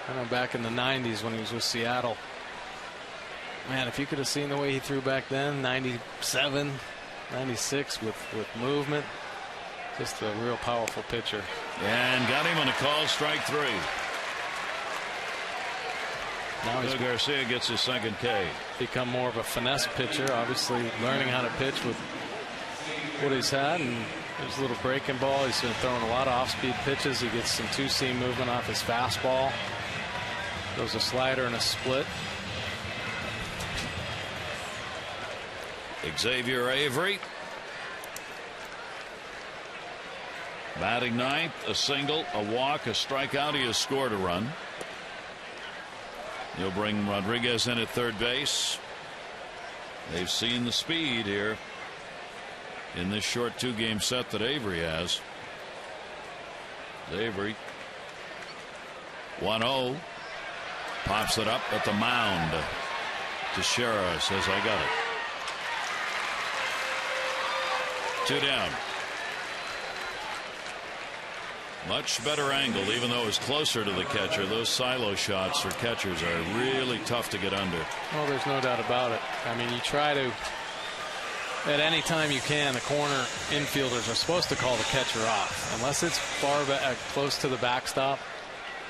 I don't know, back in the 90s when he was with Seattle. Man, if you could have seen the way he threw back then, 97, 96 with movement, just a real powerful pitcher. And got him on a call, strike 3. Now he's Garcia gets his 2nd K. Become more of a finesse pitcher, obviously learning how to pitch with what he's had, and there's a little breaking ball. He's been throwing a lot of off-speed pitches. He gets some 2-seam movement off his fastball. Throws a slider and a split. Xavier Avery batting 9th, a single, a walk, a strikeout. He has scored a run. He'll bring Rodriguez in at 3rd base. They've seen the speed here in this short 2-game set that Avery has. Avery 1-0, pops it up at the mound. Teixeira says, I got it. 2 down. Much better angle, even though it's closer to the catcher. Those silo shots for catchers are really tough to get under. Well, there's no doubt about it. I mean, you try to, at any time you can, the corner infielders are supposed to call the catcher off, unless it's far back, close to the backstop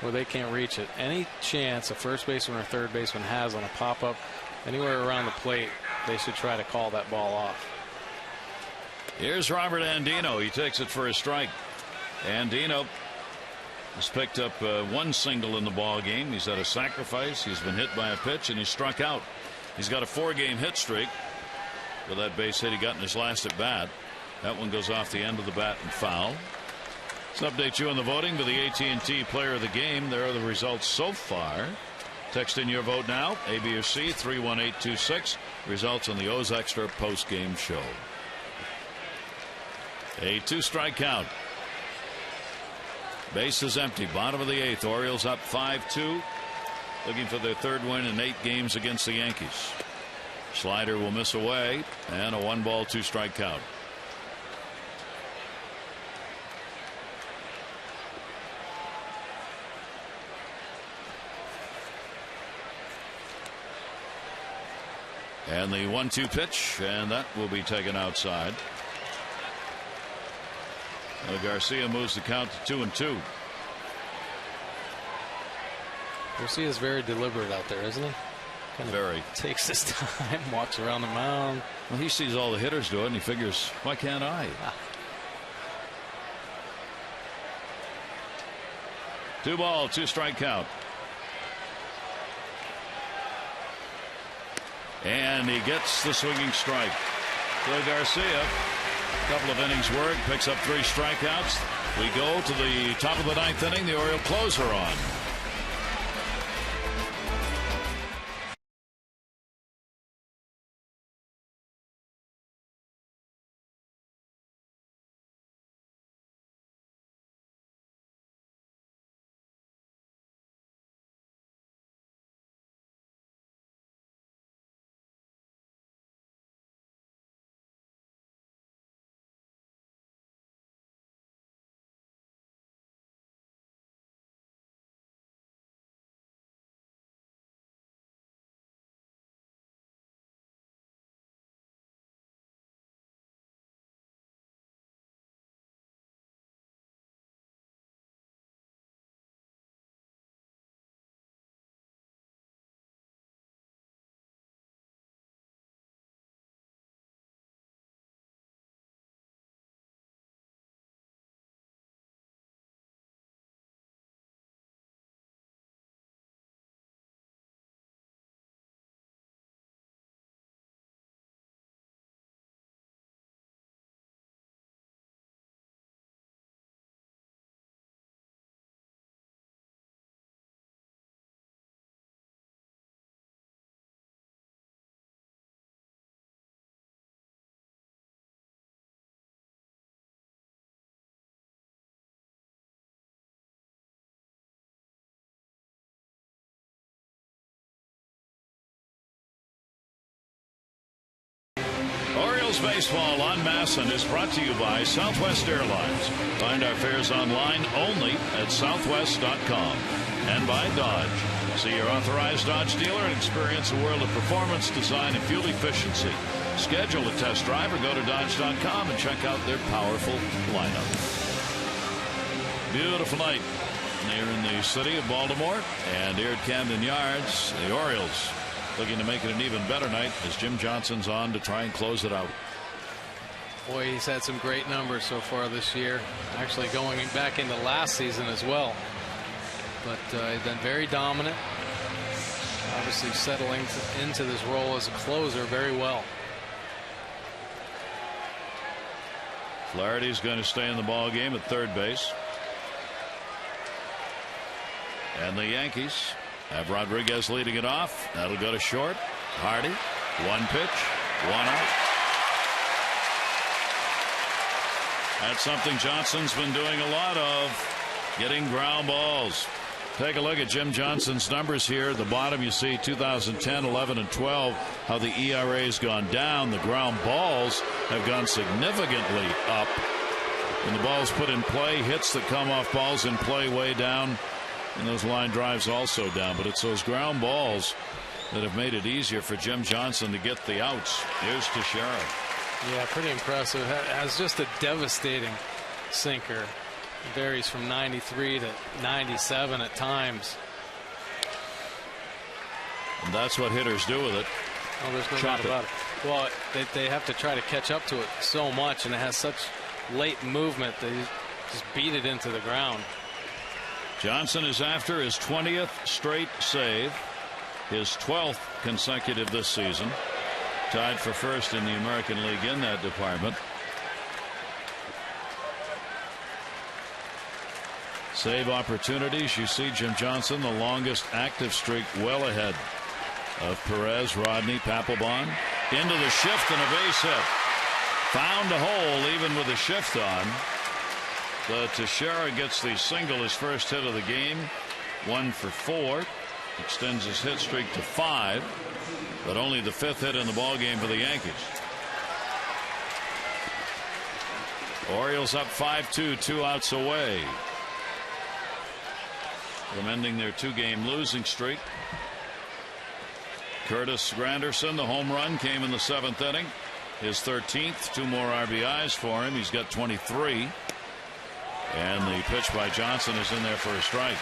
where they can't reach it. Any chance a first baseman or third baseman has on a pop-up anywhere around the plate, they should try to call that ball off. Here's Robert Andino. He takes it for a strike. Andino has picked up 1 single in the ball game. He's had a sacrifice. He's been hit by a pitch, and he struck out. He's got a 4-game hit streak with that base hit he got in his last at bat. That one goes off the end of the bat and foul. Let's update you on the voting for the AT&T Player of the Game. There are the results so far. Text in your vote now. A, B, or C, 31826. Results on the O's Extra post-game show. A 2-strike count. Base is empty. Bottom of the 8th. Orioles up 5-2. Looking for their 3rd win in 8 games against the Yankees. Slider will miss away, and a 1-ball 2-strike count. And the 1-2 pitch, and that will be taken outside. Garcia moves the count to 2-2. Garcia's very deliberate out there, isn't he? Very. Takes his time, walks around the mound. Well, he sees all the hitters do it, and he figures, why can't I? 2-ball 2-strike count. And he gets the swinging strike. So Garcia, a couple of innings work, picks up 3 strikeouts. We go to the top of the 9th inning. The Oriole closer on. Orioles baseball on Masson is brought to you by Southwest Airlines. Find our fares online only at southwest.com. And by Dodge. See your authorized Dodge dealer and experience a world of performance, design, and fuel efficiency. Schedule a test drive or go to Dodge.com and check out their powerful lineup. Beautiful night here in the city of Baltimore and here at Camden Yards. The Orioles looking to make it an even better night as Jim Johnson's on to try and close it out. Boy, he's had some great numbers so far this year. Actually going back into last season as well. But he's been very dominant. Obviously settling into this role as a closer very well. Flaherty's going to stay in the ball game at third base. And the Yankees have Rodriguez leading it off. That'll go to short. Hardy, 1 pitch, 1 out. That's something Johnson's been doing a lot of, getting ground balls. Take a look at Jim Johnson's numbers here. At the bottom you see 2010, 11, and 12, how the ERA's gone down. The ground balls have gone significantly up. When the ball's put in play, hits that come off balls in play way down. And those line drives also down. But it's those ground balls that have made it easier for Jim Johnson to get the outs. Here's Teixeira. Yeah, pretty impressive. Has just a devastating sinker. Varies from 93 to 97 at times. And that's what hitters do with it. Oh, there's no doubt about it. Well, they have to try to catch up to it so much, and it has such late movement that you just beat it into the ground. Johnson is after his 20th straight save, his 12th consecutive this season. Tied for first in the American League in that department. Save opportunities. You see Jim Johnson, the longest active streak, well ahead of Perez, Rodney, Papelbon. Into the shift and a base hit. Found a hole even with the shift on. The Teixeira gets the single, his first hit of the game. 1 for 4. Extends his hit streak to 5. But only the 5th hit in the ball game for the Yankees. Orioles up 5-2, 2 outs away from ending their 2-game losing streak. Curtis Granderson, the home run, came in the 7th inning. His 13th, 2 more RBIs for him. He's got 23. And the pitch by Johnson is in there for a strike.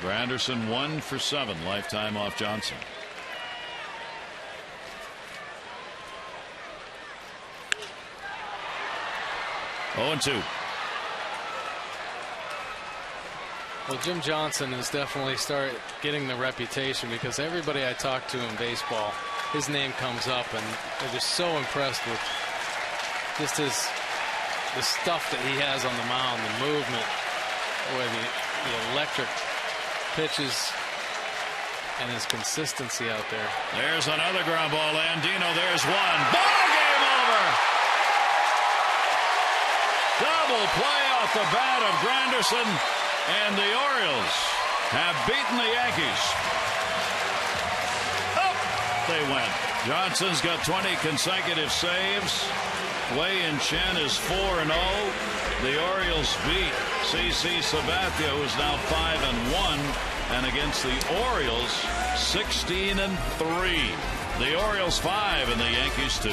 Granderson 1 for 7 lifetime off Johnson. Oh, 2. Well, Jim Johnson has definitely started getting the reputation because everybody I talk to in baseball, his name comes up, and they're just so impressed with just the stuff that he has on the mound, the movement, or the electric pitches, and his consistency out there. There's another ground ball, Andino. There's one. Ball game over. Double play off the bat of Granderson, and the Orioles have beaten the Yankees. Up they went. Johnson's got 20 consecutive saves. Wei-Yin Chen is 4-0. The Orioles beat CC Sabathia, who's now 5-1, and against the Orioles 16-3. The Orioles 5 and the Yankees 2.